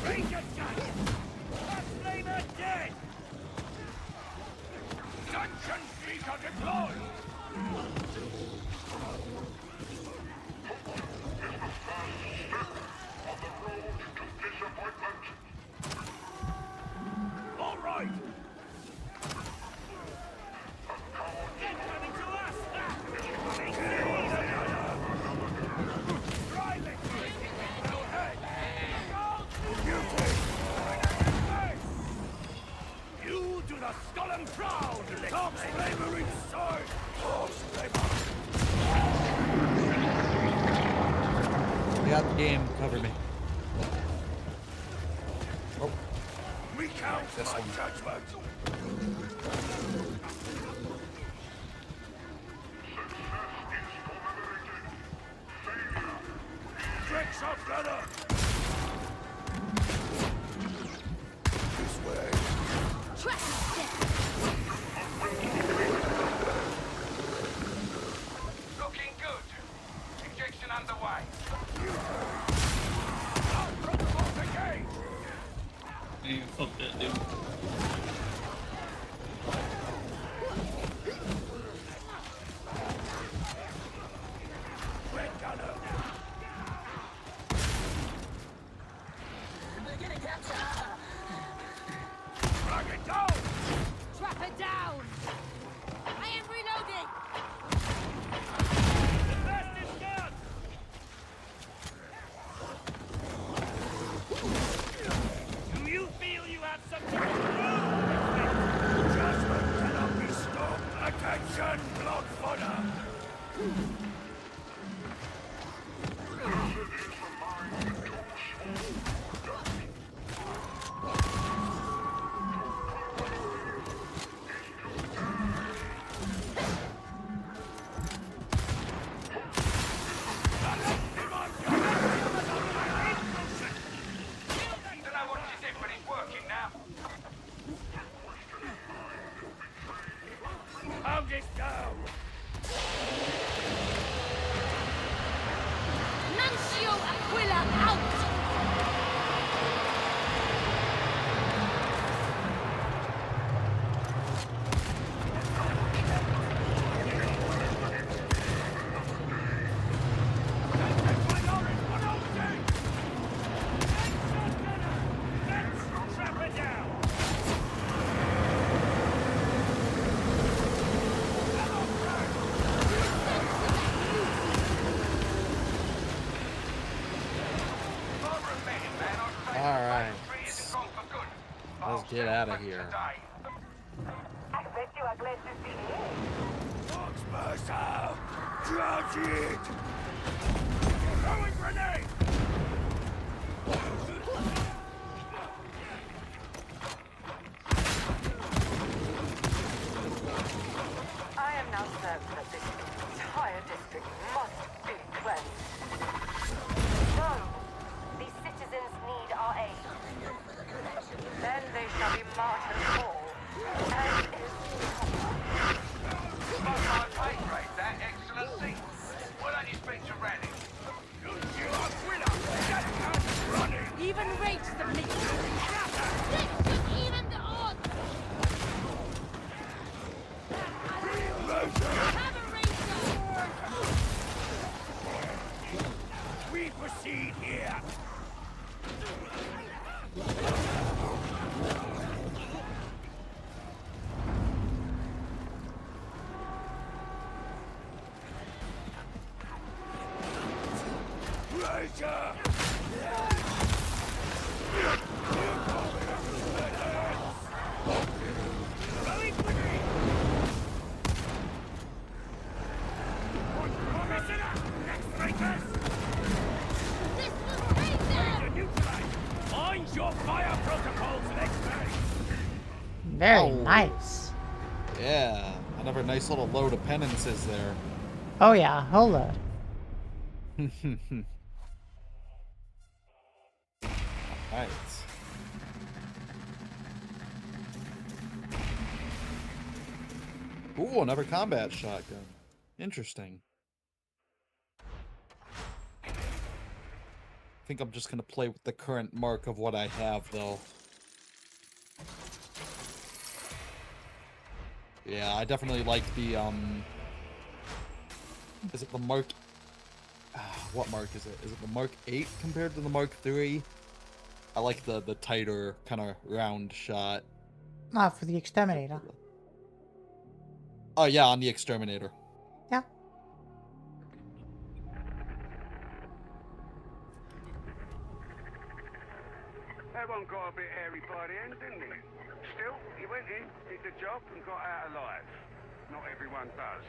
Ranger gun! Flamer dead! Dungeon speaker deployed! All right! They're coming to us! Drive it! Go ahead! You do the skull and proud! Corpse flavor inside! Corpse flavor! I got the game. Cover me. Oh, Recount this my one. judgment! Tricks of gunner! This way! Looking good. Injection underway. Out from the vault again! You fucked it, dude. Get out of here. I bet you are glad to see me. Fox Mercer! Charge it! Throwing grenade! I am now certain that this entire district must be cleansed. No! These citizens need our aid. Then they shall be martyrs all. And Above my pay grade, that excellency. Why don't you speak to Rannick? You are winner! Running! Even rage submission! This should even the odds! We proceed here. Razor! Mind your fire protocols next time. Very nice. Yeah, another nice little load of penances there. Oh yeah, hold on. Alright. Ooh, another combat shotgun. Interesting. I think I'm just gonna play with the current mark of what I have, though. Yeah, I definitely like the, is it the Mark... what Mark is it? Is it the Mark 8 compared to the Mark 3? I like the tighter, kind of round shot. Ah, for the Exterminator. Oh, yeah, on the Exterminator. Yeah. That one got a bit hairy by the end, didn't he? Still, he went in, did the job, and got out alive. Not everyone does.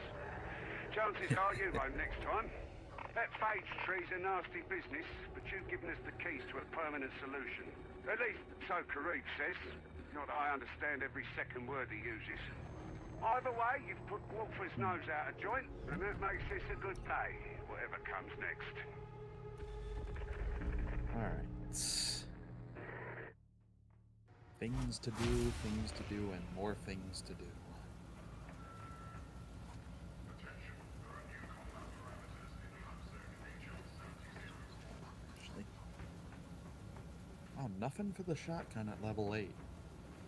Chances are you won't next time. That phage tree's a nasty business, but you've given us the keys to a permanent solution. At least, so Karuk says. Not that I understand every second word he uses. Either way, you've put Wolfer's nose out of joint, and that makes this a good day, whatever comes next. Alright. Things to do, and more things to do. Actually. Oh, nothing for the shotgun at level 8.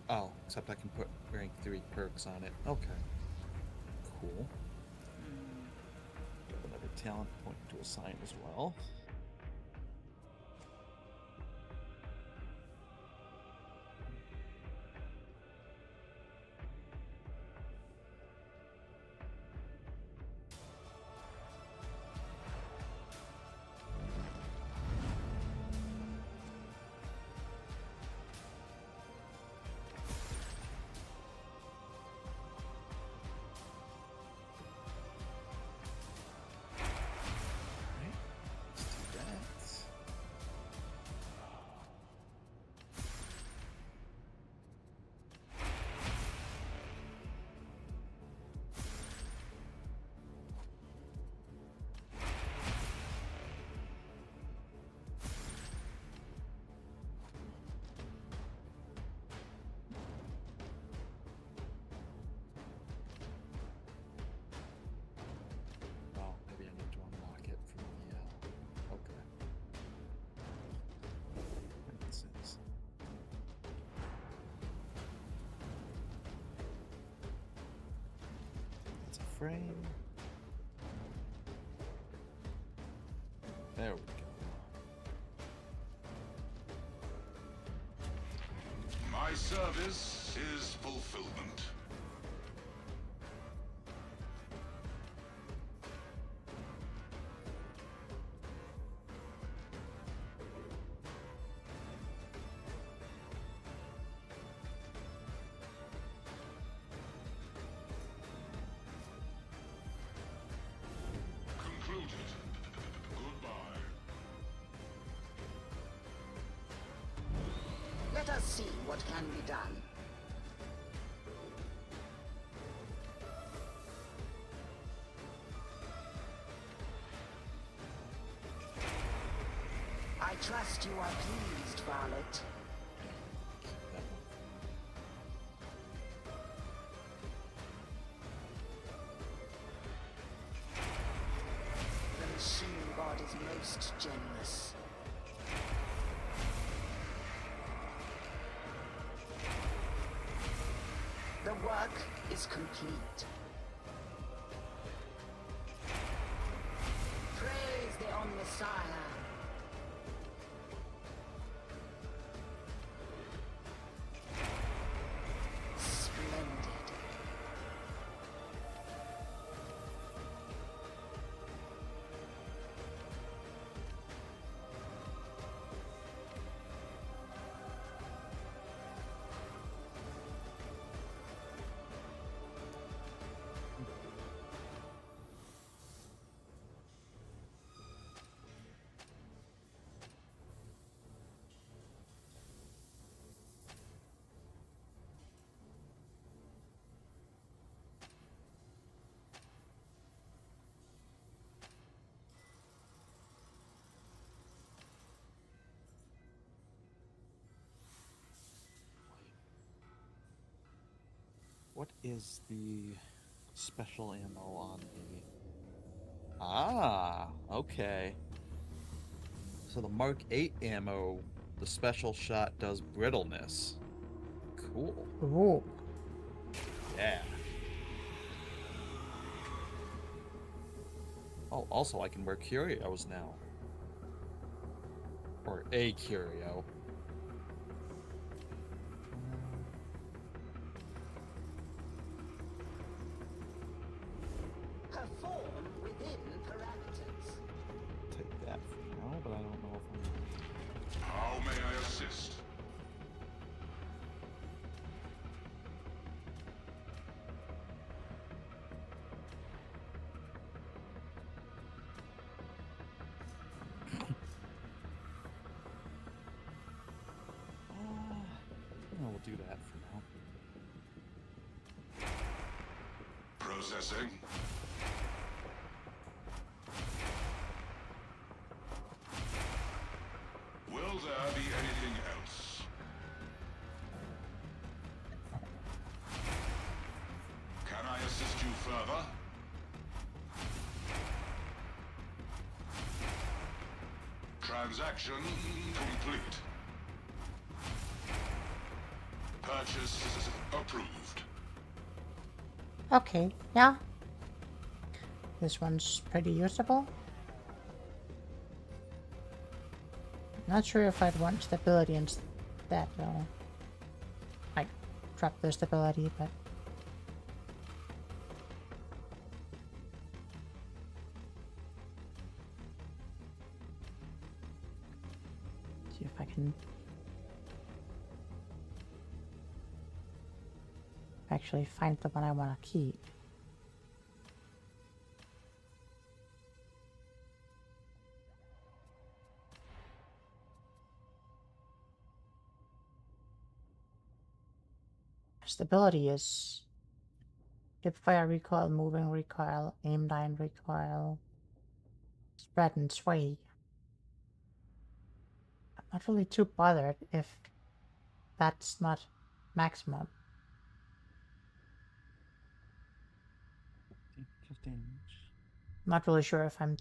Oh, except I can put rank 3 perks on it. Okay. Cool. Got another talent point to assign as well. Frame. There we go. My service is fulfillment. see what can be done. I trust you are pleased, Varlet. The machine god is most generous. The work is complete. Praise the Omnissiah. Splendid. What is the special ammo on the... Ah, okay. So the Mark 8 ammo, the special shot does brittleness. Cool. Ooh. Yeah. Oh, also I can wear curios now. Or a curio. Perform within parameters. Take that for now, but I don't know if I'm... How may I assist? We'll do that for now. Processing. Will there be anything else? Can I assist you further? Transaction complete. Purchase approved. Okay, yeah. This one's pretty usable. Not sure if I'd want stability instead though. Like, drop the stability, but... see if I can... actually find the one I want to keep. Stability is hipfire recoil, moving recoil, aim down recoil, spread and sway. I'm not really too bothered if that's not maximum. Not really sure if I'm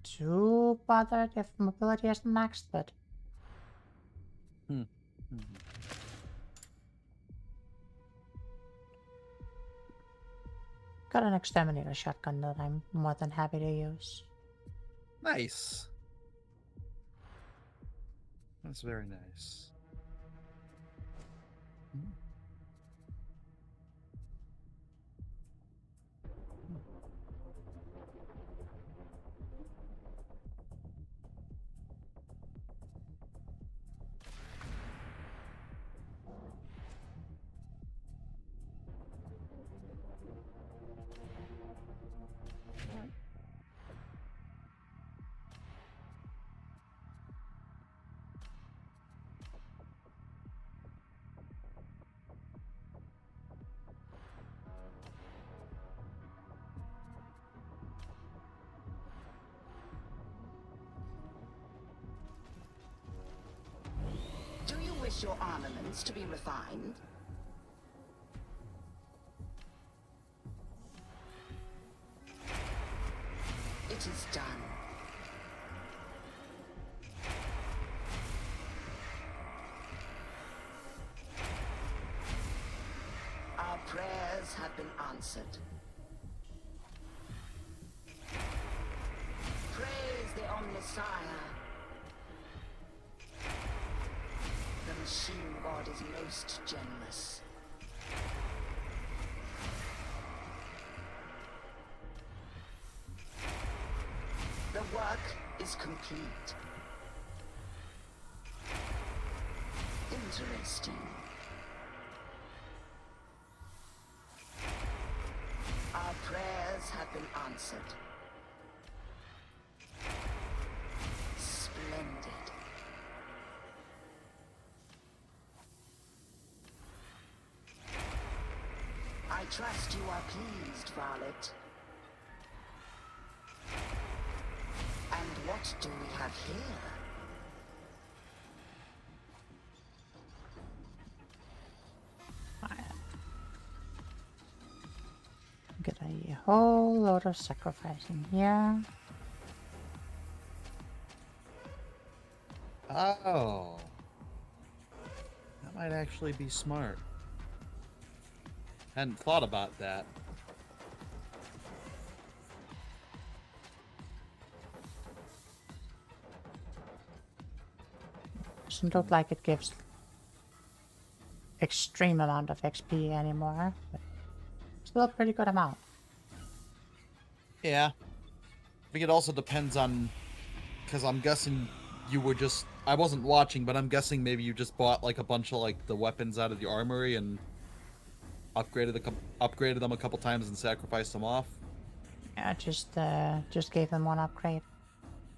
too bothered if mobility isn't maxed, but got an exterminator shotgun that I'm more than happy to use. Nice. That's very nice. wish your armaments to be refined? It is done. Our prayers have been answered. Praise the Omnissiah. The machine god is most generous. The work is complete. Interesting. Our prayers have been answered. Splendid. I trust you are pleased, Varlet. And what do we have here? Get a whole load of sacrificing here. Oh. That might actually be smart. Hadn't thought about that. Doesn't look like it gives extreme amount of XP anymore, but still a pretty good amount. Yeah. I think it also depends on, because I'm guessing you were just, I wasn't watching, but I'm guessing maybe you just bought like a bunch of like the weapons out of the armory and upgraded them a couple times and sacrificed them off. Yeah, just gave them one upgrade.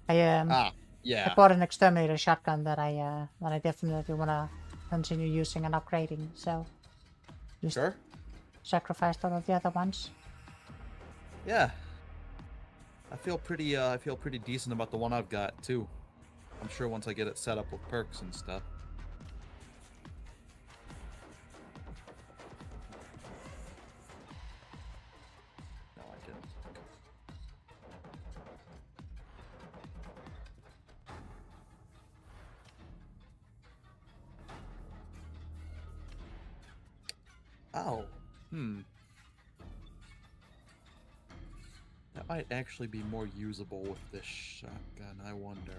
Yeah. I bought an exterminator shotgun that I definitely want to continue using and upgrading. So just sure. Sacrificed all of the other ones. Yeah. I feel pretty decent about the one I've got too. I'm sure once I get it set up with perks and stuff. No, I didn't. Oh, that might actually be more usable with this shotgun, I wonder.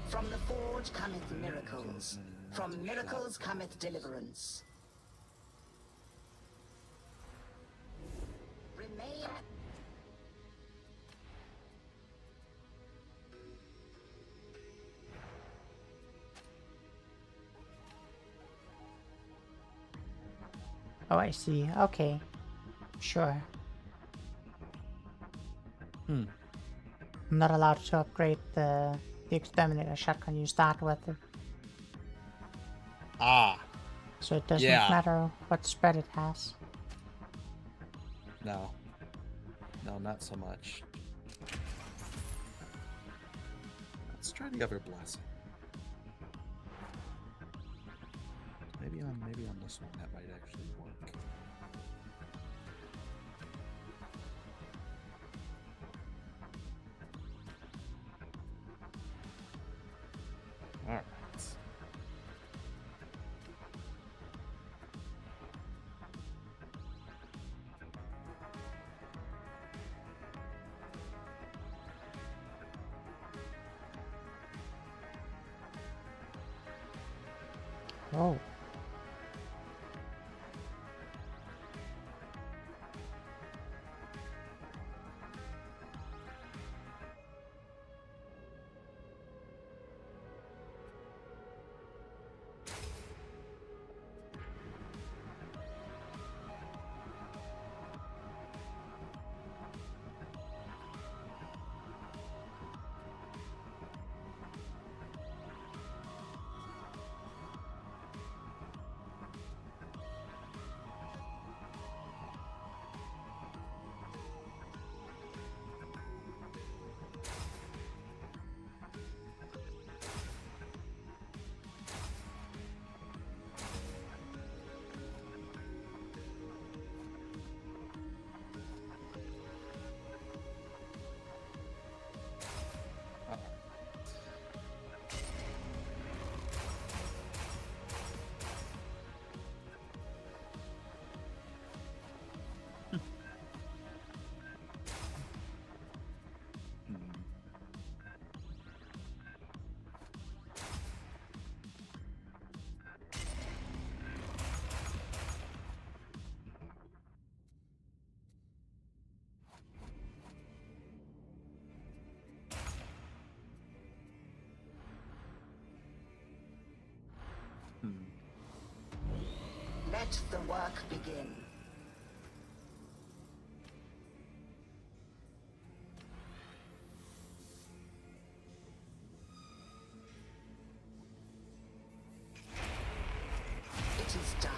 From the forge cometh miracles. From miracles cometh deliverance. Remain. Oh, I see. Okay. Sure. I'm not allowed to upgrade the exterminator shotgun you start with. Ah. So it doesn't matter what spread it has. No. No, not so much. Let's try the other blessing. Maybe on this one that might actually work. All right. Oh. Let the work begin. It is done.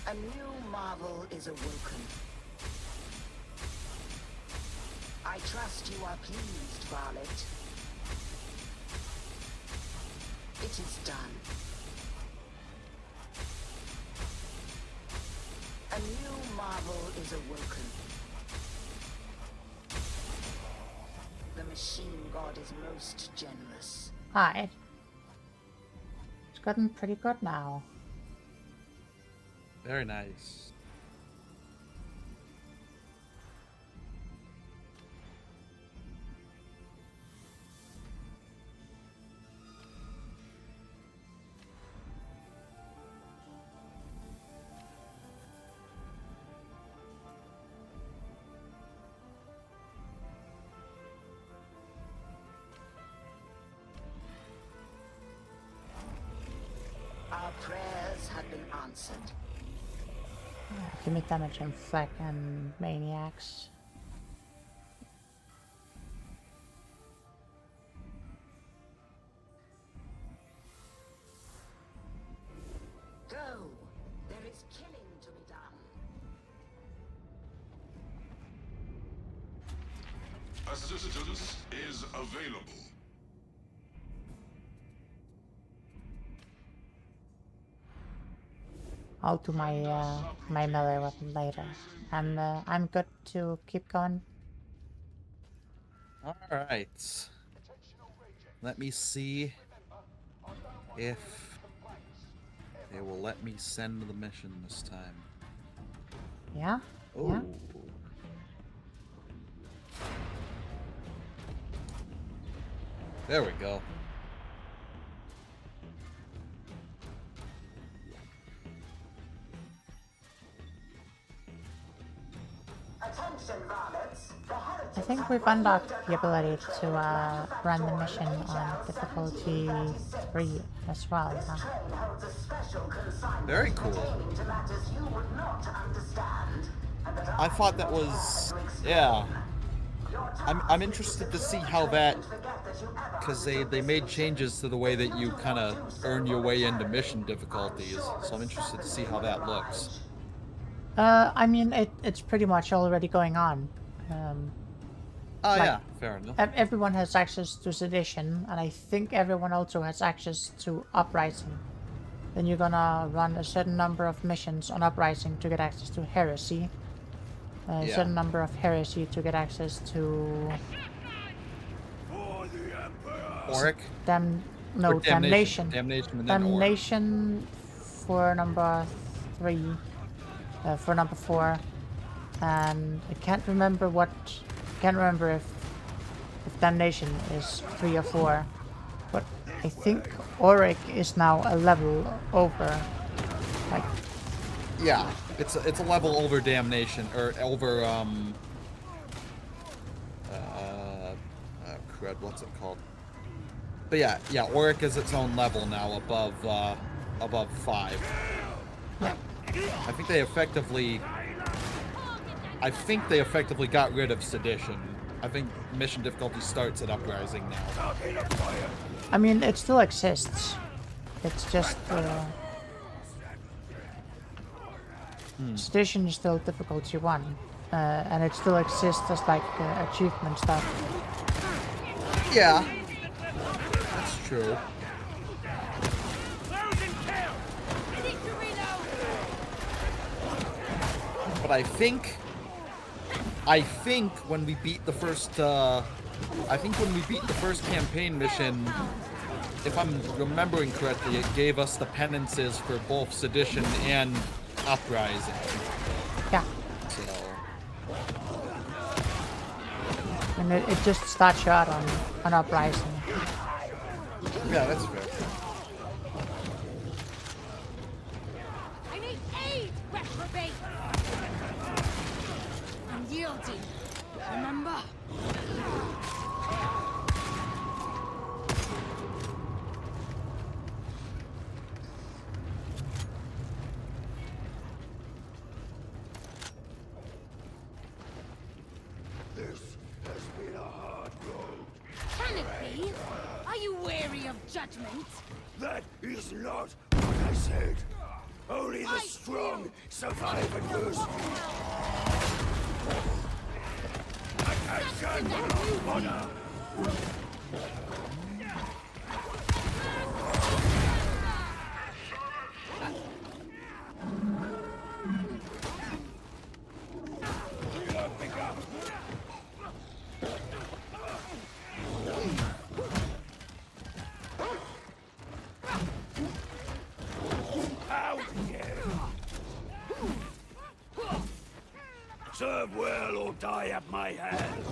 A new marvel is awoken. I trust you are pleased, Varlet. It is done. A new marvel is awoken. The machine god is most generous. Hi. It's gotten pretty good now. Very nice. Our prayers have been answered. Give me damage and Fleck and Maniacs. Go! There is killing to be done. Assistance is available. I'll do my my melee weapon later. I'm good to keep going. All right. Let me see if they will let me send the mission this time. Yeah? Oh. Yeah? There we go. I think we've unlocked the ability to run the mission on difficulty 3 as well. Huh? Very cool. I thought that was, yeah. I'm interested to see how that, because they made changes to the way that you kind of earn your way into mission difficulties. So I'm interested to see how that looks. I mean, it's pretty much already going on. Like, yeah, fair enough. Everyone has access to Sedition, and I think everyone also has access to Uprising. Then you're gonna run a certain number of missions on Uprising to get access to Heresy. A certain number of Heresy to get access to... Auric? Damnation. Damnation and then Damnation for number 3. For number 4. And I can't remember if Damnation is 3 or 4, but I think Auric is now a level over. Like, yeah, it's a level over Damnation, or over crud, what's it called? But yeah, Auric is its own level now, above 5. Yeah. I think they effectively got rid of Sedition. I think mission difficulty starts at Uprising now. I mean, it still exists. It's just Sedition is still difficulty 1, and it still exists as like achievement stuff. Yeah, that's true. But I think when we beat the first campaign mission, if I'm remembering correctly, it gave us the penances for both Sedition and Uprising. Yeah. So. And it just starts you out on Uprising. Yeah, that's fair. reprobate. Unyielding. Remember? This has been a hard road. Can it be? Are you weary of judgment? That is not what I said. Only the strong survive adversity. Attention! Honor! Serve well or die at my hand.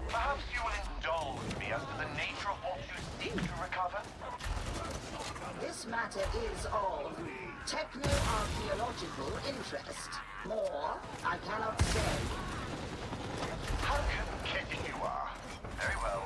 Perhaps you will indulge me as to the nature of what you seek to recover? This matter is of techno-archaeological interest. More, I cannot say. How kidding you are. Very well.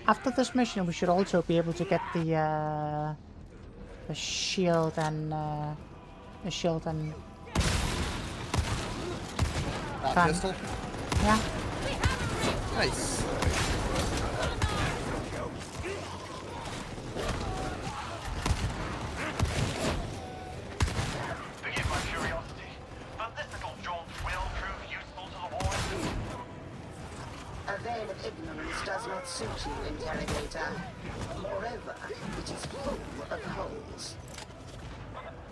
After this mission, we should also be able to get the shield and gun. Pistol? Yeah. Nice. Forgive my curiosity, but this little jaunt will prove useful to the war. A veil of ignorance does not suit you, interrogator. Moreover, it is full of holes.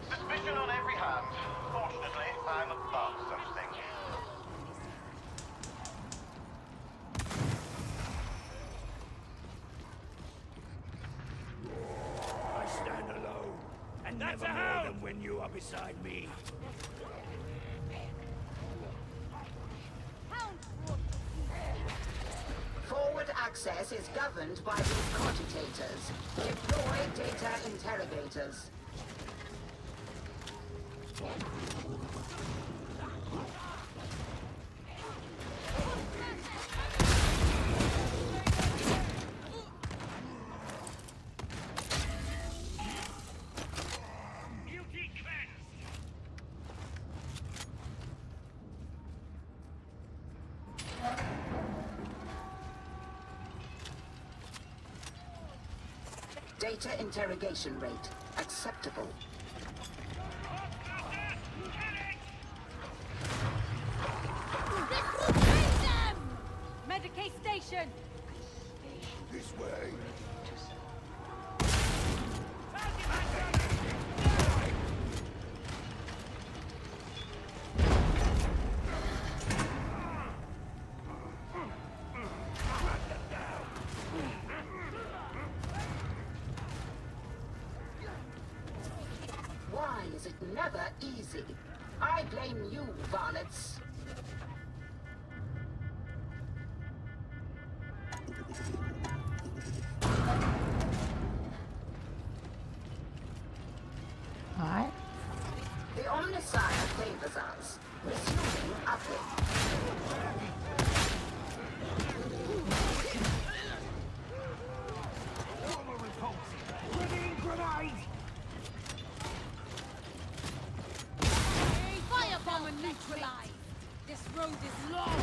Suspicion on every hand. Fortunately, I'm above such things. I stand alone, and never more than when you are beside me. Forward access is governed by these cogitators. Deploy data interrogators. Data interrogation rate acceptable. Medicaid station! This way. was it never easy. I blame you, varlets. Alright. The Omnissiah favors us, resuming upward. Firebomb and neutralized! This road is long!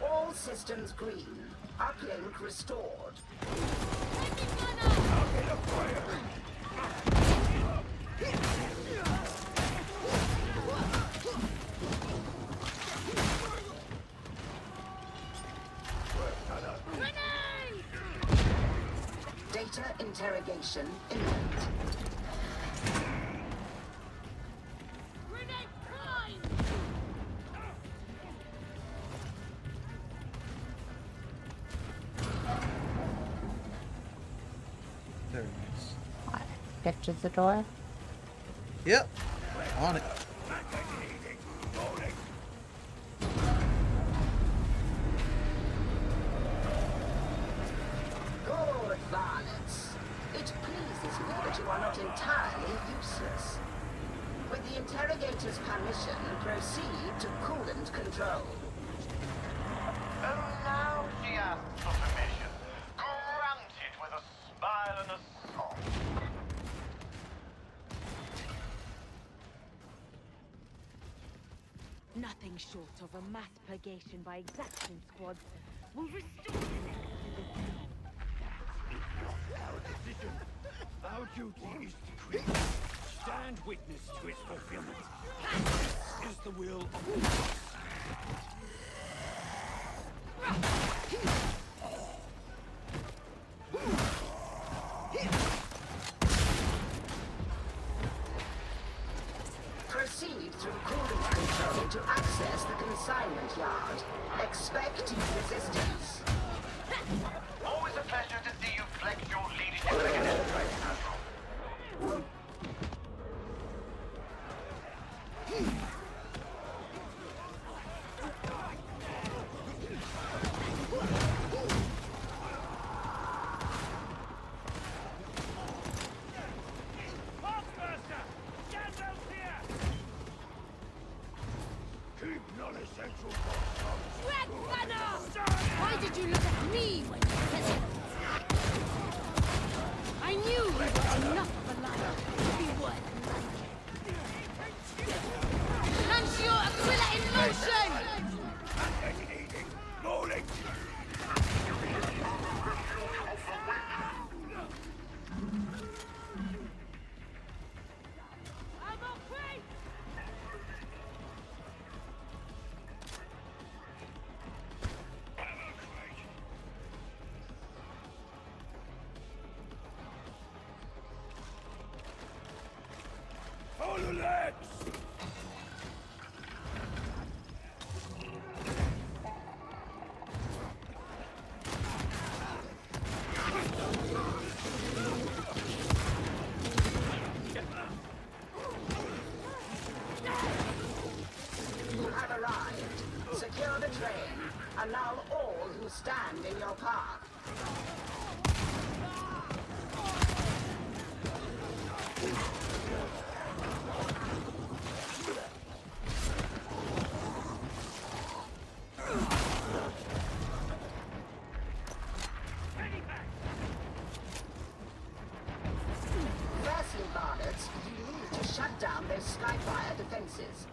All systems green. Uplink restored. Data interrogation imminent. Very nice. Alright. Get to the door. Yep. On it. Good varlets. It pleases me that you are not entirely useless. With the interrogator's permission, proceed to coolant control. And now she asks for permission. Granted with a smile and a song. Nothing short of a mass purgation by exaction squads will restore the nexus to this zone. It's not our decision. Our duty is to create. Stand witness to its fulfillment. This is the will of the gods. Proceed through coolant control to access the consignment yard. Expect resistance. Always a pleasure to see you flex your leadership like an enterprise admiral. Keep non-essential Red Banner! Why did you look at me when you said it? I knew you were enough of a liar to be worth nothing. Launch your Aquila in motion! Rolling! I'm okay! Follow legs! You have arrived. Secure the train. Annul all who stand in your path. Firstly, varlets, you need to shut down their skyfire defenses.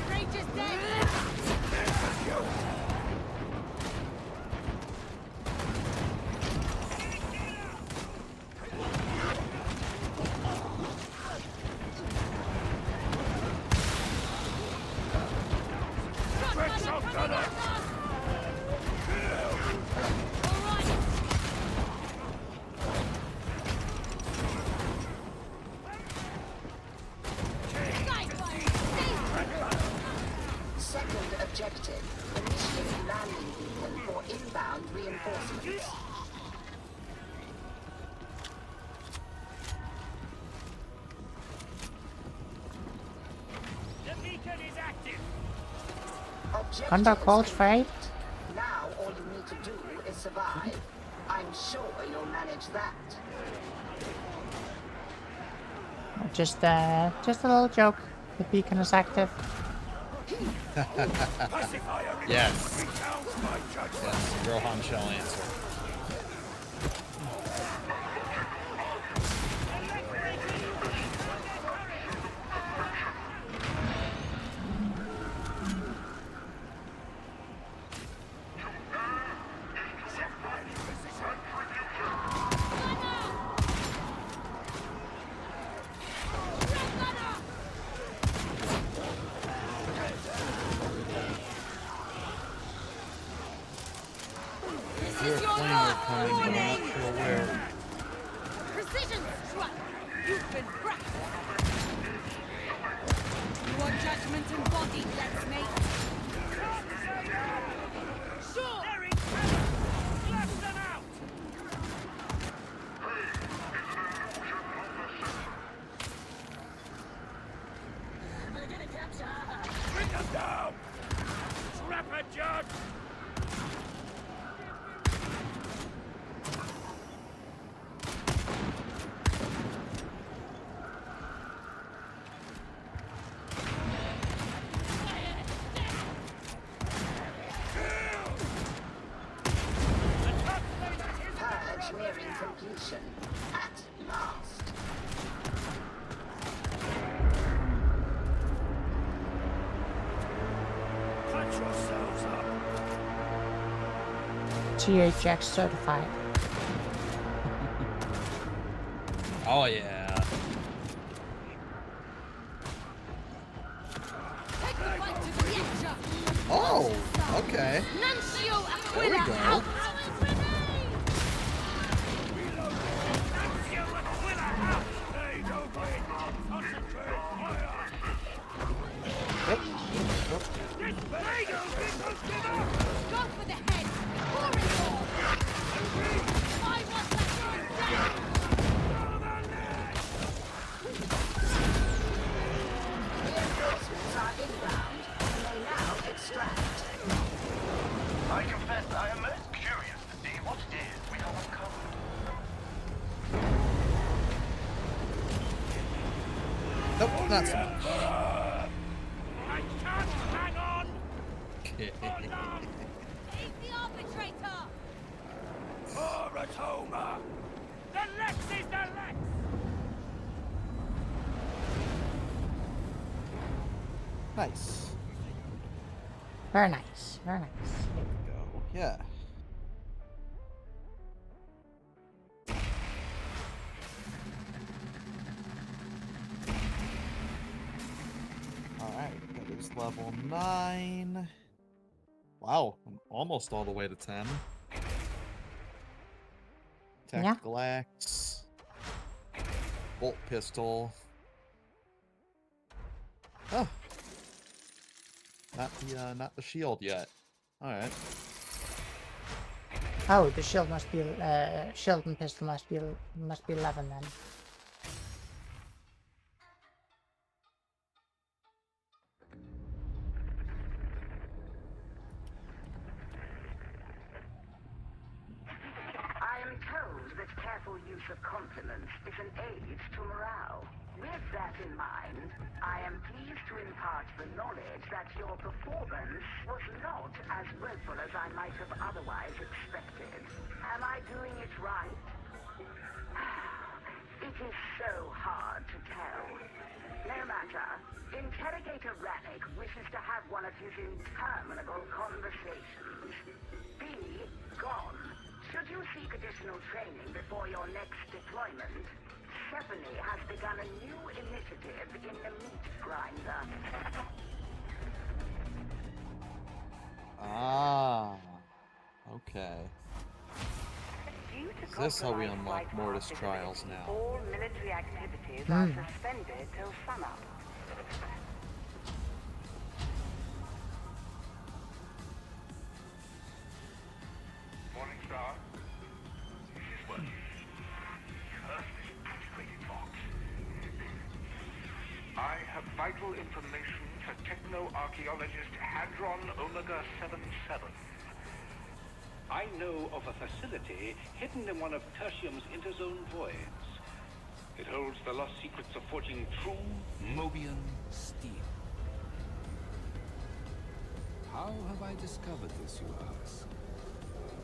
Rage is dead! Fetch some gunner! Initiate landing beacon for inbound reinforcements. The beacon is active. Under cold fate. Now all you need to do is survive. I'm sure you'll manage that. Just a little joke. The beacon is active. Yes. Yes, Rohan shall answer. Precision strike! You've been practiced! Your judgment embodied, let's mate! Sure! Blast them out! Bring them down! Trap a judge! Purge nearing completion. At last. Patch yourselves up! THX certified. Oh yeah. Oh, okay. There we go. Go for the head! Pour it all! I want that Reinforcements are inbound and may now extract. I confess I am most curious to see what it is we have uncovered. Nope, not so much. I can't hang on! Okay. He's the arbitrator! For Atoma! The Lex is the Lex! Nice. Very nice. Very nice. There we go. Yeah. Alright, that is level 9. Wow, I'm almost all the way to 10. Tactical axe. Bolt pistol. Oh. Not the shield yet. Alright. Oh, the shield must be shield and pistol must be 11 then. I am told that careful use of compliments is an aid to morale. With that in mind, I am pleased to impart the knowledge that your performance was not as woeful as I might have otherwise expected. Am I doing it right? It is so hard to tell. No matter. Interrogator Rannick wishes to have one of his interminable conversations. Be gone. Should you seek additional training before your next deployment, Stephanie has begun a new initiative in the meat grinder. Ah. Okay. Is this how we unlock Mortis Trials now? All military activities are suspended till sunup. valuable information for techno-archaeologist Hadron Omega 77. I know of a facility hidden in one of Tertium's interzone voids. It holds the lost secrets of forging true Mobian steel. How have I discovered this, you ask?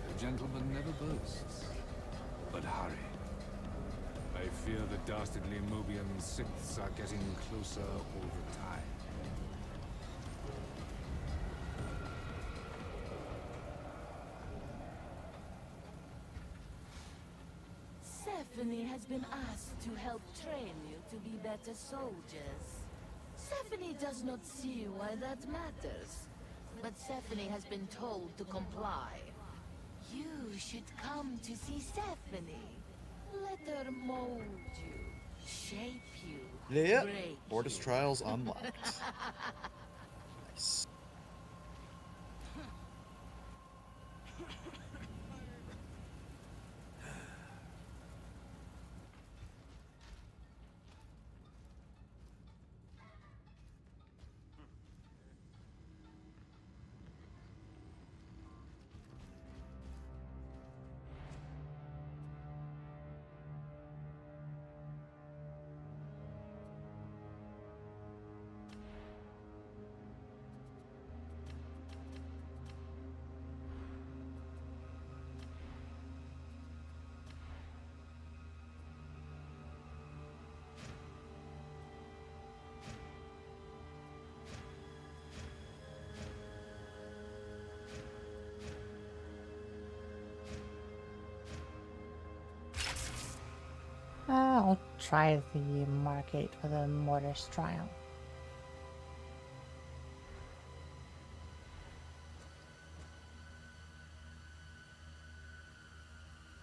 A gentleman never boasts. But hurry. I fear the dastardly Mobian sixths are getting closer all the time. Stephanie has been asked to help train you to be better soldiers. Stephanie does not see why that matters, but Stephanie has been told to comply. You should come to see Stephanie. Let her mold you, shape you, Yeah. break Mortis you. Trials unlocked. Nice. I'll try the market for the Mortis trial.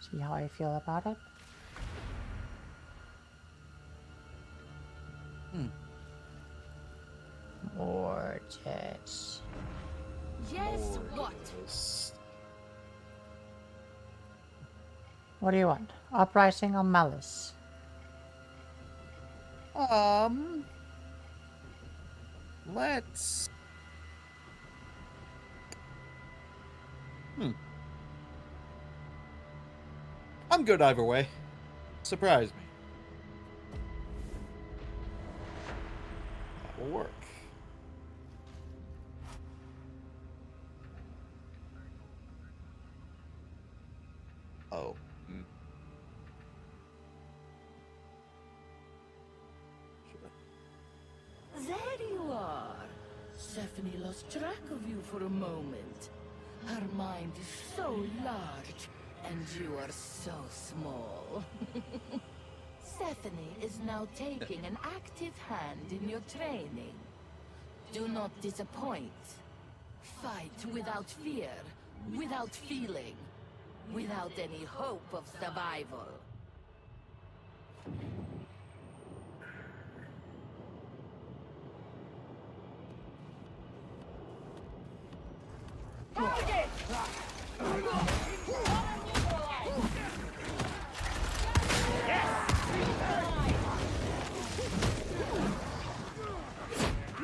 See how I feel about it. Mortis. Yes, what? What do you want? Uprising or malice? Let's... I'm good either way. Surprise me. That will work. Oh. There you are. Stephanie lost track of you for a moment. Her mind is so large, and you are so small. Stephanie is now taking an active hand in your training. Do not disappoint. Fight without fear, without feeling, without any hope of survival.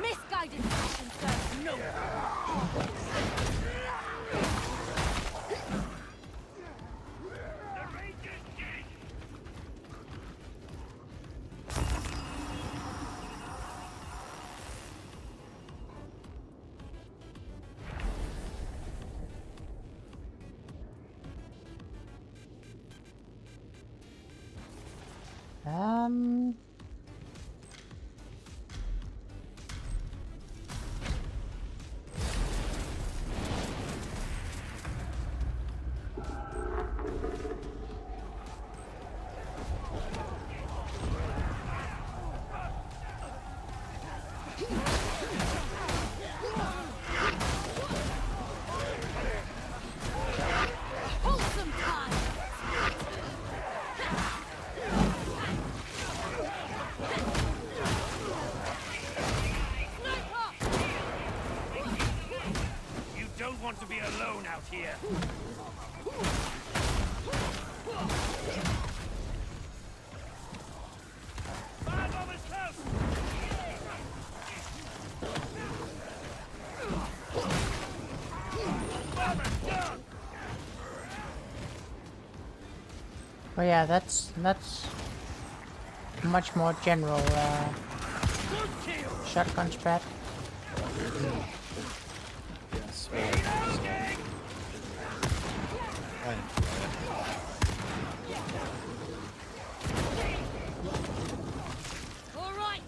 Misguided action serves no wholesome time. You don't want to be alone out here. Firebomb is close! Oh yeah, that's much more general shotgun spread. Yes, well, I enjoy All right.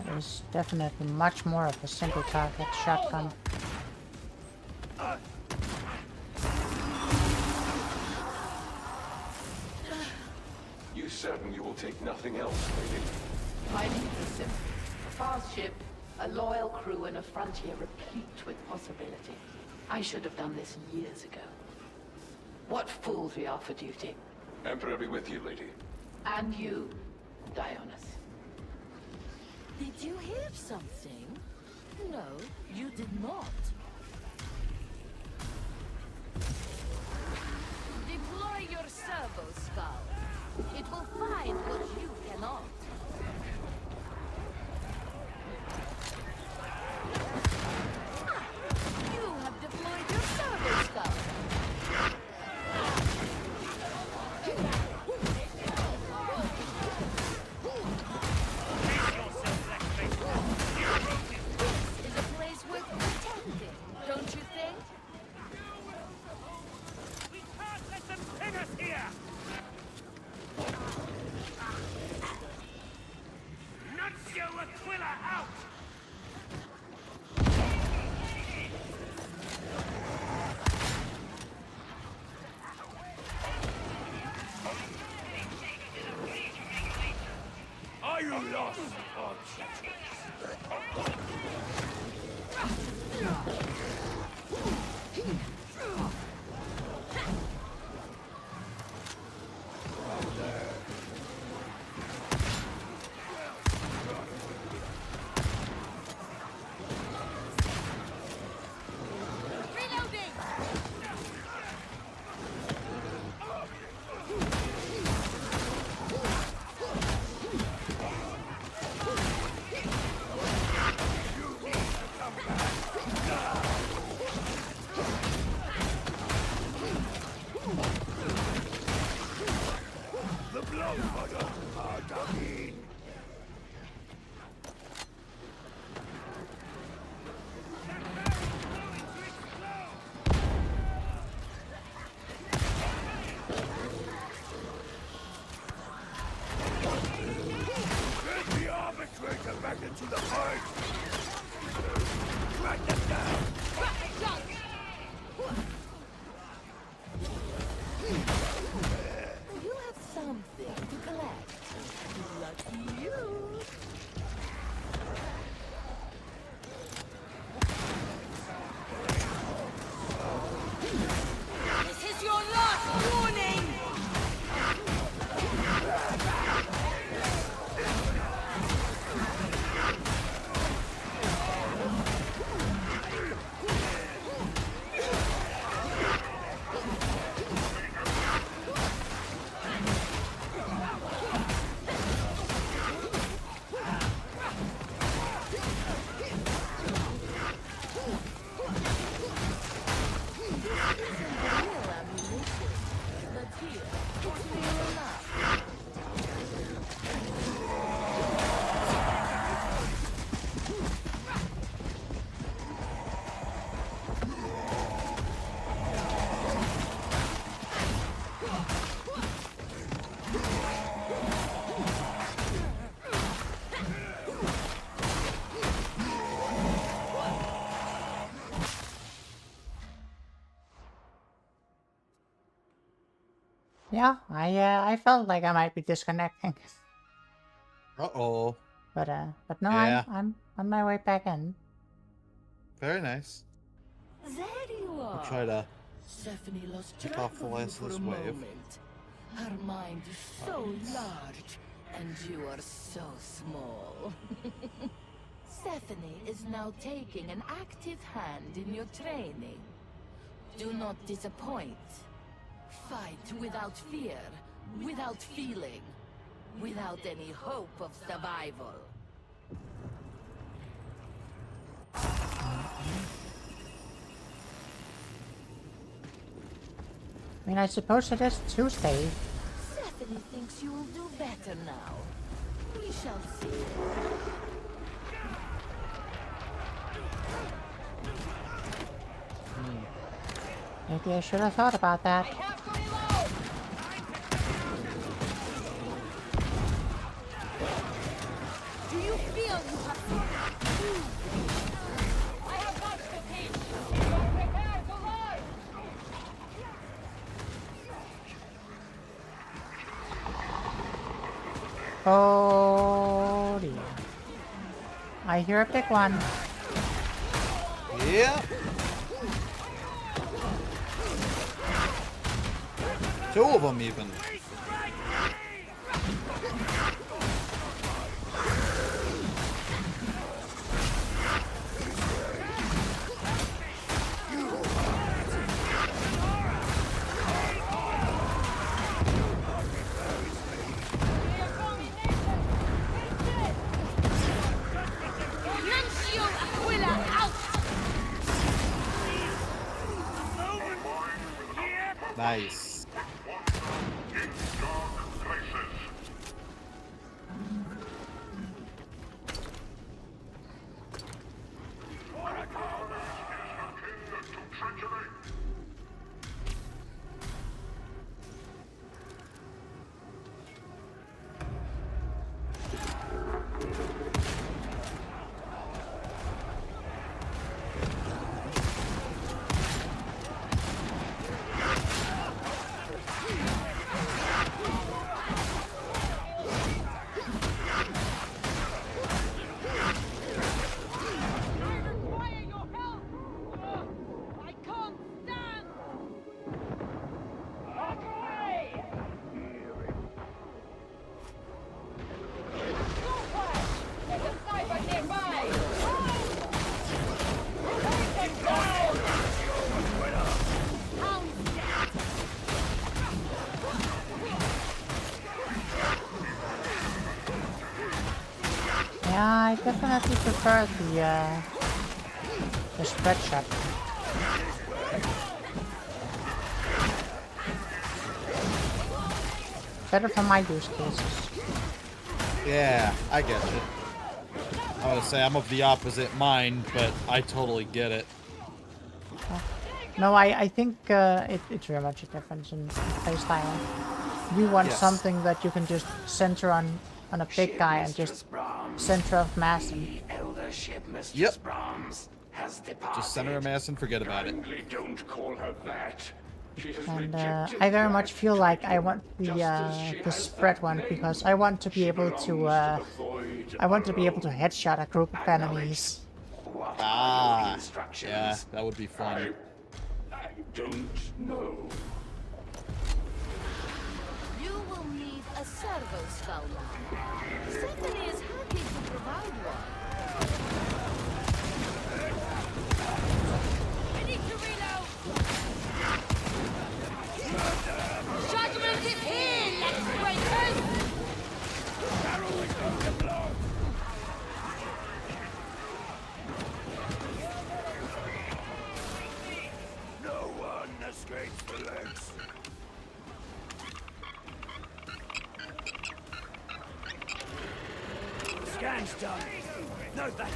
That is definitely much more of a single target shotgun. You certain you will take nothing else, lady? My needs are simple. A fast ship, a loyal crew, and a frontier replete with possibility. I should have done this years ago. What fools we are for duty. Emperor be with you, lady. And you, Dionys. Did you hear something? No, you did not. Deploy your servo skull. It will find what you cannot. You have deployed your servo skull. This is a place worth protecting, don't you think? We can't let them pin us here! Nuncio Aquila out! Are you lost, or the blood butter are dug in. Get the arbitrator back into the fight! Drag them down! You have something to collect. Lucky you. This is your last warning! Yeah, I felt like I might be disconnecting. Uh-oh. But no, Yeah. I'm on my way back in. Very nice. There you are. I'll try to Stephanie lost pick track off the of you last for of a this wave. moment. Her mind is so large, and you are so small. Persephone is now taking an active hand in your training. Do not disappoint. Fight without fear, without feeling, without any hope of survival. I mean, I suppose it is Tuesday. Persephone thinks you will do better now. We shall see. Maybe I should have thought about that. Do you feel you have I have much to teach. You are prepared to learn. Oh dear. I hear a big one. Yeah. Two of them even. Nice. Yeah, I definitely prefer the spread shot. Better for my use cases. Yeah, I get you. I would say I'm of the opposite mind, but I totally get it. No, I think it's very much a difference in playstyle. You want something that you can just center on a big guy and just center of mass. Yep. Just center of mass and forget about it. Don't call her that. And I very much feel like I want the spread one because I want to be able to headshot a group of enemies. Ah, yeah, that would be fun. I don't know. You will need a servo skull now. Persephone is happy to provide one. I need to reload. Judgment is here, let's breakers. No one escapes the legs. Scan's done. No, that's...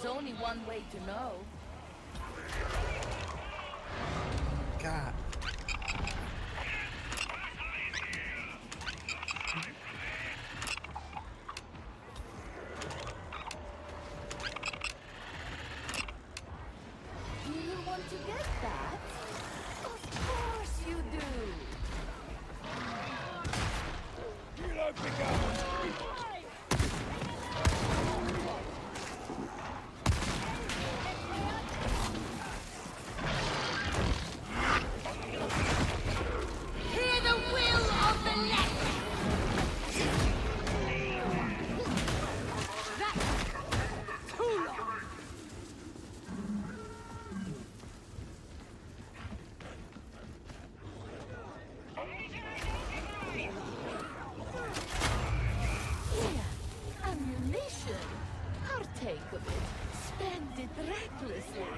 There's only one way to know. God. Do you want to get that? Of course you do. Hear the will of the left! That's too long! Here, ammunition. Partake of it. Spend it recklessly.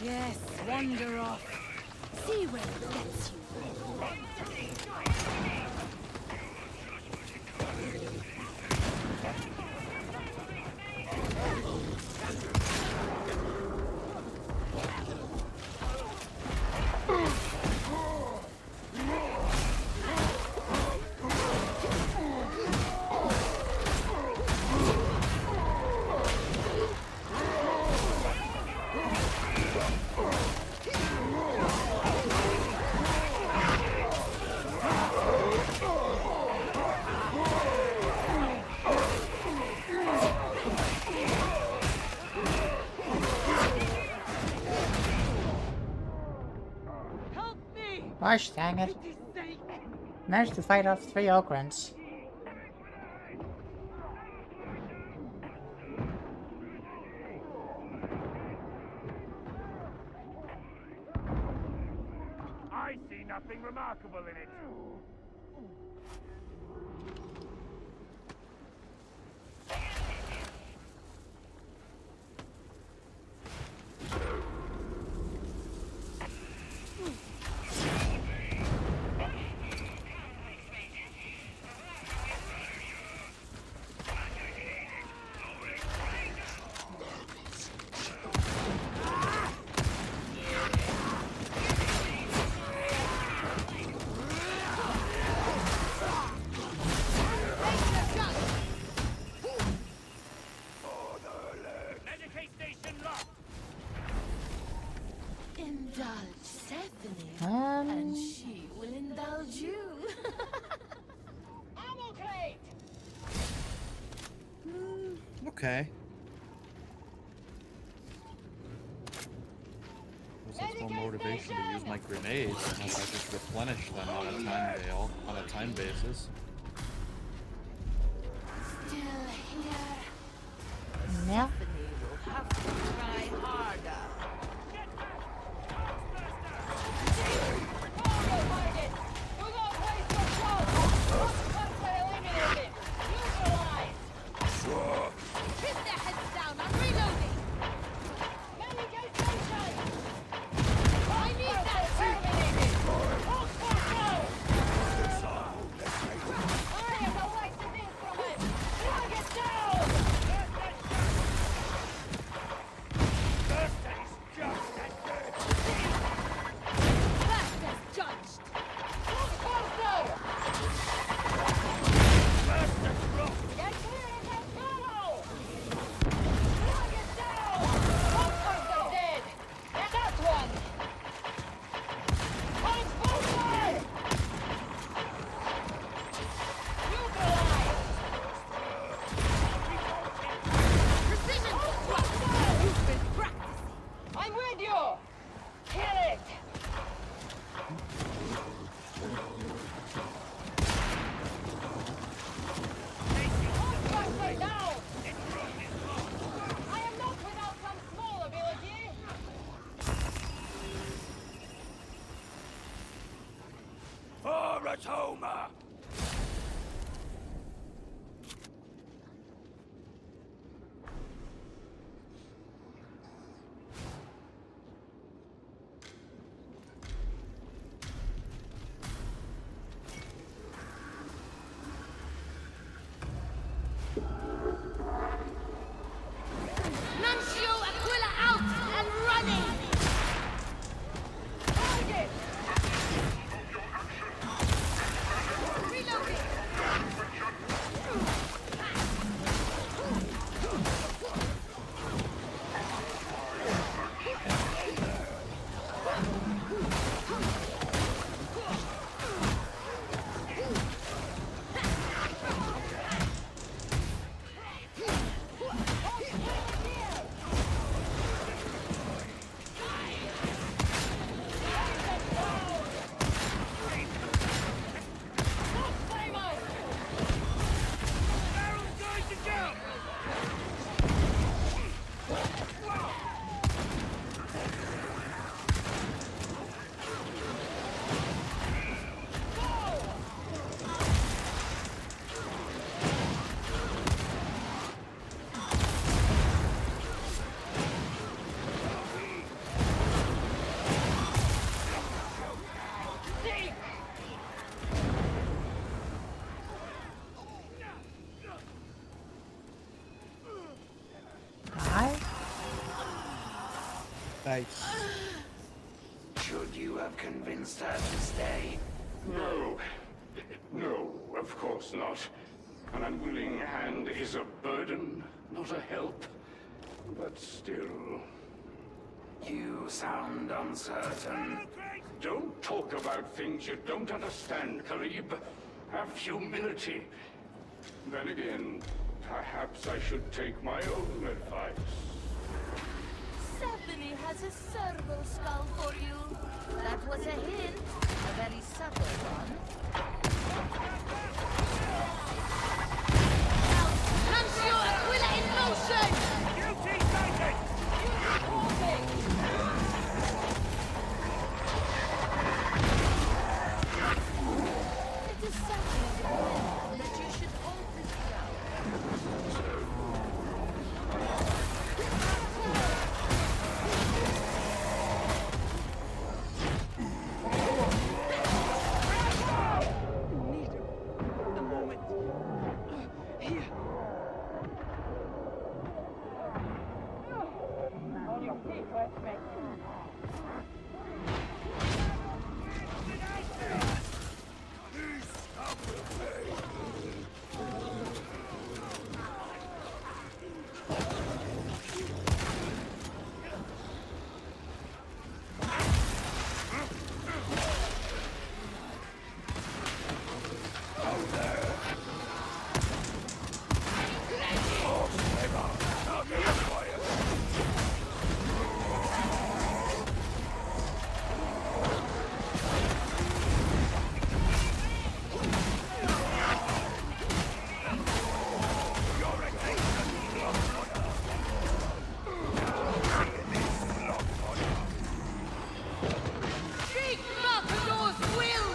Yes, wander off. See where it gets you. Gosh dang it. Managed to fight off 3 Ogrins. I see nothing remarkable in it. Indulge Stephanie, and she will indulge you. Ammo crate! Okay. That's more motivation to use my grenades unless I just replenish them on a time basis. Still here. Yeah. Stephanie will have to try harder. Keep their heads down, I'm reloading! I need that Homer! Nice. Should you have convinced her to stay? No. No, of course not. An unwilling hand is a burden, not a help. But still... You sound uncertain. Don't talk about things you don't understand, Karib. Have humility. Then again, perhaps I should take my own advice. Stephanie has a servo skull for you. That was a hint, a very subtle one. Lancia Aquila in motion! Guilty taken! It is something that you should always know. A moment. Here. Big Matador's will!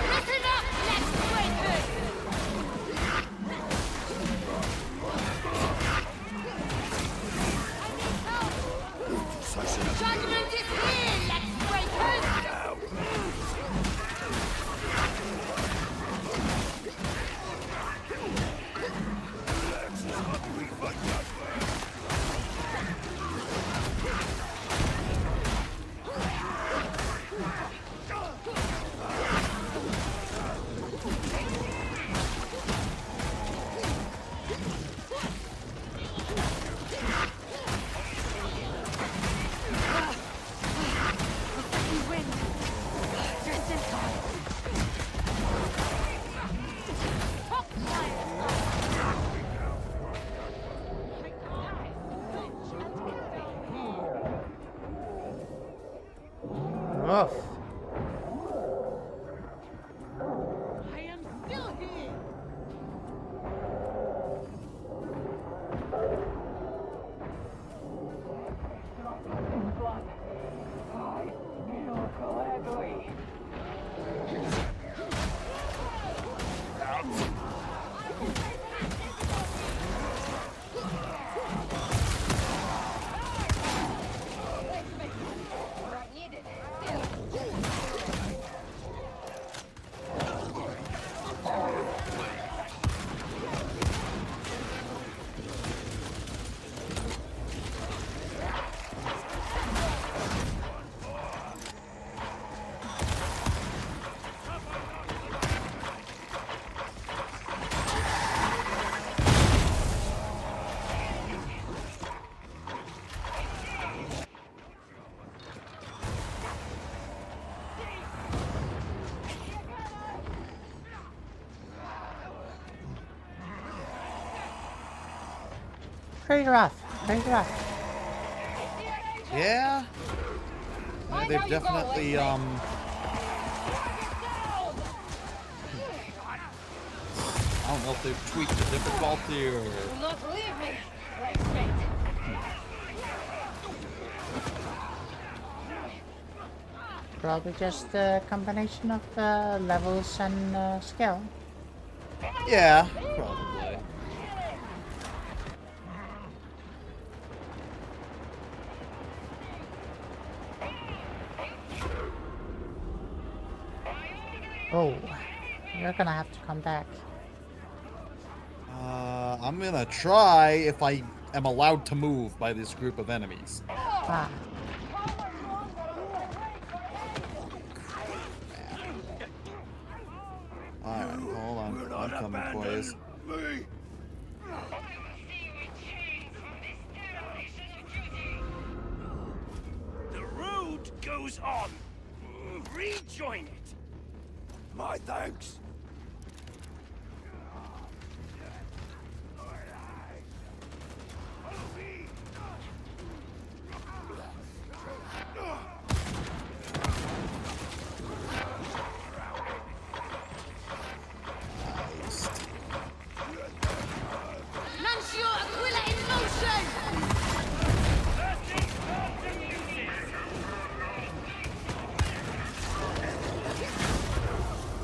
Listen up, let's break it! Judgment is here, let's break it! Oof. I am still here! Pretty rough. Pretty rough. Yeah. Yeah, they've definitely I don't know if they've tweaked the difficulty or. Do not leave me like fate. Probably just a combination of levels and skill. Yeah, probably. Oh, you're gonna have to come back. I'm gonna try if I am allowed to move by this group of enemies. Ah. Alright, hold on. I'm coming for you. The road goes on. Rejoin it. My thanks. Nuncio Aquila in motion!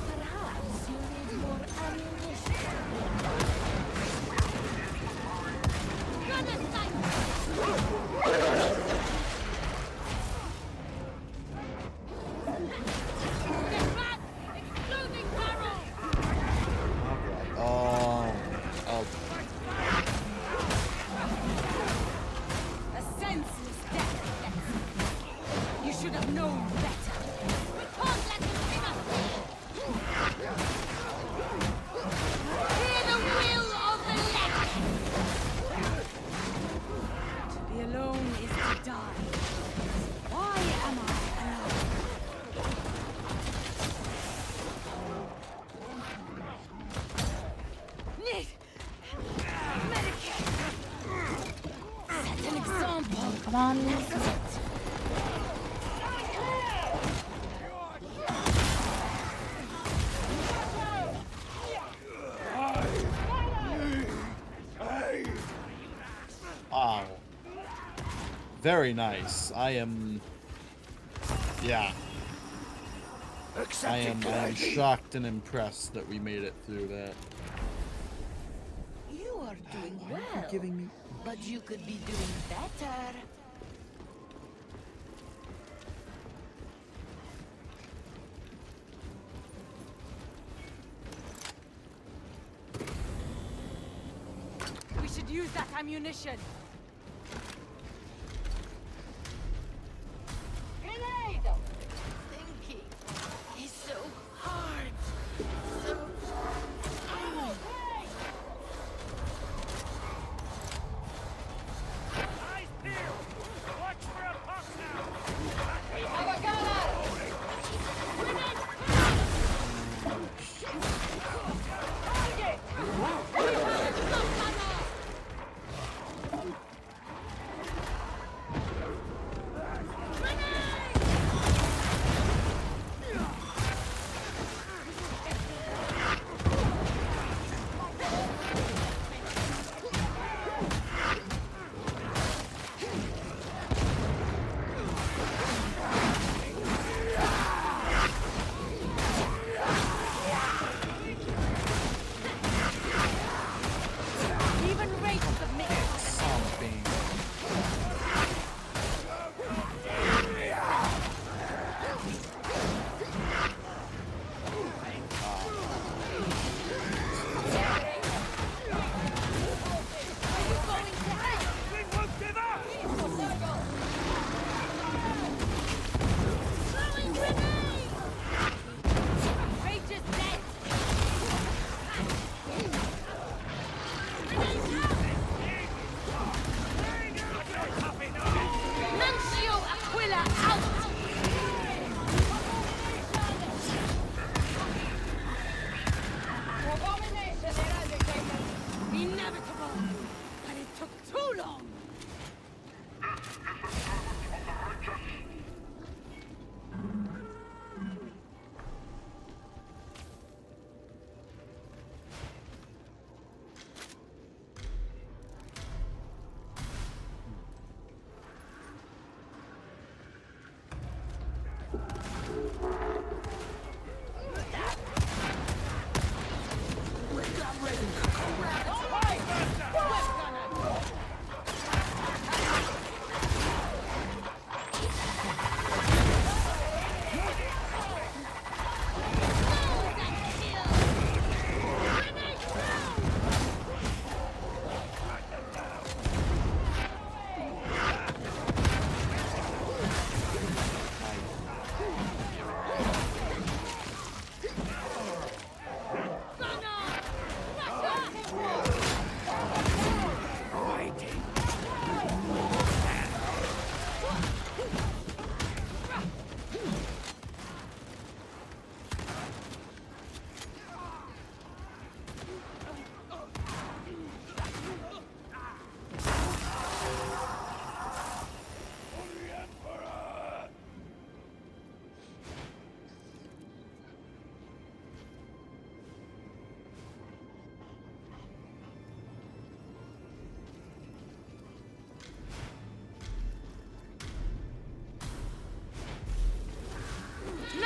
Perhaps you need more ammunition. Exploding barrel! Oh. A senseless death. You should have known better. We can't let him win us. Hear the will of the legend. To be alone is to die. Why am I alone? Need medicate. Set an example. Come on. Wow. Very nice. I am... Yeah. I am shocked and impressed that we made it through that. You are doing well. Why are you giving me... But you could be doing better. We should use that ammunition. Grenade! Thinking is so hard. So Eyes peeled. Watch for a pop now. Have a gunner!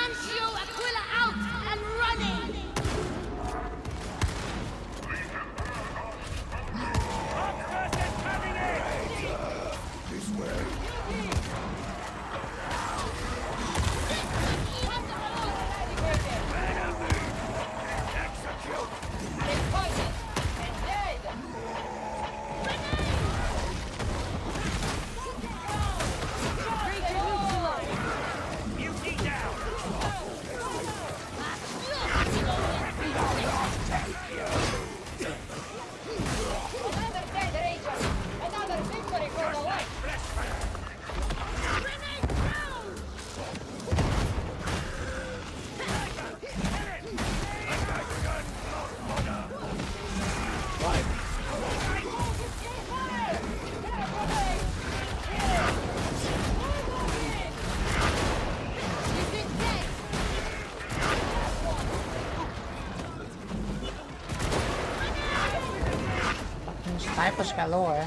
Ancio Aquila out and running! This way. Snipers galore.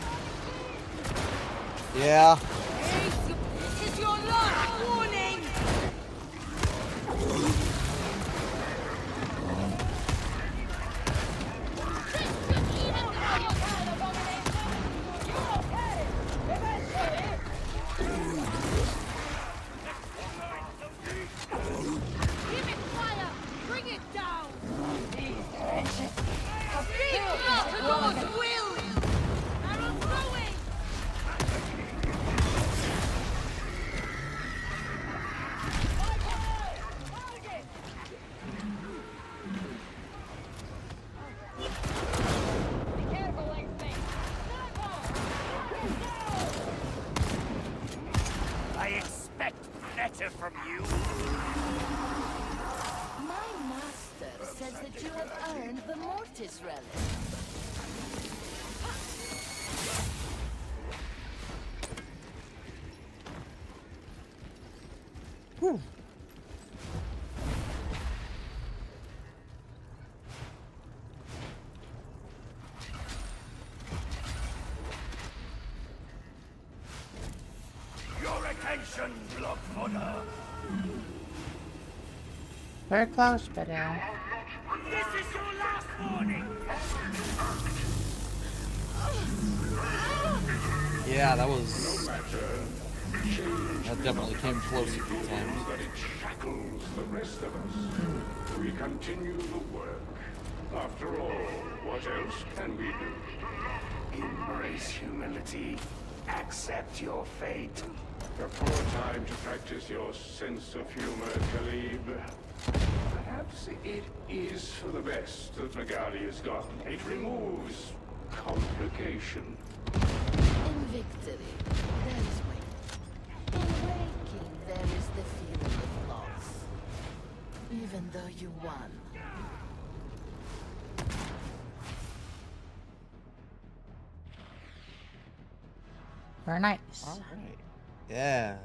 Yeah. This is your last warning! Give it fire! Bring it down! God's will! Arrow throwing! I expect better from you. My master says that you have earned the Mortis relic. Whew. Your attention, blood fodder. Very close, but This is your last warning. Yeah, that was... That definitely came close a few times. But it shackles the rest of us. We continue the work. After all, what else can we do? Embrace humility. Accept your fate. A poor time to practice your sense of humor, Khalib. Perhaps it is for the best that Magali is gone. It removes complication. In victory, there is waiting. In waking, there is the feeling of loss. Even though you won. very nice. Alright. Yeah.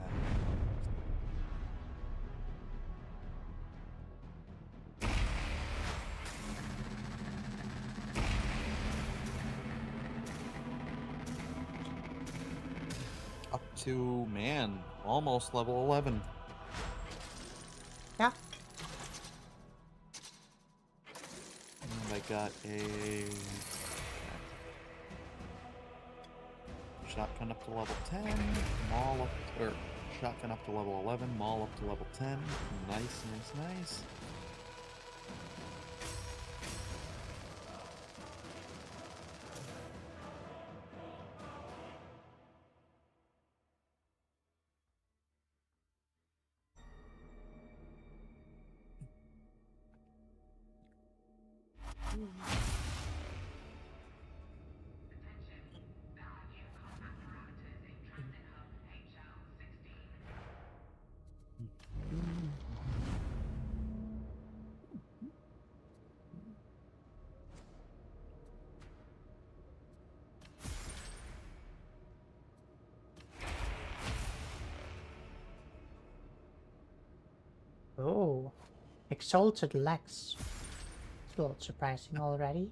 Up to, man, almost level 11. Yeah. And I got a shotgun up to level 10, maul up, or shotgun up to level 11, maul up to level 10. Nice, nice, nice. Oh, exalted legs. It's a little surprising already.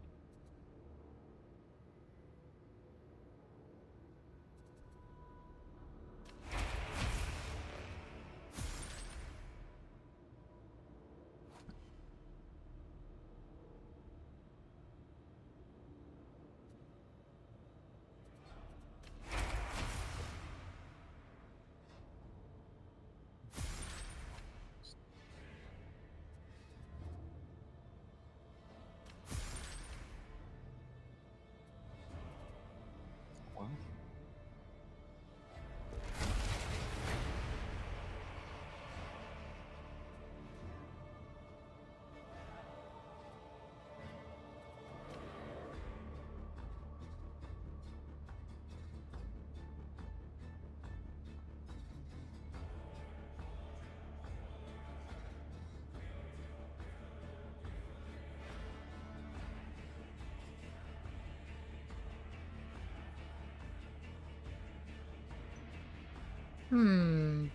Hmm.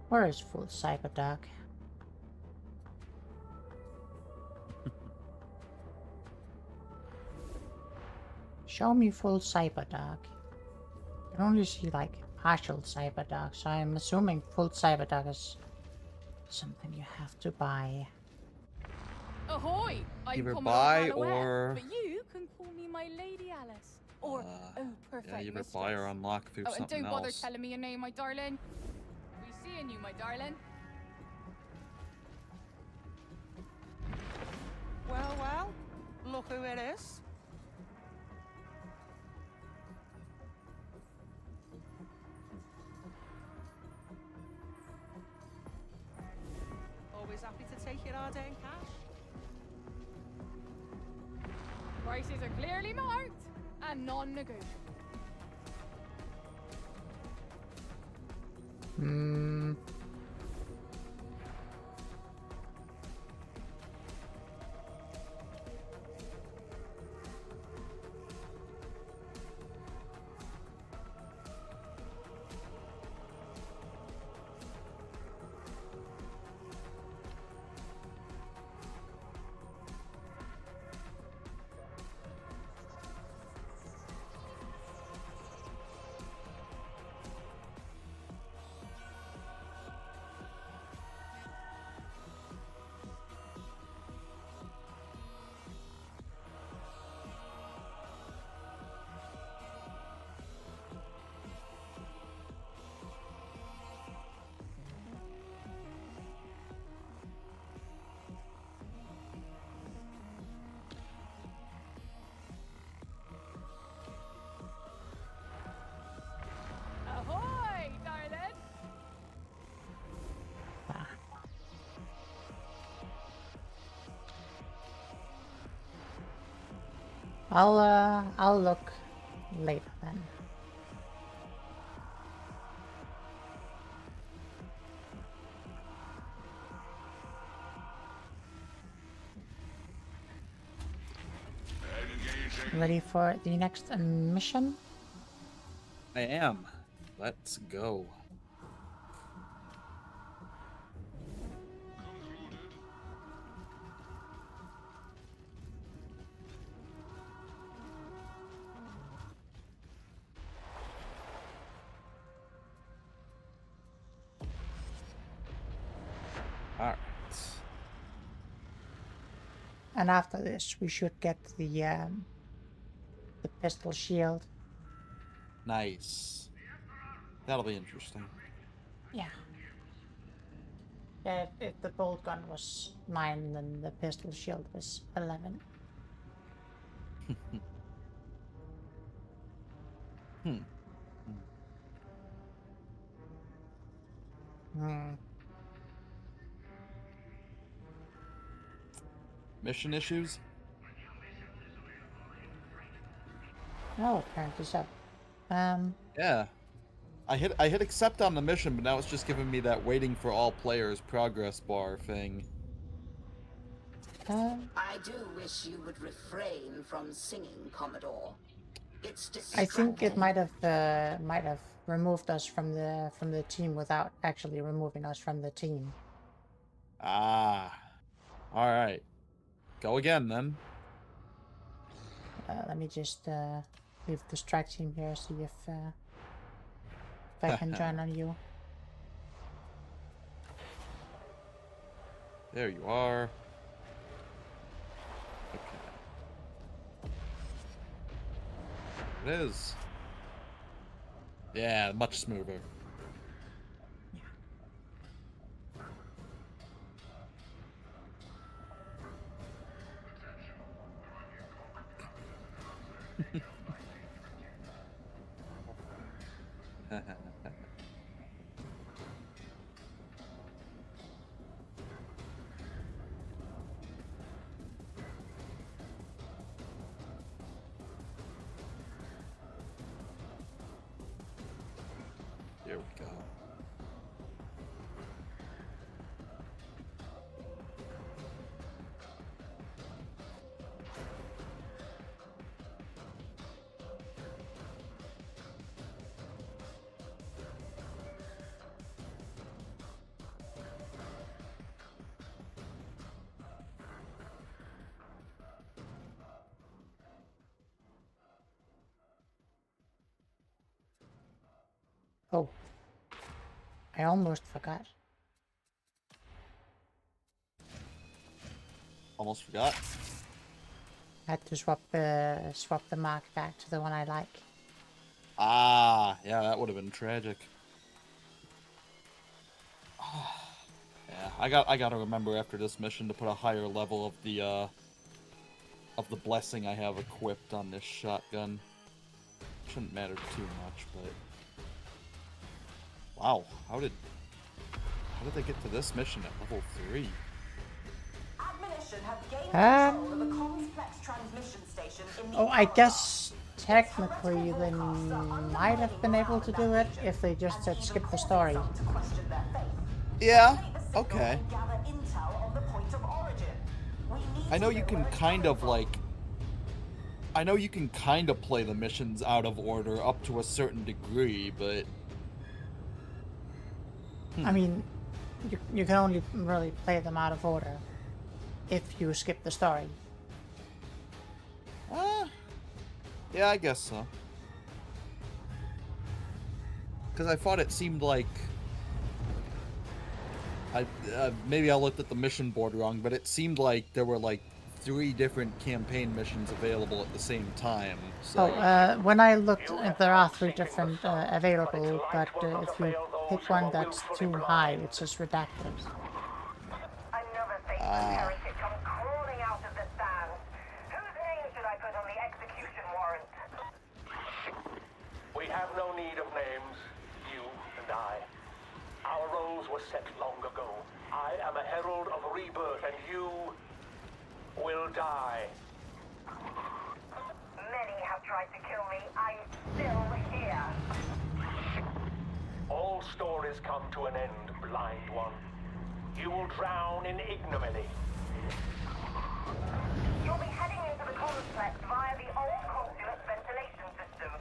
Where is full cyberdark? Show me full cyberdark. I can only see like partial cyberdark, so I'm assuming full cyberdark is something you have to buy. Ahoy! I'm Either Commodore buy Hallowell, or but you can call me my Lady Alice. Or, oh, perfect. yeah, either mistress. buy or unlock through Oh, and something don't bother else. telling me your name, my darling. We seeing you, my darling. Well, well, look who it is. Always happy to take your hard-earned cash. Prices are clearly marked and non-negotiable. Hmm. Ahoy, darling. I'll look later then. Ready for the next mission? I am. Let's go. Alright. And after this, we should get the the pistol shield. Nice. That'll be interesting. Yeah. Yeah, if the bolt gun was 9, then the pistol shield was 11. Mission issues? Oh, apparently so. Yeah. I hit accept on the mission, but now it's just giving me that waiting for all players progress bar thing. I do wish you would refrain from singing, Commodore. It's I think it might have removed us from the team without actually removing us from the team. Ah. All right. Go again then. Let me just leave the strike team here, see if I can join on you. There you are. It is. Yeah, much smoother. Here we go. Oh, I almost forgot. Almost forgot. I had to swap the mark back to the one I like. Ah, yeah, that would have been tragic. Yeah, I got to remember after this mission to put a higher level of the blessing I have equipped on this shotgun. Shouldn't matter too much, but wow, how did they get to this mission at level 3? Admonition have gained control of a complex transmission station in the I guess technically they might have been able to do it if they just said skip the story. Yeah, okay. I know you can kind of play the missions out of order up to a certain degree, but I mean, you can only really play them out of order if you skip the story. yeah, I guess so. Because I thought it seemed like maybe I looked at the mission board wrong, but it seemed like there were like 3 different campaign missions available at the same time. So. When I looked, there are 3 different available, but if you pick one that's too high, it says redacted. Another thing, heretic come crawling out of the sand. Whose name should I put on the execution warrant? We have no need of names, you and I. Our roles were set long ago. I am a herald of rebirth, and you will die. Many have tried to kill me. I'm still here. All stories come to an end, blind one. You will drown in ignominy. You'll be heading into the complex via the old consulate ventilation system.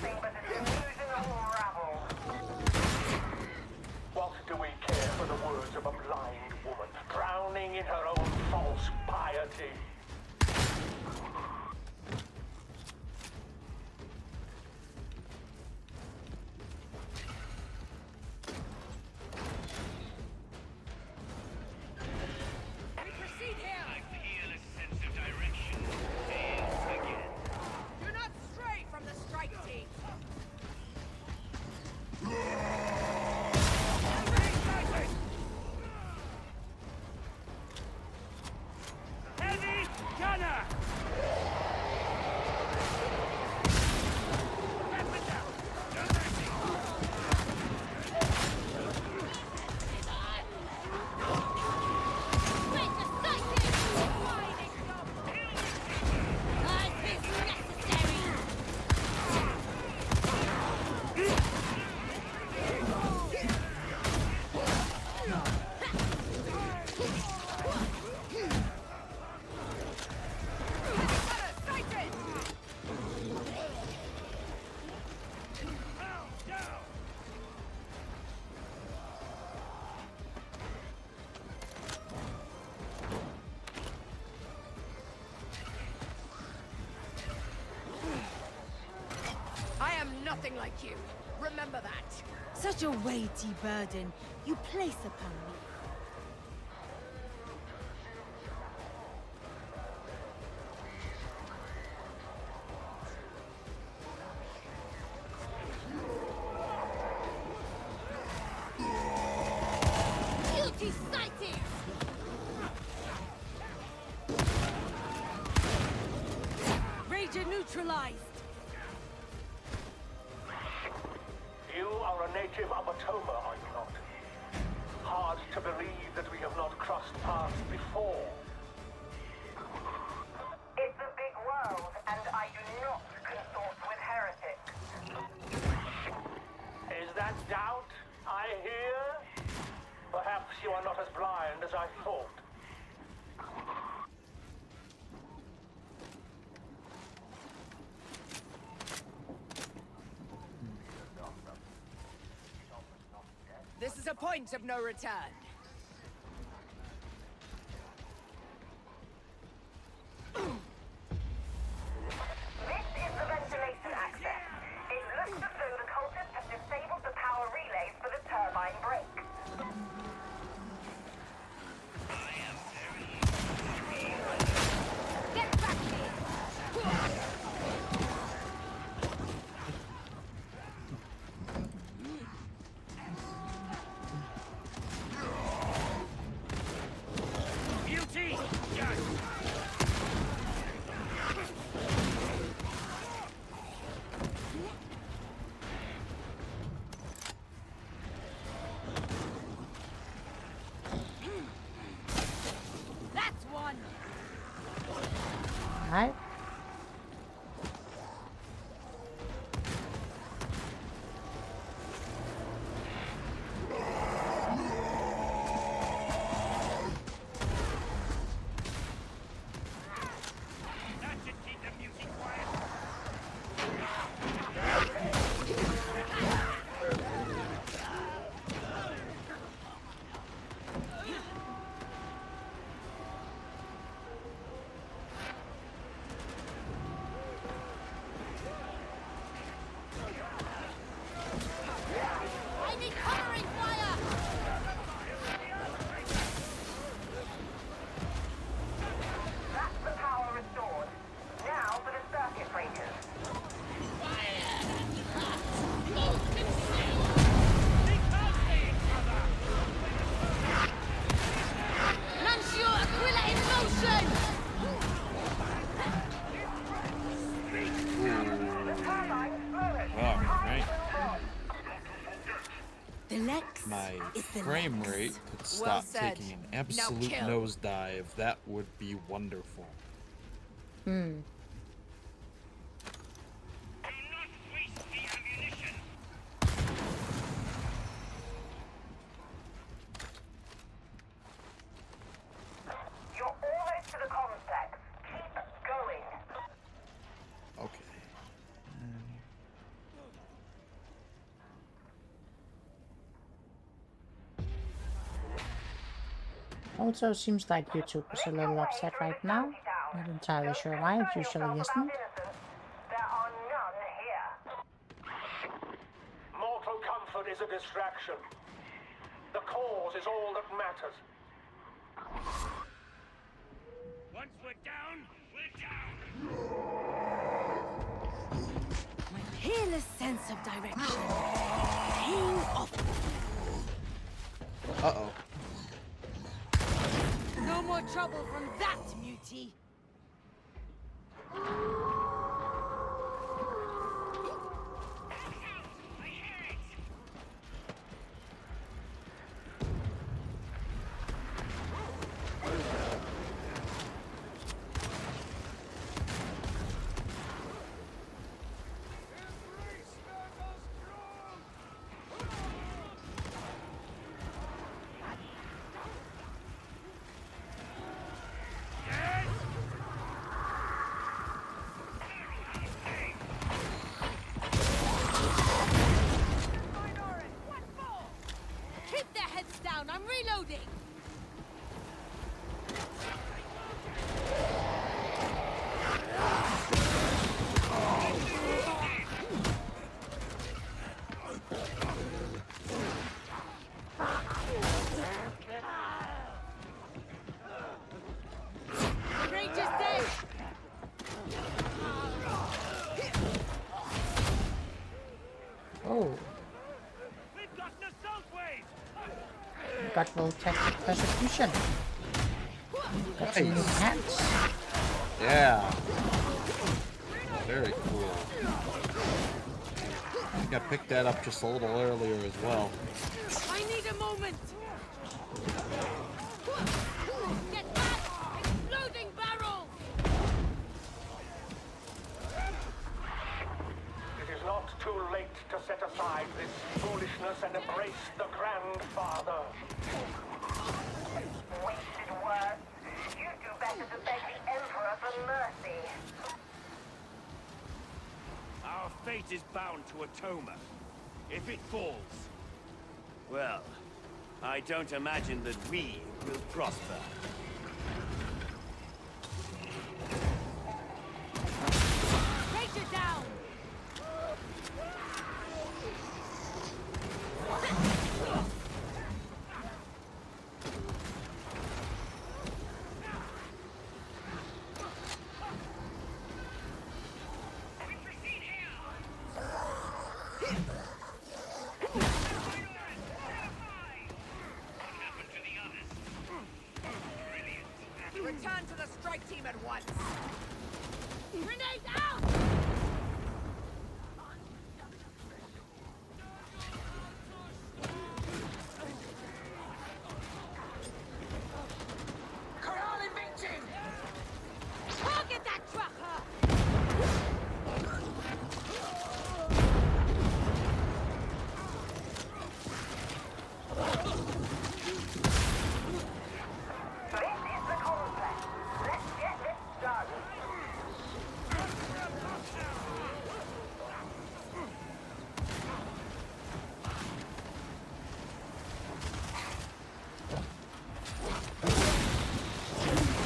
nothing but a delusional rabble. What do we care for the words of a blind woman, drowning in her own false piety? We proceed here. I feel a sense of direction. Fails again. Do not stray from the strike team. Heavy gunner! Weapon down! No mercy! I am nothing like you. Remember that. Such a weighty burden you place upon me. Guilty sighted! Ranger neutralized. You are a native of Atoma, are you not? Hard to believe that we have not crossed paths before. It's a big world, and I do not consort with heretics. Is that doubt I hear? Perhaps you are not as blind as I thought. This is a point of no return. This is the ventilation access. It looks as though the cultists have disabled the power relays for the turbine break. Get back here! Beauty! Yes! That's one. Alright. That should keep the music quiet. I need covering fire! That's the power restored. Now for the circuit breakers. Nuncio Aquila in motion! Alright. The Lex My is the frame Lex. rate could stop Well said. taking an Now absolute kill. nosedive. That would be wonderful. Hmm. Do not waste the ammunition. You're almost to the complex. Keep going. Okay. Also, seems like YouTube is a little upset right now. Not entirely sure why, it usually isn't. There are none here. Mortal comfort is a distraction. The cause is all that matters. Once we're down, we're down! My peerless sense of direction. Paying off. Uh-oh. No more trouble from that, mutie. Keep their heads down. I'm reloading. The range is dead. Oh, We've got an assault wave! got protected persecution. Got some new Nice. hats. Yeah. Very cool. I think I picked that up just a little earlier as well. I need a moment. Get back! Exploding barrel! It is not too late to set aside this foolishness and embrace the Grandfather. Wasted words. You do better to beg the Emperor for mercy. Our fate is bound to Atoma. If it falls, well, I don't imagine that we will prosper. Ranger down! Return to the strike team at once. Grenade out! Target that trucker! This is the complex. Let's get this done.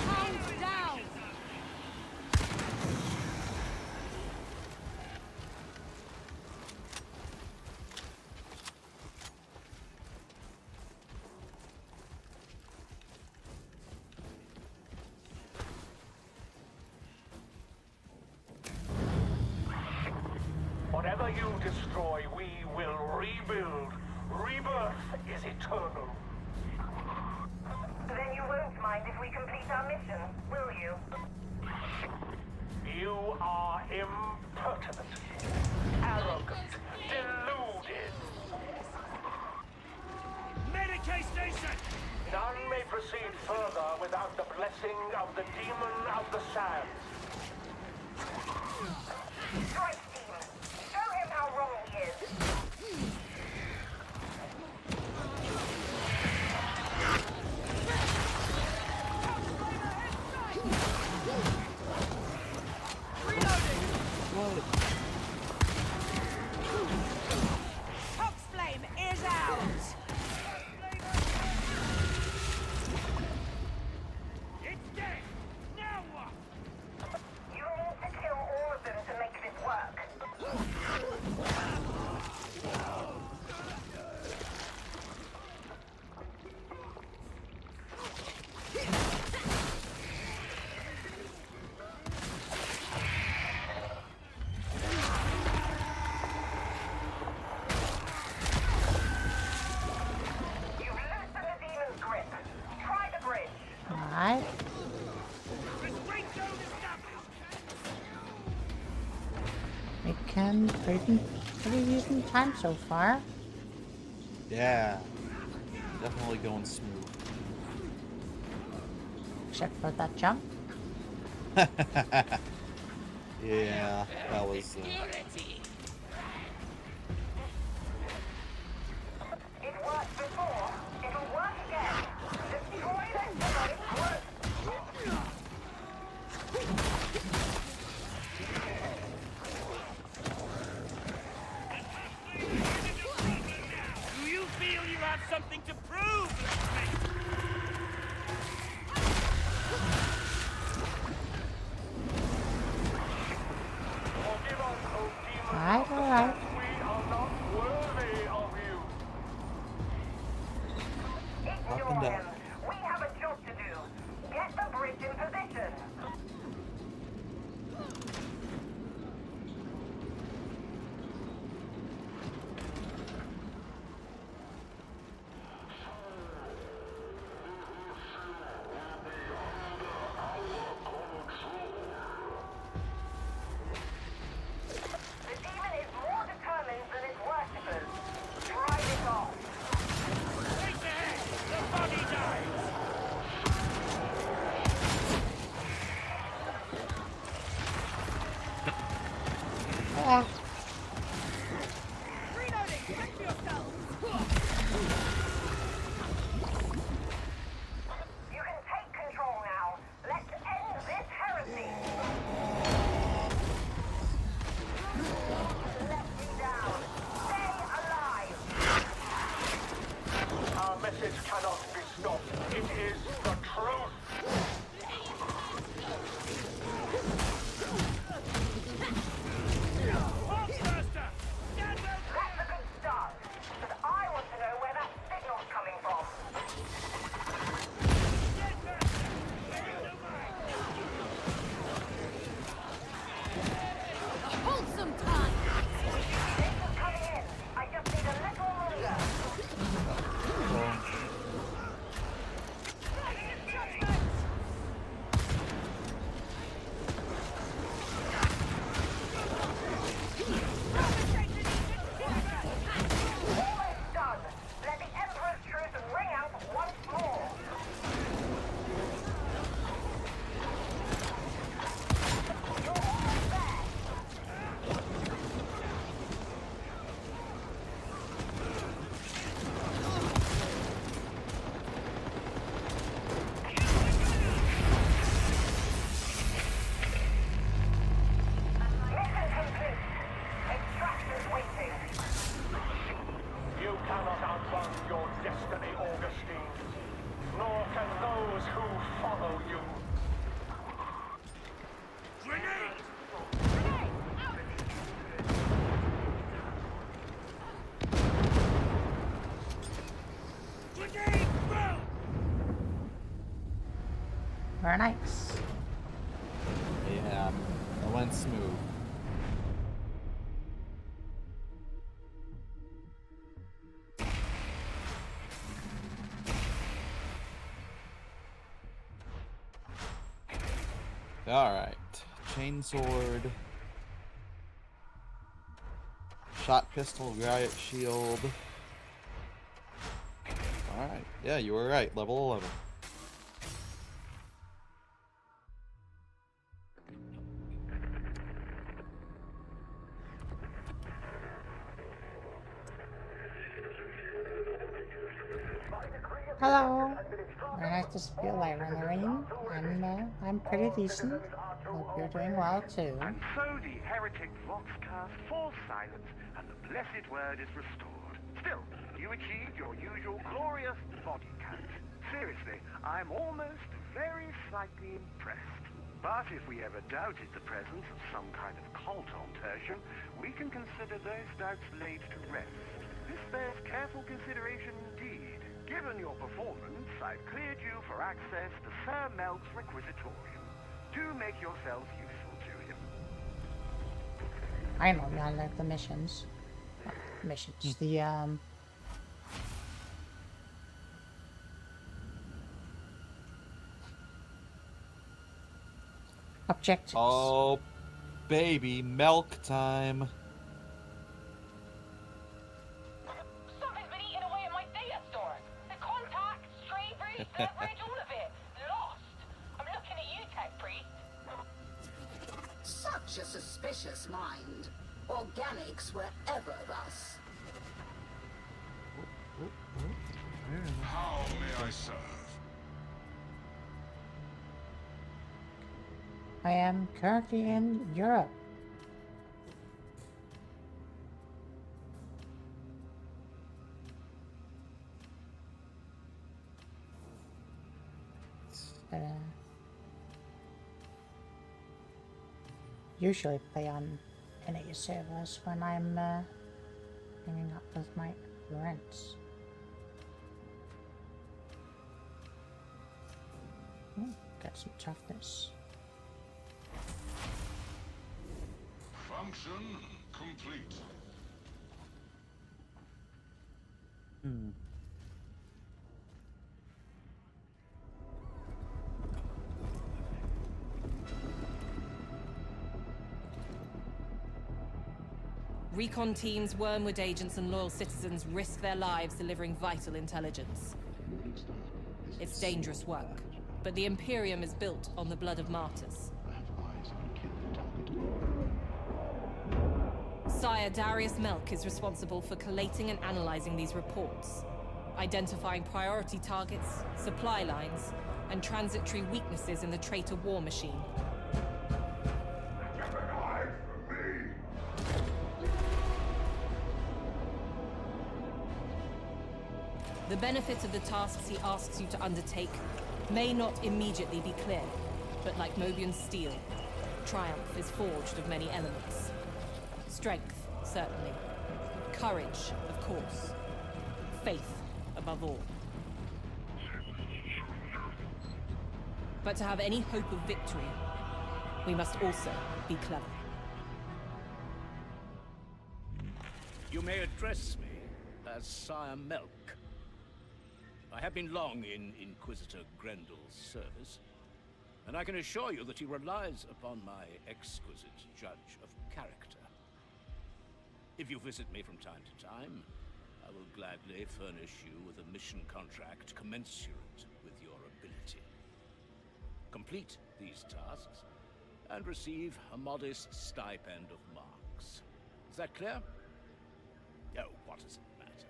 Hands down! Whatever you destroy, we will rebuild. Rebirth is eternal. Then you won't mind if we complete our mission, will you? You are impertinent, arrogant, deluded. Medicaid station! None may proceed further without the blessing of the Demon of the Sands. Strike team, show him how wrong he is. Fox flame is out. and pretty decent time so far. Yeah. Definitely going smooth. Except for that jump. Yeah, that was... It worked before. It'll work again. Destroy that demonic group. Do you feel you have something to prove? Alright, alright. Up and down. We have a job to do. Get the bridge in position. The demon is more determined than its worshippers. Drive it off. Wait there! The body dies! Ah. Reloading! Check yourself! You can take control now. Let's end this heresy. Let me down. Stay alive. Our message cannot be stopped. It is the truth. That's a good start. But I want to know where that signal's coming from. A wholesome time! Signal's coming in. I just need a little longer. Almost done. Let the Emperor's truth ring out once more. You're almost there. Mission complete. Extractor's waiting. You cannot outrun your destiny, Augustine. Nor can those who follow you. Grenade! Grenade! Throw! Very nice. Yeah, that went smooth. Alright. Chainsword. Shot pistol, riot shield. Alright. Yeah, you were right. Level 11. Hello. Very nice to see you later in the ring. I'm pretty decent. Hope you're doing well too. And so the heretic Voxcast falls silent, and the blessed word is restored. Still, you achieved your usual glorious body count. Seriously, I'm almost very slightly impressed. But if we ever doubted the presence of some kind of cult on Tertium, we can consider those doubts laid to rest. This bears careful consideration indeed. Given your performance, I've cleared you for access to Sir Melk's Requisitorium. Do make yourselves useful to him. I know, I like the missions. Missions. The objectives. Oh, baby, milk time. this mind. Organics were ever thus. How may I serve? I am currently in Europe. Usually play on NA servers when I'm hanging out with my friends. Got some toughness. Function complete. Recon teams, Wormwood agents, and loyal citizens risk their lives delivering vital intelligence. It's dangerous work, but the Imperium is built on the blood of martyrs. Sire Darius Melk is responsible for collating and analyzing these reports, identifying priority targets, supply lines, and transitory weaknesses in the traitor war machine. The benefit of the tasks he asks you to undertake may not immediately be clear, but like Mobian's steel, triumph is forged of many elements. Strength, certainly. Courage, of course. Faith, above all. But to have any hope of victory, we must also be clever. You may address me as Sire Melk. I have been long in Inquisitor Grendel's service, and I can assure you that he relies upon my exquisite judge of character. If you visit me from time to time, I will gladly furnish you with a mission contract commensurate with your ability. Complete these tasks, and receive a modest stipend of marks. Is that clear? Oh, what does it matter?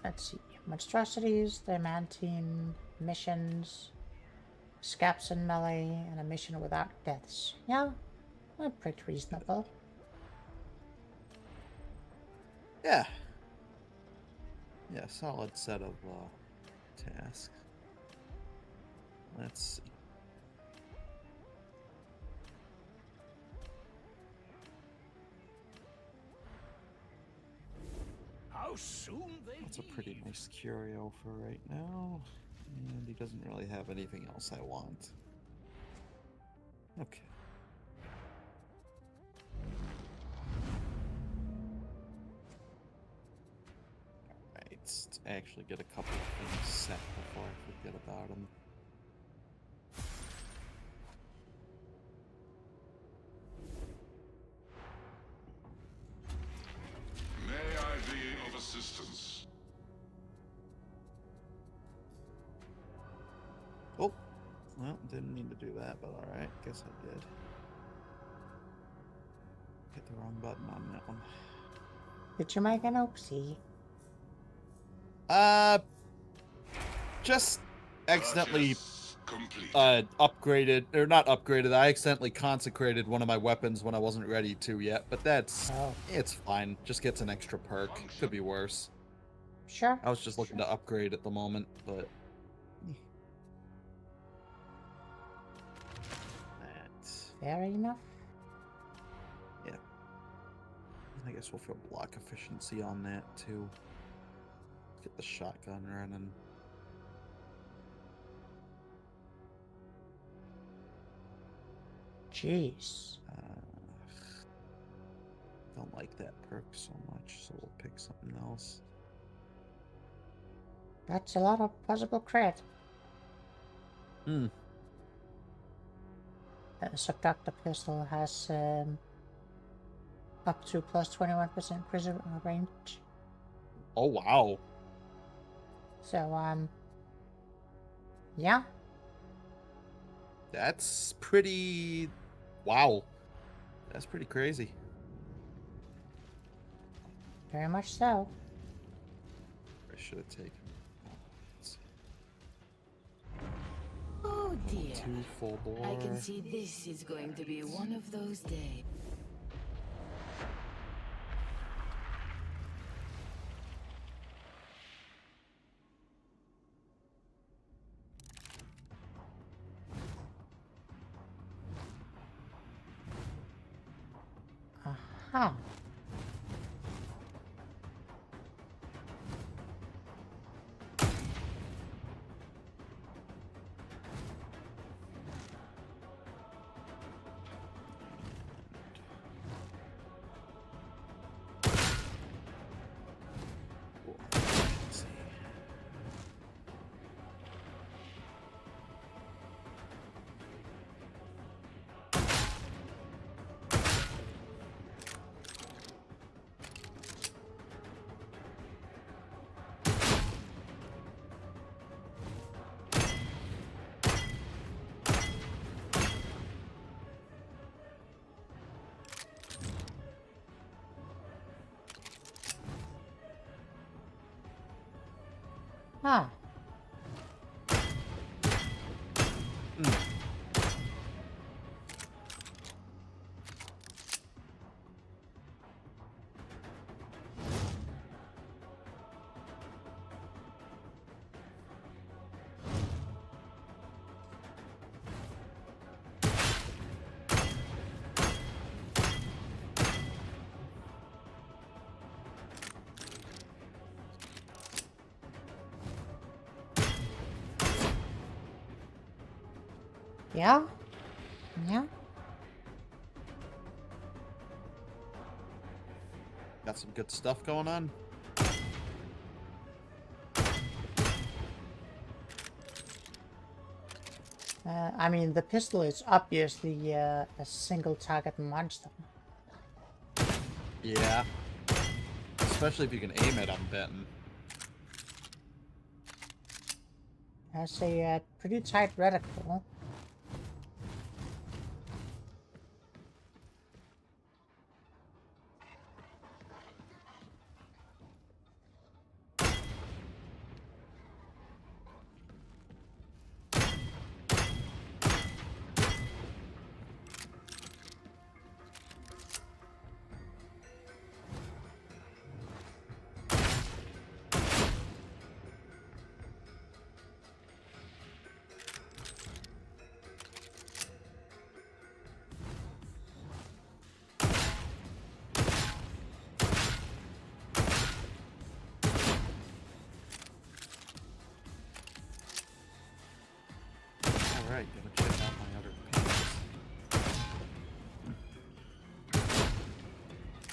Let's see. Monstrosities, the Mantine, missions, Scaps and Melee, and a mission without deaths. Yeah, pretty reasonable. Yeah. Yeah, solid set of tasks. Let's see. How soon they That's a pretty nice curio for right now. And he doesn't really have anything else I want. Okay. Alright, let's actually get a couple of things set before I forget about them. May I be of assistance? Oh, well, didn't mean to do that, but alright, guess I did. Hit the wrong button on that one. Did you make an oopsie? Just accidentally upgraded, or not upgraded, I accidentally consecrated one of my weapons when I wasn't ready to yet, but that's, it's fine. Just gets an extra perk. Could be worse. Sure. I was just looking to upgrade at the moment, but... That's... Fair enough. Yeah. I guess we'll feel block efficiency on that, too. Get the shotgun running. Jeez. Don't like that perk so much, so we'll pick something else. That's a lot of possible crit. Hmm. Subductor pistol has up to plus 21% crit range. Oh wow. So yeah. That's pretty... Wow. That's pretty crazy. Very much so. I should have taken... Oh dear. 2 full bore. I can see this is going to be one of those days. Aha. Huh. Yeah? Yeah? Got some good stuff going on. I mean, the pistol is obviously a single target monster. Yeah. Especially if you can aim it, I'm betting. Has a pretty tight reticle. Alright, gonna check out my other paints.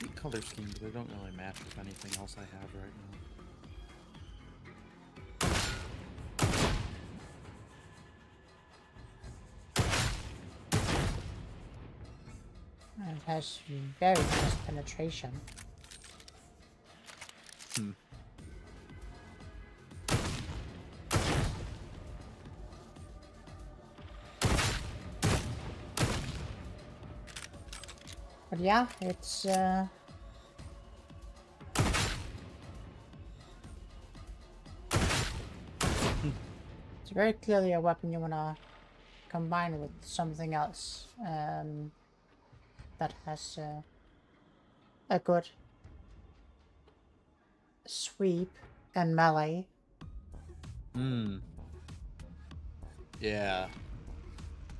Neat color scheme, but they don't really match with anything else I have right now. It has very nice penetration. But yeah, it's very clearly a weapon you wanna combine with something else that has a good sweep and melee. Yeah.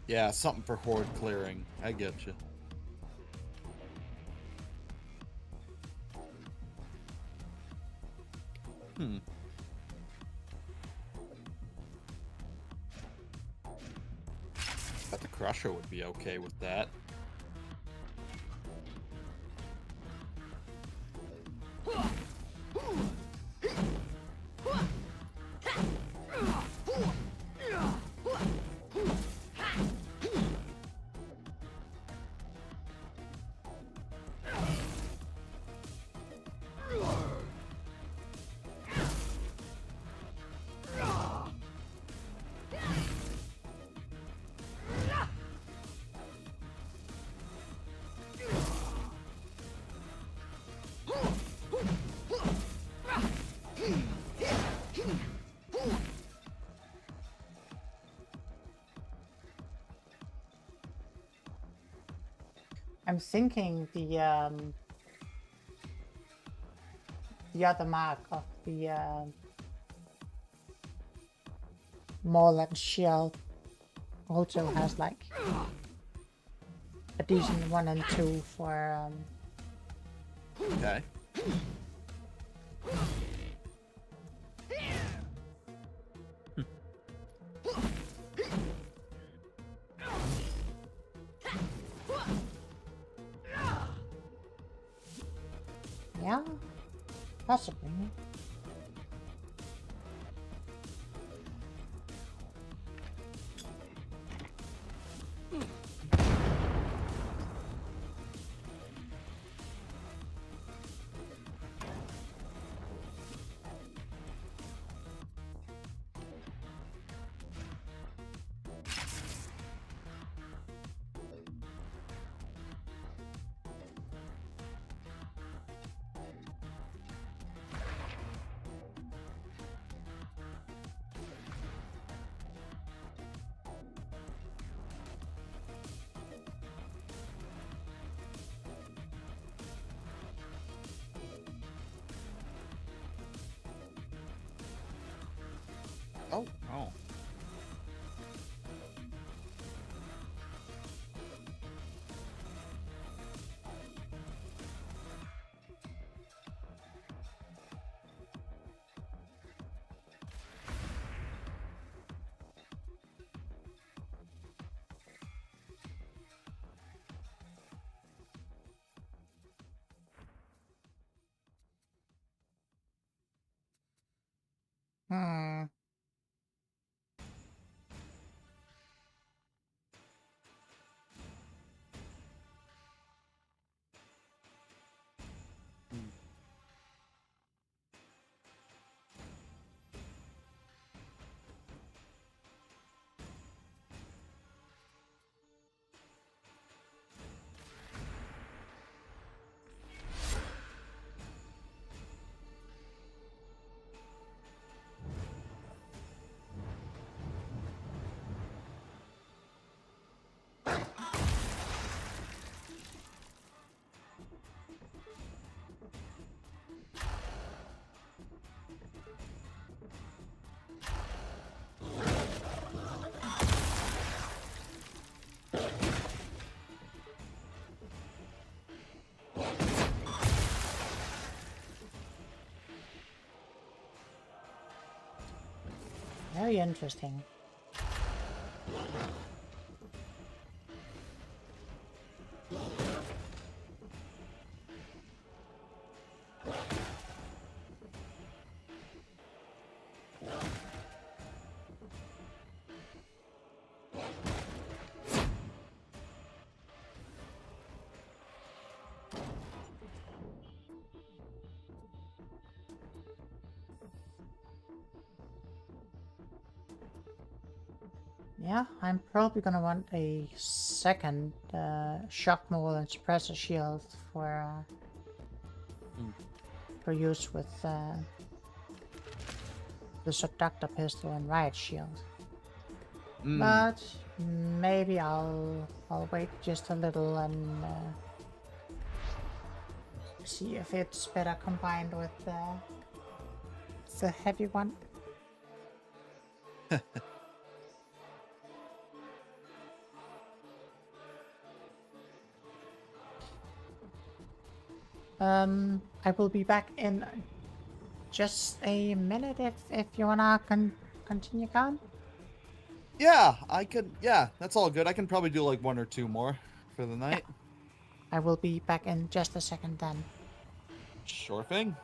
Yeah, something for horde clearing. I get you. Bet the Crusher would be okay with that. I'm thinking the other mark of the Moreland shield also has like a decent 1 and 2 for Okay. yeah, possibly. Oh, oh. Hmm. Very interesting. Yeah, I'm probably gonna want a second shock mole and suppressor shield for use with the subductor pistol and riot shield. But maybe I'll wait just a little and see if it's better combined with the heavy one. I will be back in just a minute if you wanna continue on. Yeah, I could. Yeah, that's all good. I can probably do like 1 or 2 more for the night. Yeah. I will be back in just a second then. Sure thing.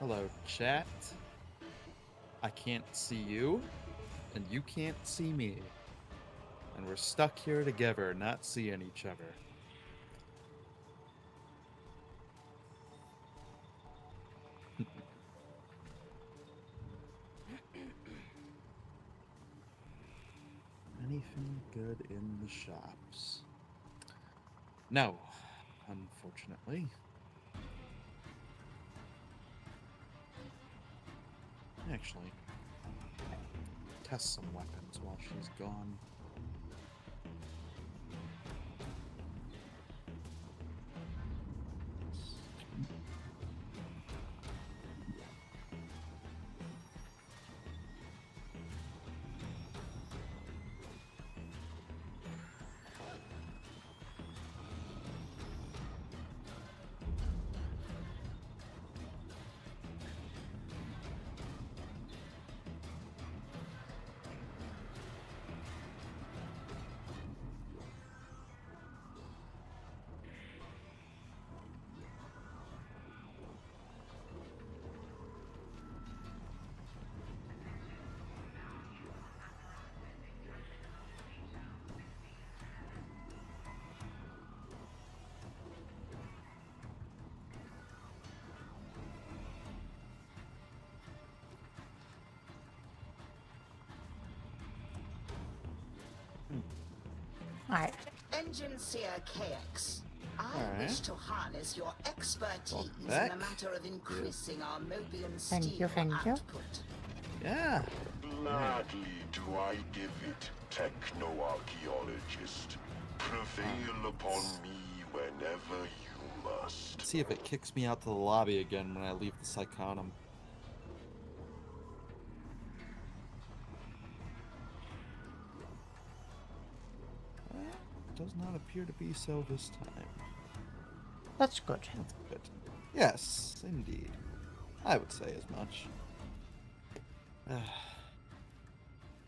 Hello, chat. I can't see you, and you can't see me. And we're stuck here together, not seeing each other. safe and good in the shops? No, unfortunately. Actually, test some weapons while she's gone. Alright. Engine Seer KX. I Alright. wish to harness your expertise in back. the matter of increasing our Mobian Thank steel you, thank you. output. Yeah. Gladly do I give it, techno-archaeologist. Prevail upon me whenever you must. Let's see if it kicks me out to the lobby again when I leave the Psychonum. Does not appear to be so this time. That's good. That's good. Yes, indeed. I would say as much.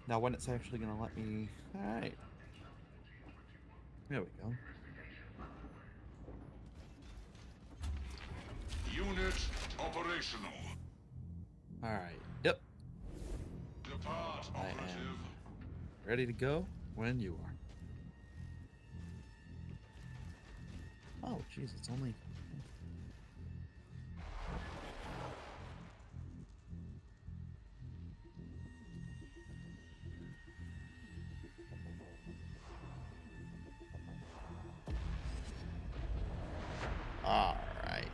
Now when it's actually going to let me... Alright. There we go. Unit operational. Alright, yep. Depart, I operative. am ready to go when you are. Oh, jeez, it's only... All right.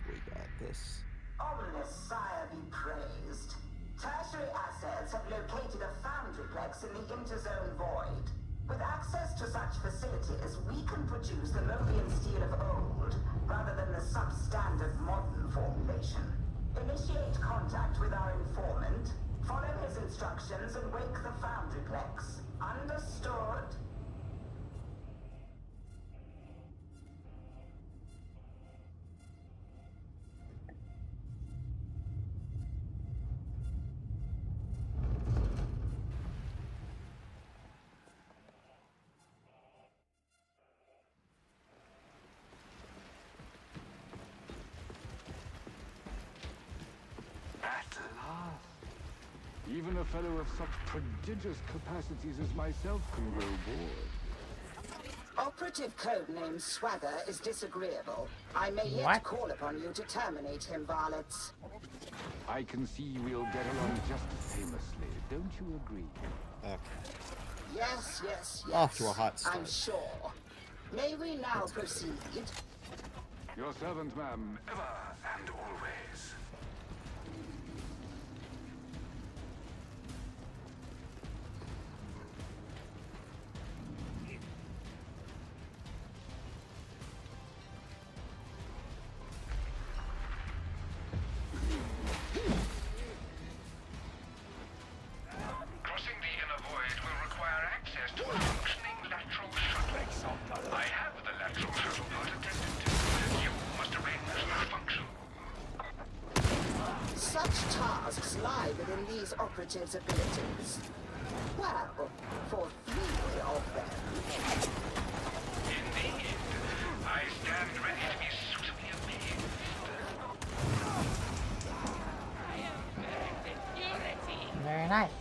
We got this. Ominous sire be praised. Tertiary assets have located a foundryplex in the interzone void. With access to such facilities, we can produce the Mobian steel of old, rather than the substandard modern formulation. Initiate contact with our informant, follow his instructions, and wake the foundryplex. Understood? Even a fellow of such prodigious capacities as myself can grow bored. Operative codename Swagger is disagreeable. I may yet What? call upon you to terminate him, varlets. I can see we'll get along just famously. Don't you agree? Okay. Yes, yes, yes. Off to a hot I'm start. sure. May we now proceed? Your servant, ma'am. Ever and always. strengths lie within these operatives' abilities? Well, for 3 of them... Indeed. I stand ready to be suitably amazed. Very nice.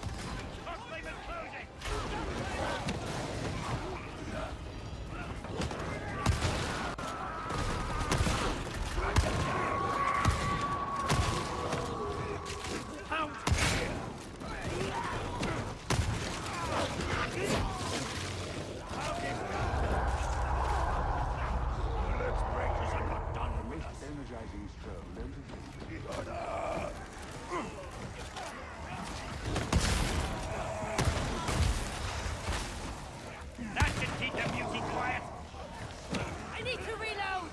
That should keep the music quiet. I need to reload!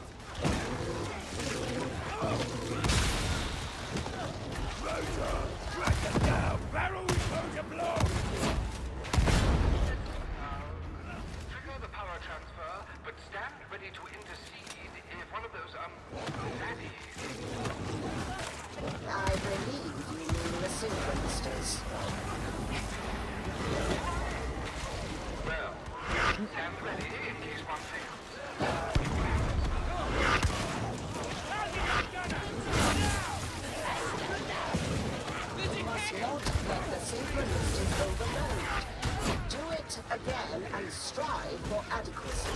Rosa, drag them down. Barrel is going to blow. Trigger the power transfer, but stand ready to intercede if one of those, daddies. I believe you mean the synchronisters. Well, stand ready in case one fails. You must not let the synchronisters overload. Do it again and strive for adequacy.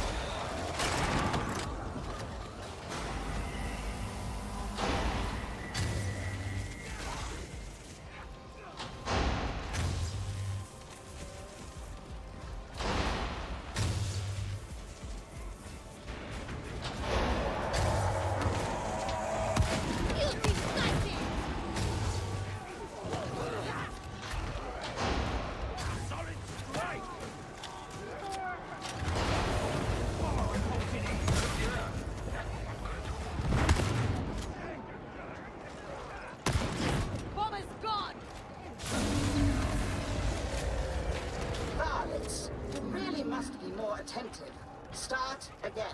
Varlets, you really must be more attentive. Start again.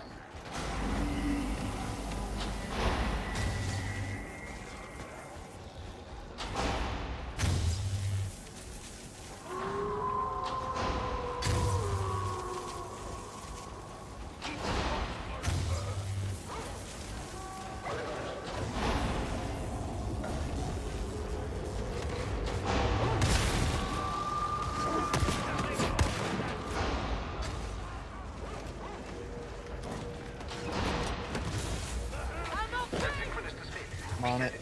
I'm on it.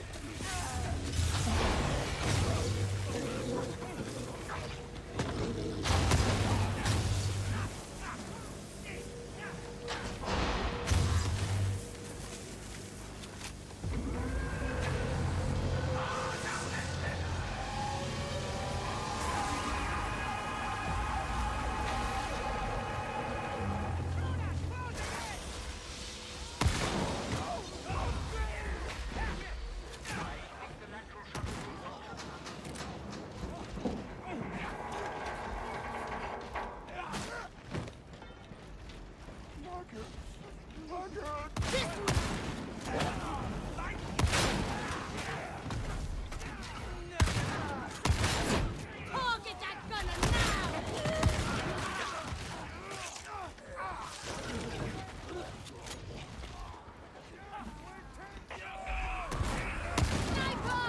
Target that gunner now! Sniper!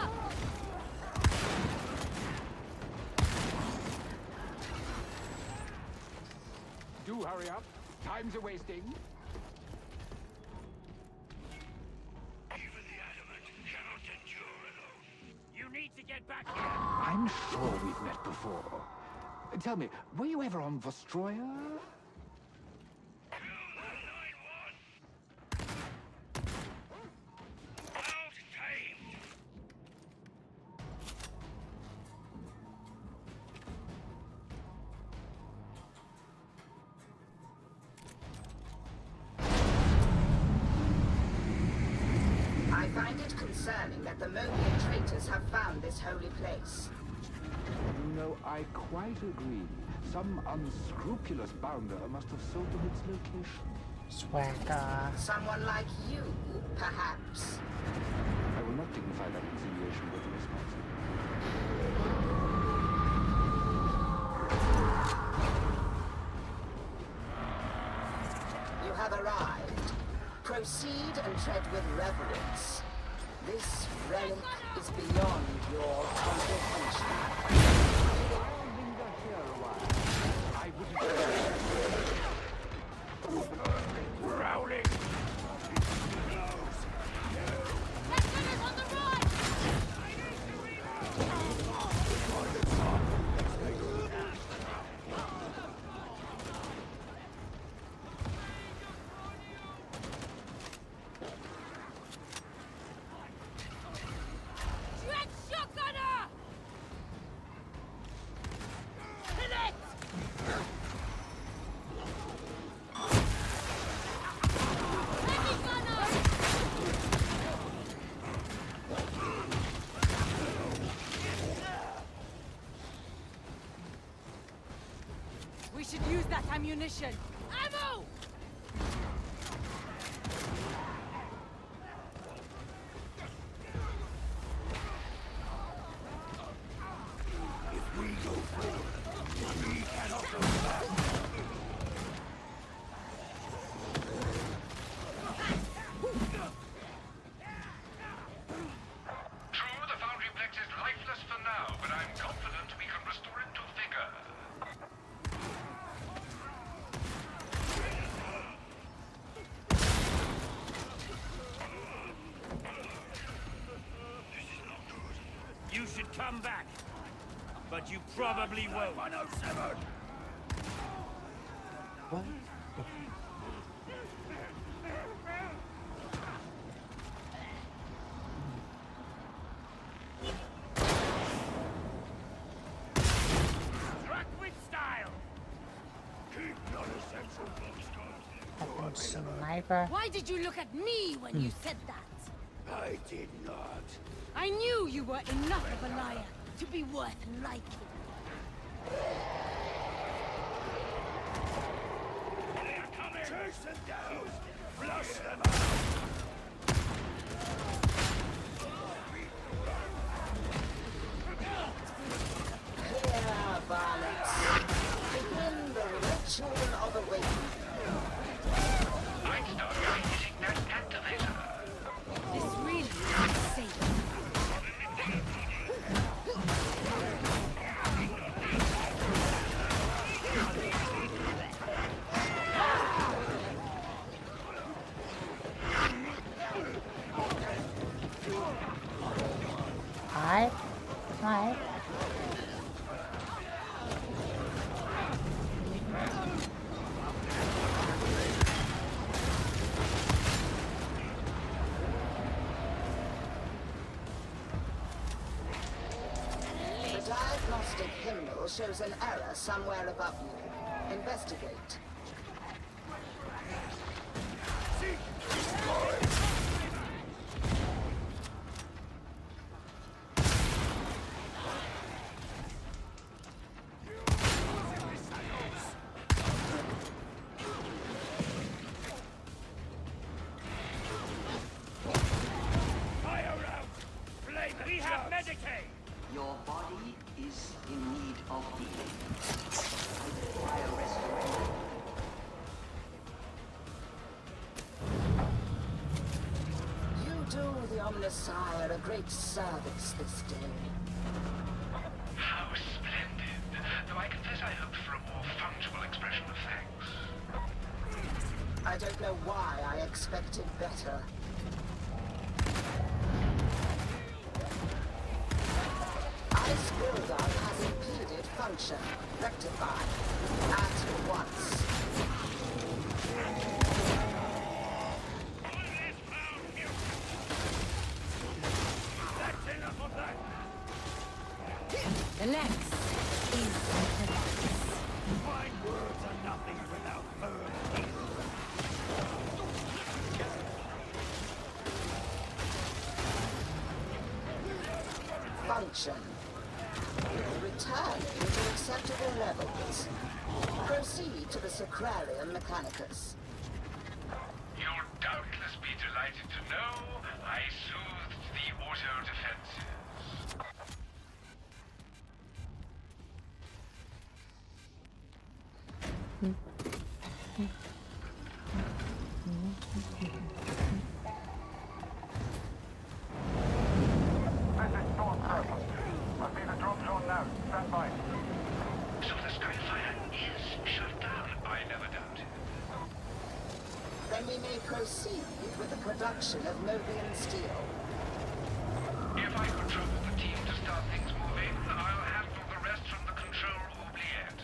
Do hurry up. Time's a-wasting. You need to get back here. I'm sure we've met before. Tell me, were you ever on Vostroya? I find it concerning that the Mobian traitors have found this holy place. No, I quite agree. Some unscrupulous bounder must have sold them its location. Swagger. Someone like you, perhaps. I will not dignify that insinuation with a response. Proceed and tread with reverence. This relic is beyond your comprehension. Growling! Dread shotgunner! Hit it! Heavy gunner! We should use that ammunition. Ammo! If we go forward, we cannot go back. True, the Foundry Plex is lifeless for now, but I'm confident we can restore it to vigor. You should come back. But you probably won't. 107! What? Struck with style! Keep non-essential boxcars. Sniper. Why did you look at me when you said that? I did not. I knew you were enough of a liar to be worth liking. They're coming! Chase them down! Flush them out! Here, varlets. Begin the ritual of awakening. I'd start by hitting that activator. This really is safe. Hi. Hi. The diagnostic hymnal shows an error somewhere above you. Investigate. Fire out! Flame we have Medicaid! Your body is in need of healing. I require restoration. You do the Omnissiah a great service this day. How splendid. Though I confess I hoped for a more functional expression of thanks. I don't know why I expected better. Ice buildup has impeded function. Rectify. At once. That's enough of that! The Lex is the Lex. Fine words are nothing without firm. Function. Returning to acceptable levels. Proceed to the Sacrarium Mechanicus. You'll doubtless be delighted to know I soothed the auto defenses. production of Mobian steel. If I could trouble the team to start things moving, I'll handle the rest from the control oubliette.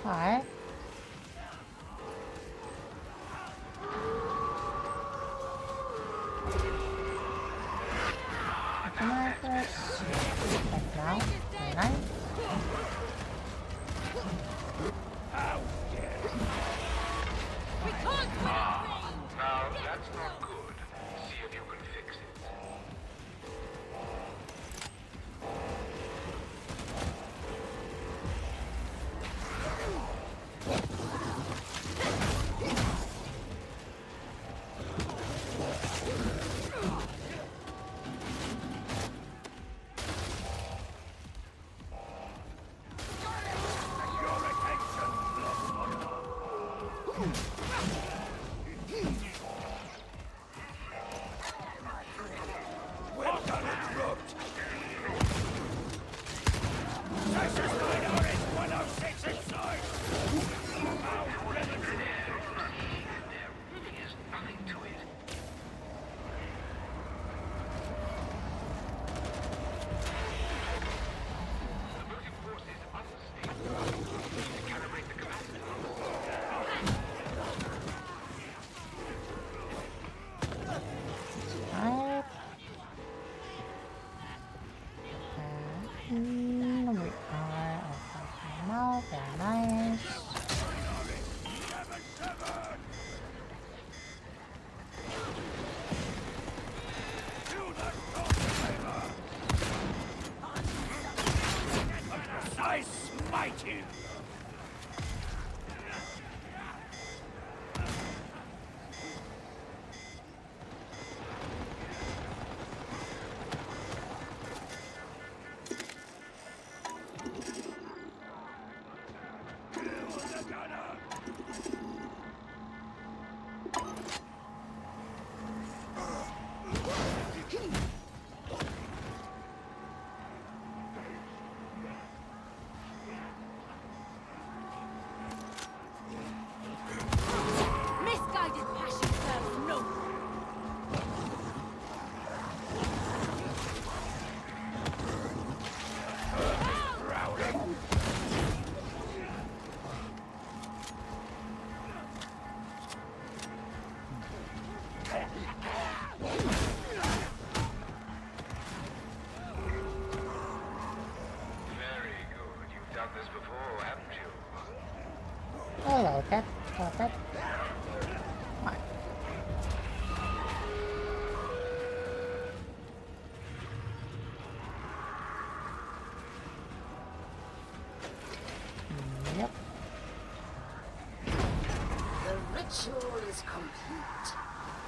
Alright. Now, very nice. Now, that's not good. See if you can fix it. I smite you! Hello, Cat. Hello, Cat. Right. Yep. The ritual is complete.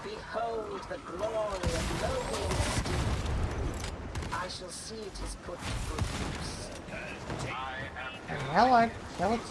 Behold the glory of Mobian steel. I shall see it is put to good use. Hello, kill it.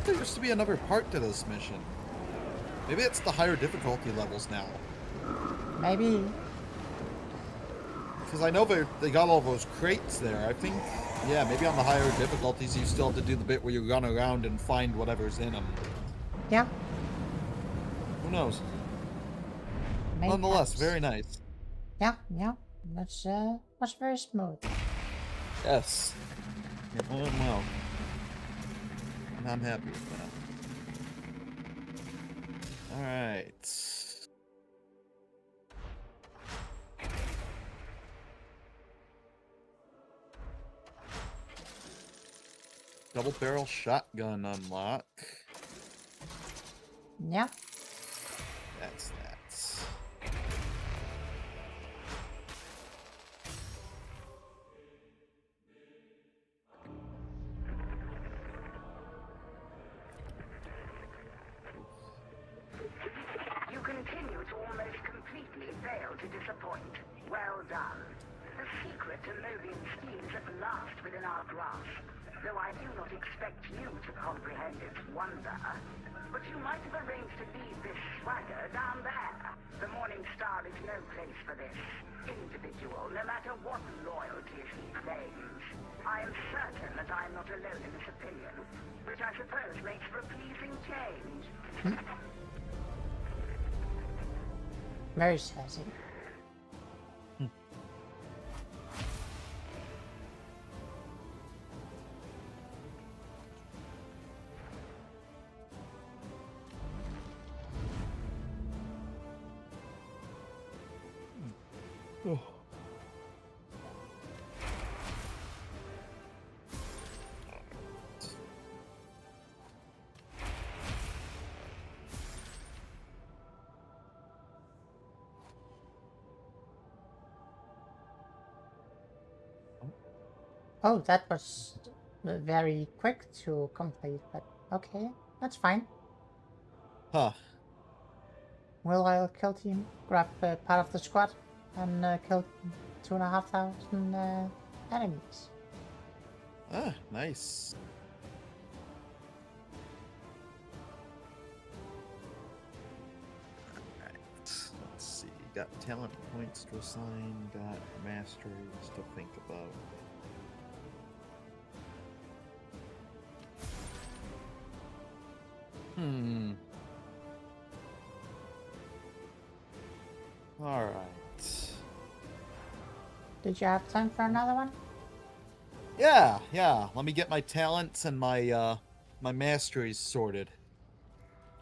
There used to be another part to this mission. Maybe it's the higher difficulty levels now. Maybe. Because I know they got all those crates there. I think, yeah, maybe on the higher difficulties you still have to do the bit where you run around and find whatever's in them. Yeah. Who knows? Maybe. Nonetheless, very nice. Yeah, yeah. That's very smooth. Yes. It went well. And I'm happy with that. Alright. Double barrel shotgun unlock. Yeah. That's that. You continue to almost completely fail to disappoint. Well done. The secret to Lovian scheme is at last within our grasp, though I do not expect you to comprehend its wonder. But you might have arranged to leave this swagger down there. The Morning Star is no place for this individual, no matter what loyalties he claims. I am certain that I am not alone in this opinion, which I suppose makes for a pleasing change. Very sassy. Oh. Oh, that was very quick to complete, but okay, that's fine. Huh. Well, I'll kill team, grab part of the squad, and kill 2,500 enemies. Ah, nice. Alright, let's see. Got talent points to assign, got masteries to think about. Alright. Did you have time for another one? Yeah. Let me get my talents and my my masteries sorted.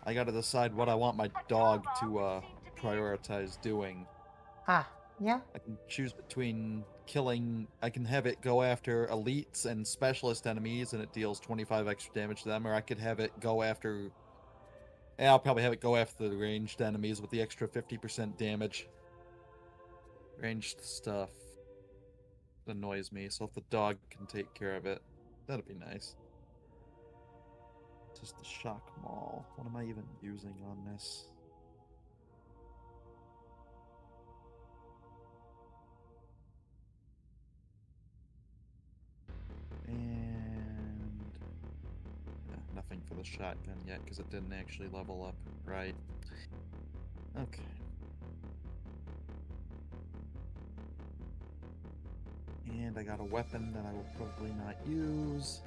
I gotta decide what I want my dog to prioritize doing. Ah, yeah. I can choose between killing. I can have it go after elites and specialist enemies, and it deals 25 extra damage to them, or I could have it go after. Yeah, I'll probably have it go after the ranged enemies with the extra 50% damage. Ranged stuff annoys me, so if the dog can take care of it, that'd be nice. Just the shock maul. What am I even using on this? And nothing for the shotgun yet because it didn't actually level up, right? Okay. And I got a weapon that I will probably not use.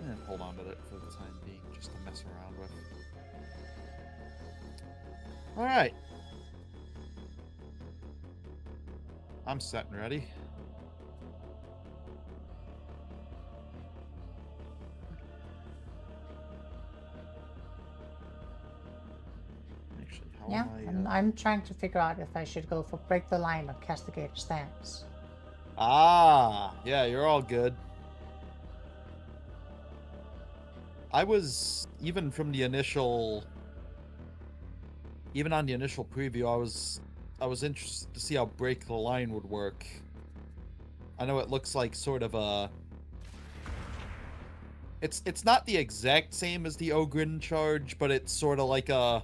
And hold on to it for the time being, just to mess around with. Alright. I'm set and ready. Actually, how Yeah, am I, I'm trying to figure out if I should go for break the line or castigator stance. Ah, yeah, you're all good. I was, even from the initial, even on the initial preview, I was interested to see how break the line would work. I know it looks like sort of a, it's not the exact same as the Ogren charge, but it's sort of like a,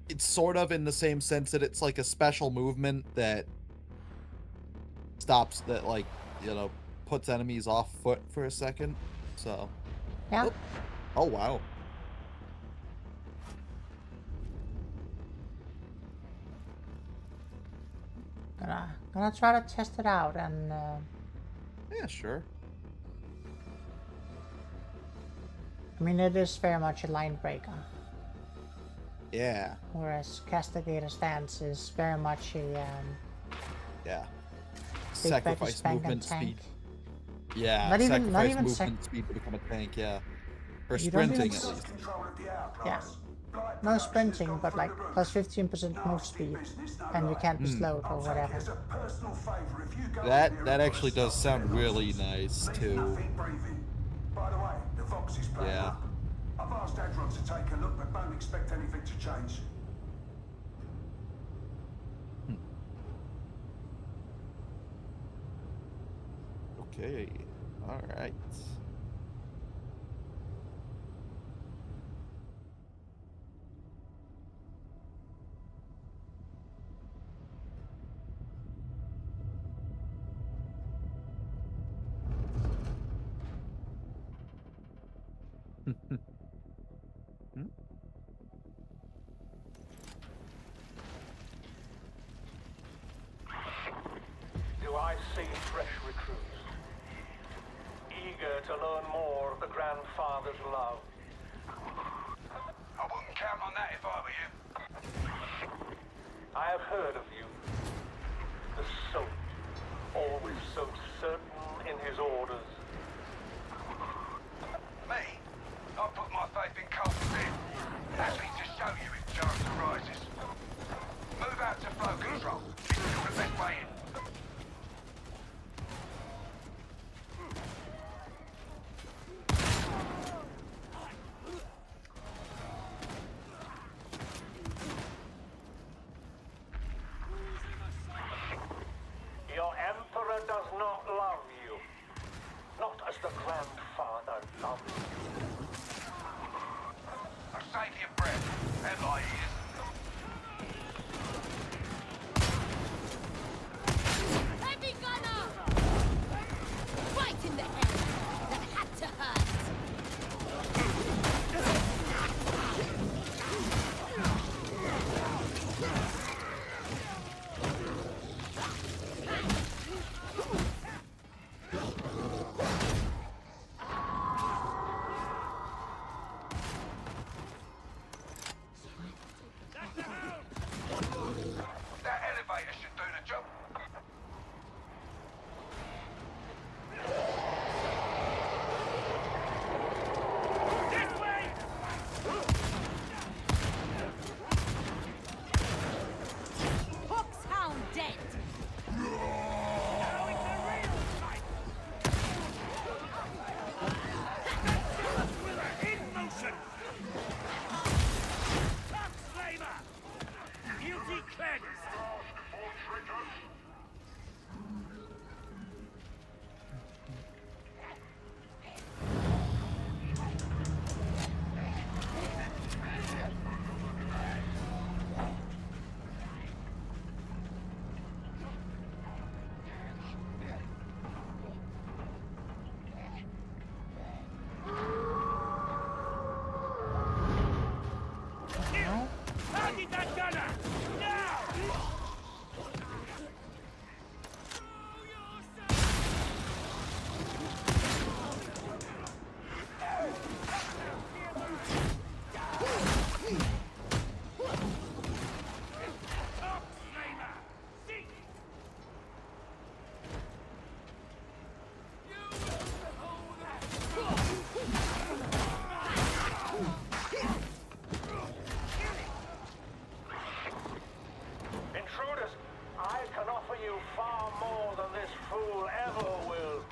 it's sort of in the same sense that it's like a special movement that stops, that, like, you know, puts enemies off foot for a second. So Yeah. Oh wow. Gonna try to test it out and. Yeah, sure. I mean, it is very much a line breaker. Yeah. Whereas Castigator's Stance is very much a yeah. big Sacrifice tank movement and tank. speed. Yeah. Not even Sacrifice movement speed to become a tank. Yeah. Or You don't sprinting even at least. Yeah. No sprinting, but like plus 15% move speed, and you can't be slowed or whatever. That actually does sound really nice too. By the way, the Vox is playing Yeah. up. I've asked Adron to take a look, but don't expect anything to change. Okay. All right. Do I see fresh recruits? Eager to learn more of the grandfather's love? I wouldn't count on that if I were you. I have heard of you. The soul, always so certain in his orders. Me? I put my faith in Colton. Happy to show you if chance arises. Move out to flow control. It's still the best way in. Your emperor does not love you. Not as the grandfather loved you. Now save your breath. Have my ears. Heavy gunner! Right in the head! That had to hurt! That elevator should do the job. Hoxhound dead! In motion! Top flamer! Guilty cleansed! Target that gunner! Now! Top flamer! See! Intruders, I can offer you far more than this fool ever will.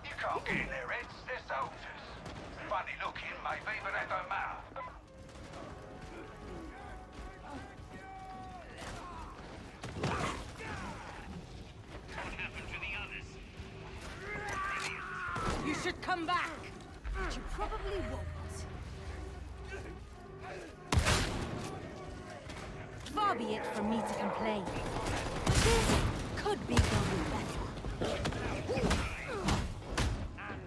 You can't get in their heads. They're soldiers. Funny looking, maybe, but that don't matter. You should come back! But you probably won't. Far be it from me to complain, but this could be going better. And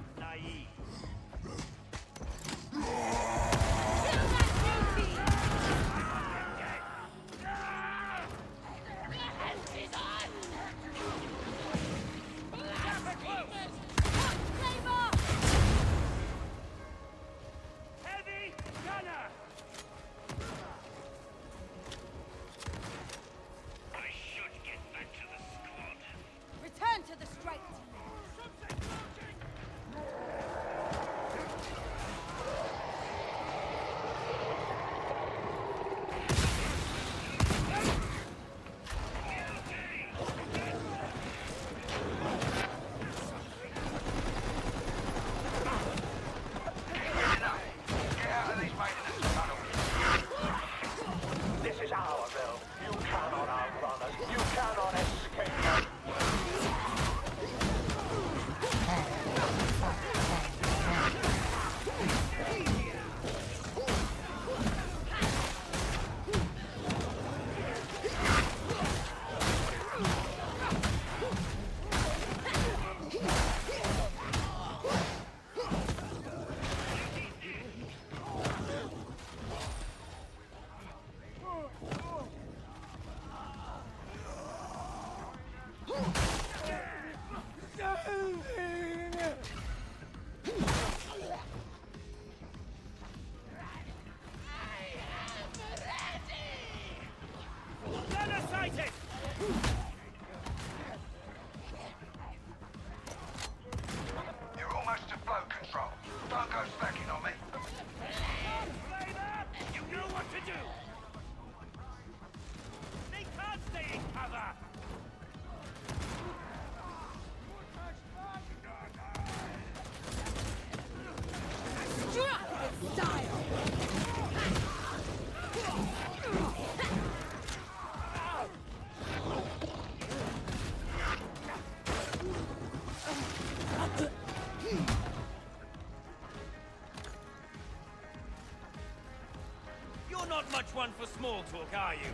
not much one for small talk, are you?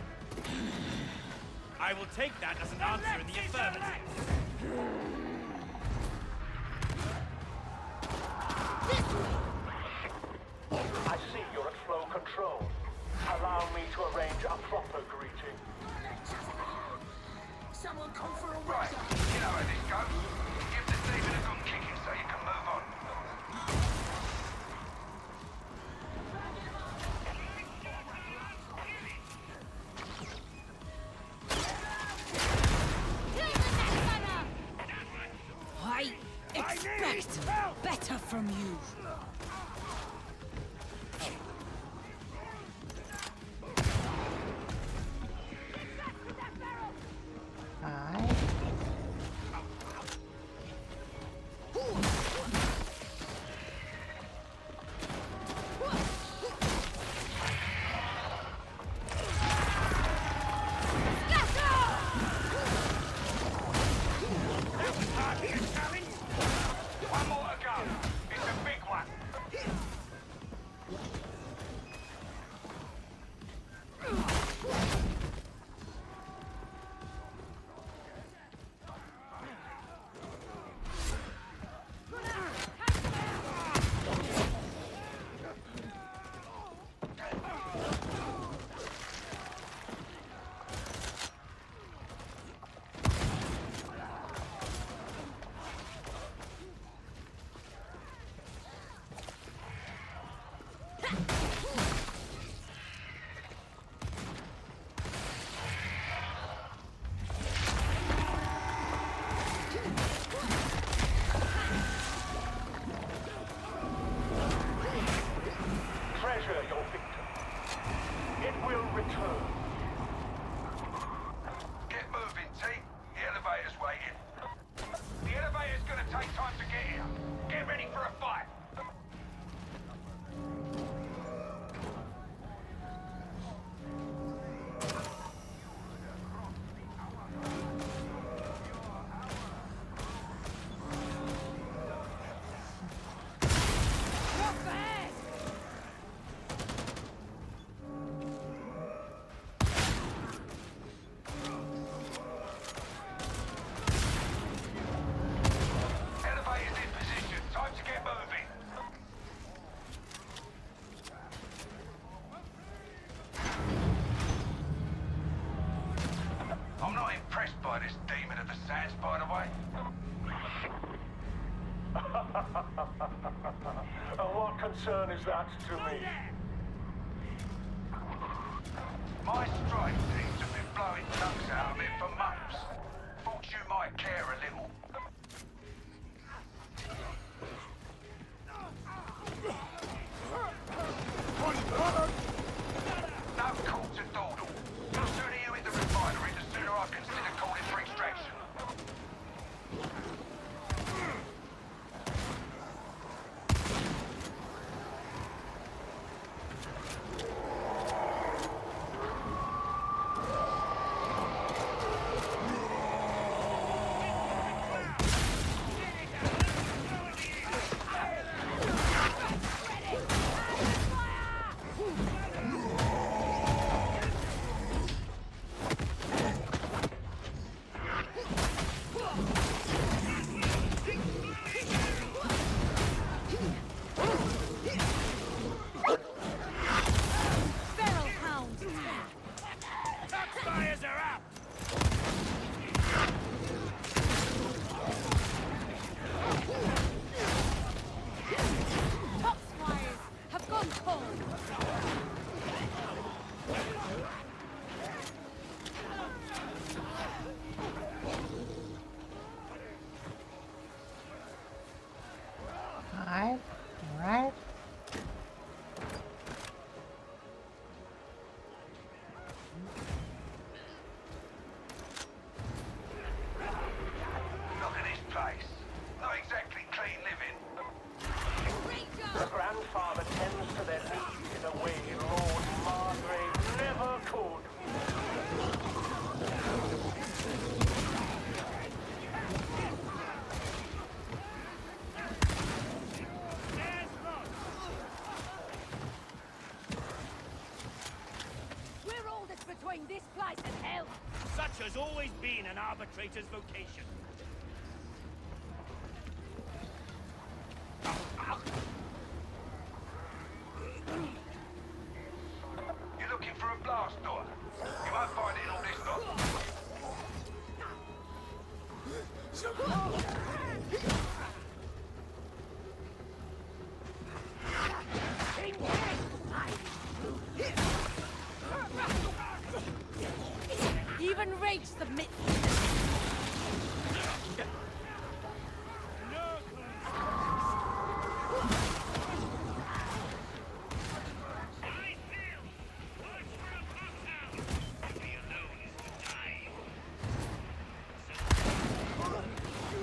I will take that as an answer in the affirmative. I see you're at flow control. Allow me to arrange a proper greeting. Someone come for a Right, you know how this goes. Give the demon a good kicking so you can move on. I expect better from you. Alright. One more to go. It's a big one. Treasure your victim. It will return. Get moving, team. The elevator's waiting. The elevator's gonna take time to get here. Get ready for a fight. Elevator's in position. Time to get moving. I'm not impressed by this demon of the sands, by the way. What concern is that to me? My strike teams have been blowing chunks out of it for months. Thought you might care a little. No call to dawdle. The sooner you hit the refinery, the sooner I consider calling for extraction. Fires are out! Top squires have gone cold. Alright. Alright. Look at this place. Not exactly clean living. The grandfather tends to their needs in a way this place as hell. Such has always been an arbitrator's vocation. You're looking for a blast door? You won't find it in all this lot. Even rage submit.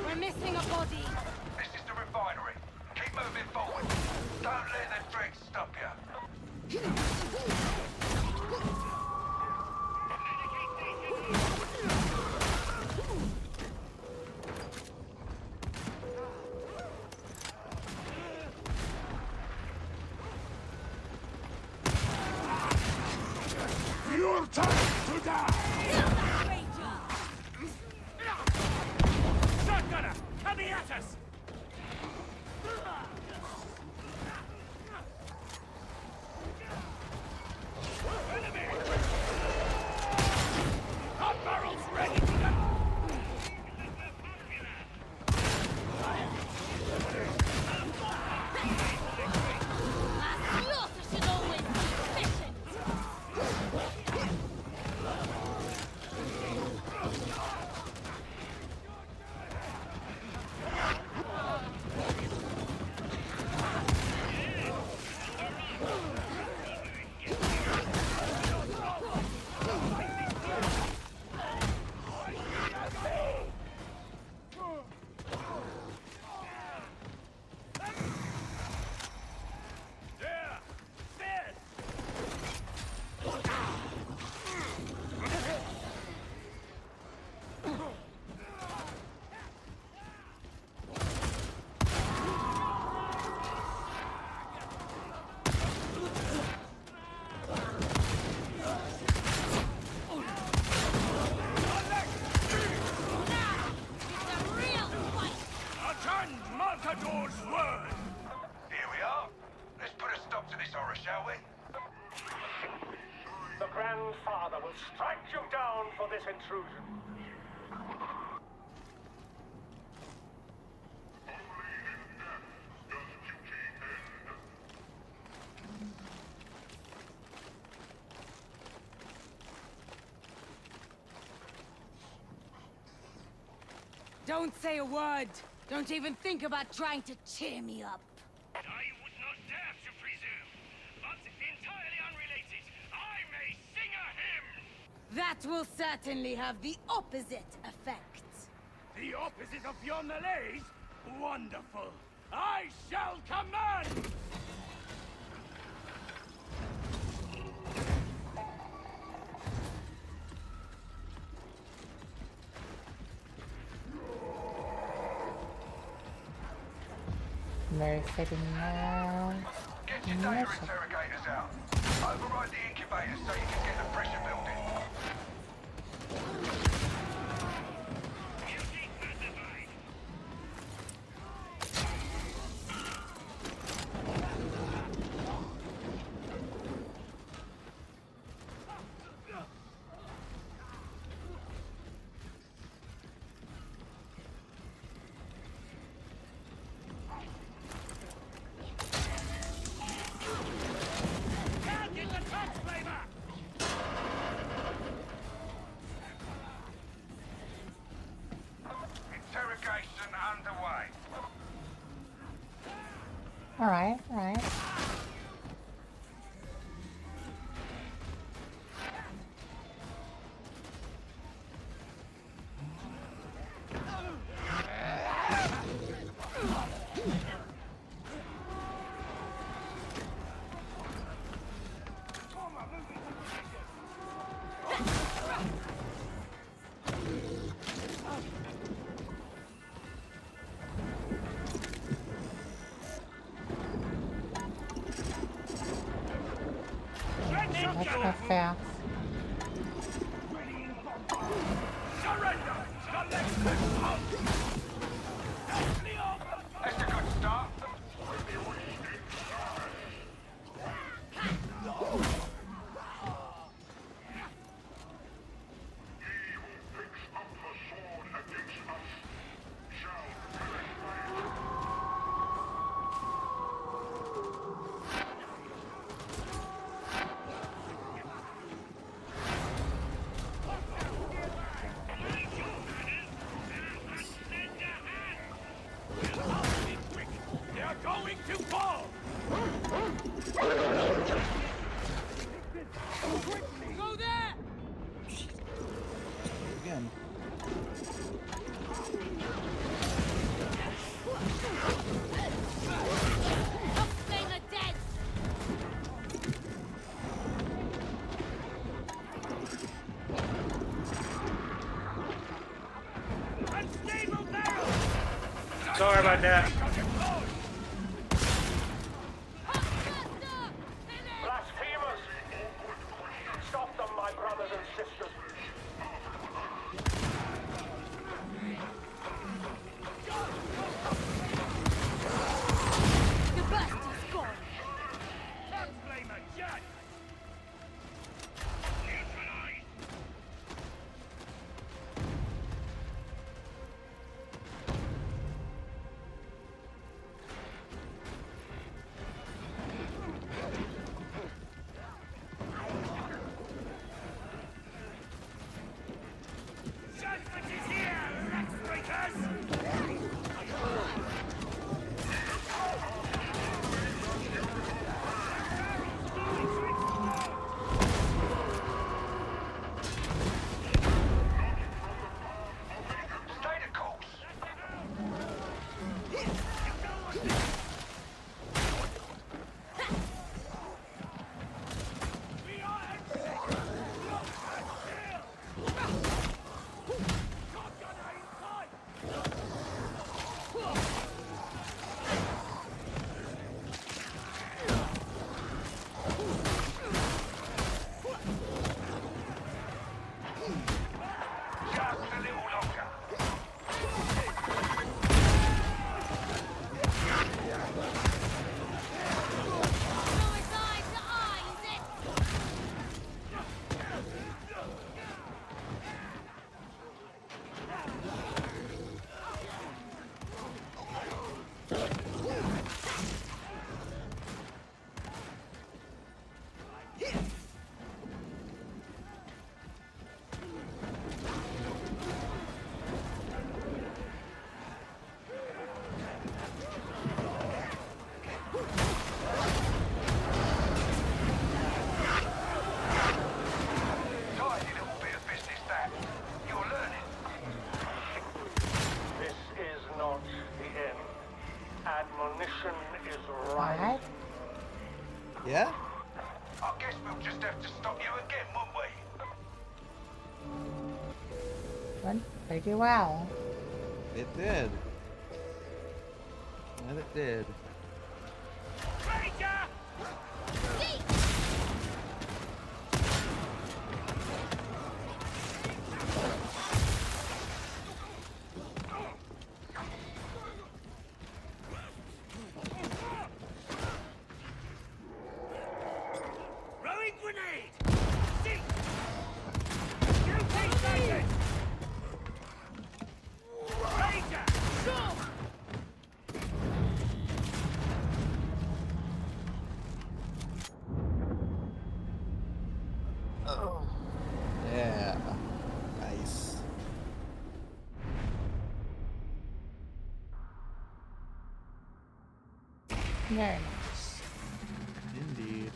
We're missing a body. This is the refinery. Keep moving forward. Don't let the dregs stop you. Your time to die! Shotgunner, coming at us! Hot barrels ready to go! Slaughter should always be efficient. Here we are. Let's put a stop to this horror, shall we? The Grandfather will strike you down for this intrusion. Don't say a word. Don't even think about trying to cheer me up. I would not dare to presume, but entirely unrelated, I may sing a hymn! That will certainly have the opposite effect. The opposite of your malaise? Wonderful! I shall command! Very fitting now. Get your data interrogators out. Override the incubators so you can get the pressure building. Interrogation underway. All right, all right. That's not fair. That's a good start. They're going to fall! Go there! Again. Sailor dead! Unstable barrel! Sorry about that. Blasphemers! Stop them, my brothers and sisters. The best is gone! Flamer, judge! Judgment is here, Rexbreakers! Stay the course. Just a little longer. No, it's eye to eye, is it? Tidy little bit of business that. You're learning. This is not the end. Admonition is right. Yeah? I guess we'll just have to stop you again, won't we? Went pretty well. It did. And it did. Throwing grenade! See! You take something! Ranger! Shoot! Yeah. Nice. Very nice. Indeed.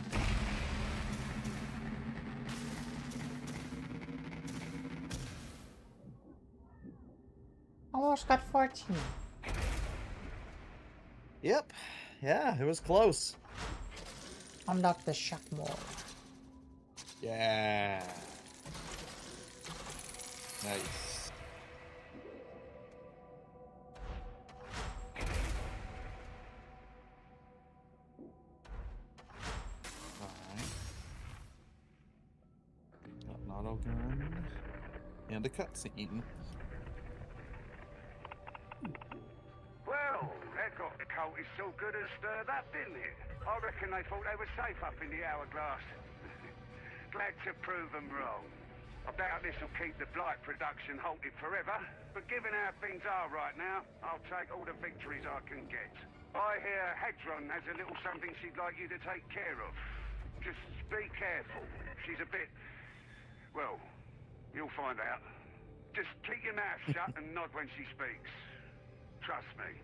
Almost got 14. Yep. Yeah, it was close. Unlock the shock mode. Yeah. Nice. Alright. Got an auto gun. And a cutscene. got the cultists so good and stirred up, didn't it? I reckon they thought they were safe up in the hourglass. Glad to prove them wrong. I doubt this will keep the blight production halted forever, but given how things are right now, I'll take all the victories I can get. I hear Hedron has a little something she'd like you to take care of. Just be careful. She's a bit... well, you'll find out. Just keep your mouth shut and nod when she speaks. Trust me.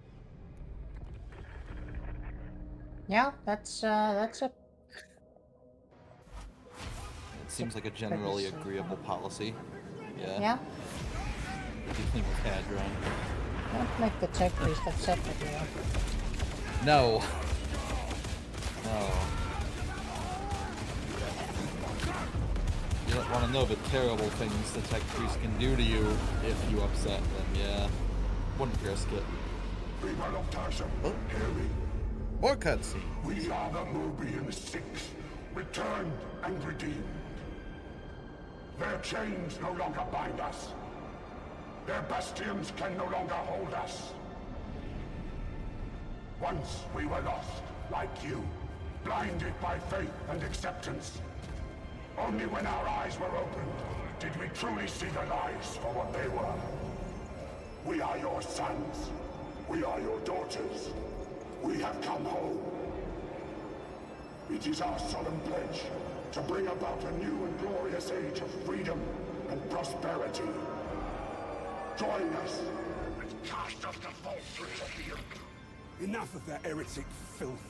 Yeah, that's a It seems like a generally agreeable policy. Yeah. Yeah. What do you think of Hadron? Don't make the tech priest upset with you. No. No. You don't want to know the terrible things the tech priest can do to you if you upset them, yeah. Wouldn't risk it. People of Tarsham, hear me. More cutscene. We are the Mobian Six, returned and redeemed. Their chains no longer bind us. Their bastions can no longer hold us. Once we were lost, like you, blinded by faith and acceptance. Only when our eyes were opened did we truly see the lies for what they were. We are your sons. We are your daughters. We have come home. It is our solemn pledge to bring about a new and glorious age of freedom and prosperity. Join us and cast off the falsehoods of the yoke. Enough of that heretic filth.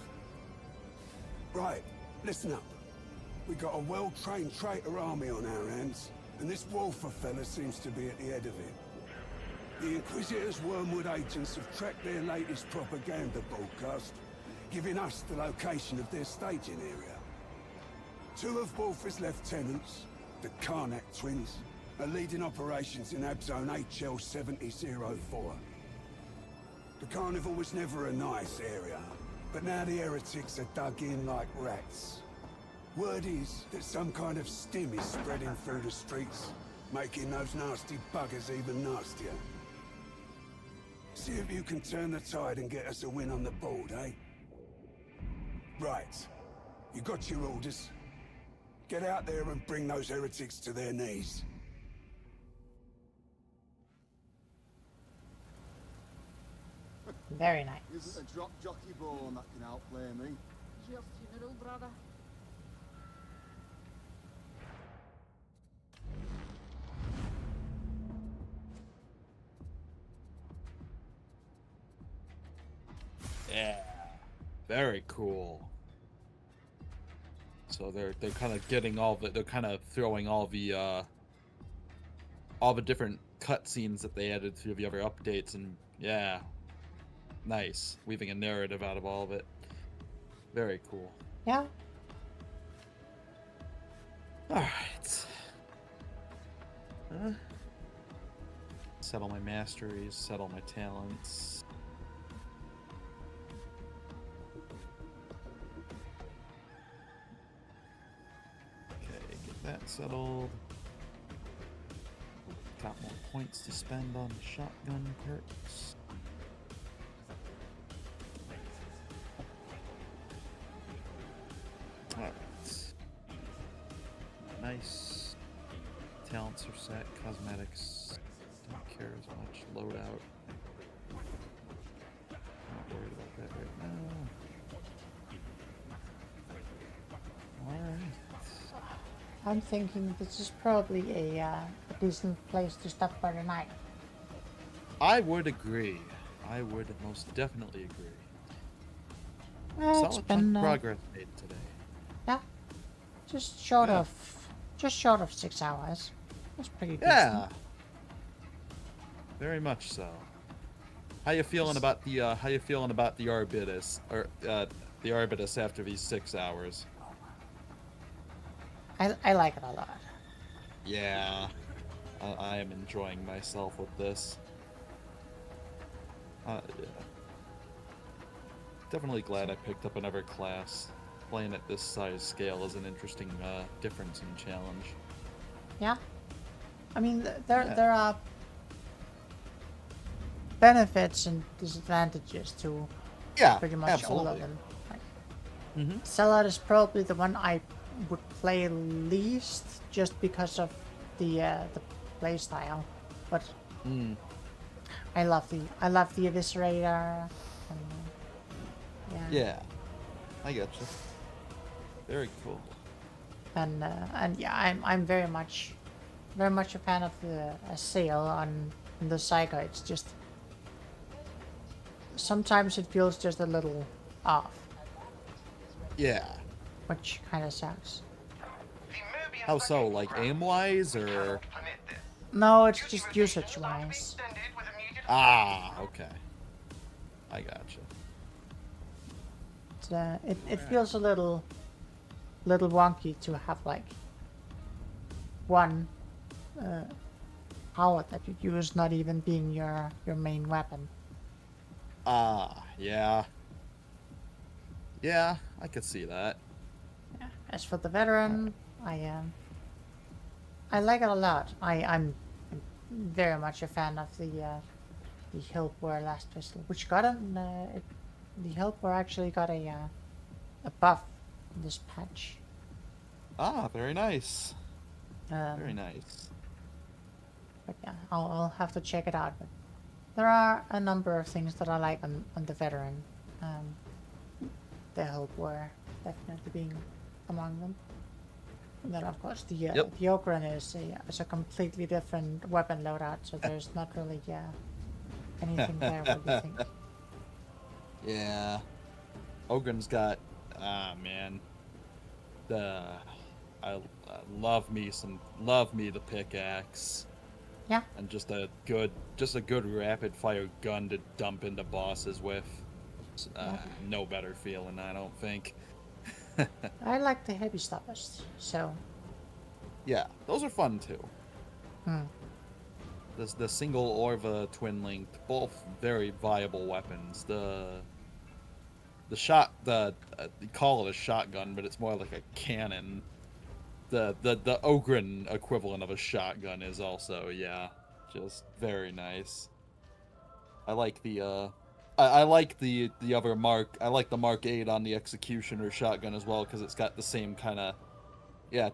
Right, listen up. We got a well-trained traitor army on our hands, and this Wolfer fella seems to be at the head of it. The Inquisitor's Wormwood agents have tracked their latest propaganda broadcast, giving us the location of their staging area. Two of Wolfer's lieutenants, the Karnak twins, are leading operations in Abzone HL 7004. The Carnival was never a nice area, but now the heretics are dug in like rats. Word is that some kind of stim is spreading through the streets, making those nasty buggers even nastier. See if you can turn the tide and get us a win on the board, eh? Right. You got your orders. Get out there and bring those heretics to their knees. Very nice. Isn't a drop jockey bone that can outplay me. Your funeral, brother. Yeah. Very cool. So they're kind of getting all the, they're kind of throwing all the different cutscenes that they added through the other updates, and yeah, nice, weaving a narrative out of all of it. Very cool. Yeah. All right. Settle my masteries, settle my talents. That settled. Got more points to spend on the shotgun perks. Alright. Nice. Talents are set. Cosmetics. Don't care as much. Loadout. Not worried about that right now. Alright. I'm thinking this is probably a decent place to stop for the night. I would agree. I would most definitely agree. It's Solid been progress made today. Yeah, just short of 6 hours. That's pretty decent. Yeah, very much so. How you feeling about the Arbitus, or the Arbitus after these 6 hours? I like it a lot. Yeah, I am enjoying myself with this. Yeah. Definitely glad I picked up another class. Playing at this size scale is an interesting difference in challenge. Yeah, I mean there are benefits and disadvantages to Yeah, pretty much all of absolutely. them. Like, Mhm. Sellout is probably the one I would play least, just because of the play style. But Mm. I love the Eviscerator. And, Yeah, I getcha. Very cool. And yeah, I'm very much a fan of the sail on the Psycho. It's just sometimes it feels just a little off, Yeah. which kind of sucks. How so? Like aim-wise, or? No, it's just usage-wise. Ah, okay. I gotcha. It feels a little wonky to have like one power that you use not even being your main weapon. Ah, yeah. Yeah, I could see that. Yeah. As for the veteran, I like it a lot. I'm very much a fan of the Hillbore last pistol, which got the Hillbore actually got a buff in this patch. Ah, very nice. Very nice. But yeah, I'll have to check it out. But there are a number of things that I like on the veteran. The Hillbore definitely being among them. And then of course the Ocaran is a completely different weapon loadout, so there's not really anything there. What do you think? Yeah. Ogren's got man. I love me the pickaxe. Yeah. And just a good rapid fire gun to dump into bosses with. No better feeling, I don't think. I like the heavy stoppers, so. Yeah, those are fun too. Hmm. The single Orva twin linked, both very viable weapons. You call it a shotgun, but it's more like a cannon. The Ogren equivalent of a shotgun is also, just very nice. I like the I like the other Mark. I like the Mark 8 on the Executioner shotgun as well, because it's got the same kind of,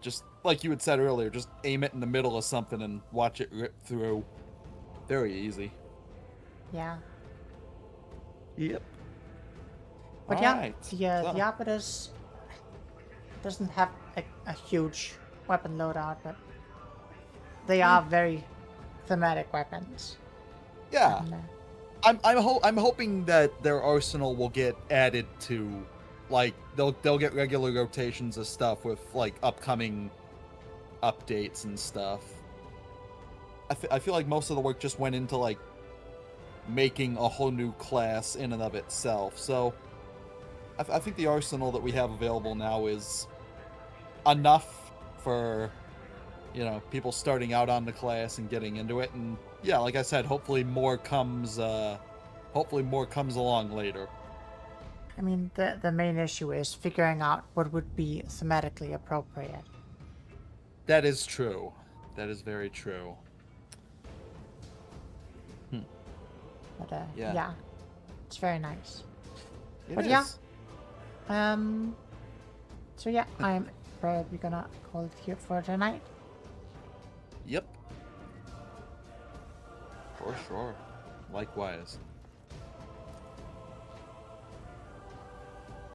just like you had said earlier, just aim it in the middle of something and watch it rip through. Very easy. Yeah. Yep. But Alright, the Iapetus doesn't have a huge weapon loadout, but they are very thematic weapons. Yeah. And, I'm hoping that their arsenal will get added to, like, they'll get regular rotations of stuff with like upcoming updates and stuff. I feel like most of the work just went into like making a whole new class in and of itself. So I think the arsenal that we have available now is enough for, people starting out on the class and getting into it. And yeah, like I said, hopefully more comes along later. I mean, the main issue is figuring out what would be thematically appropriate. That is true. That is very true. But Yeah. it's very nice. It But is. so yeah, I'm probably gonna call it here for tonight. Yep. For sure. Likewise.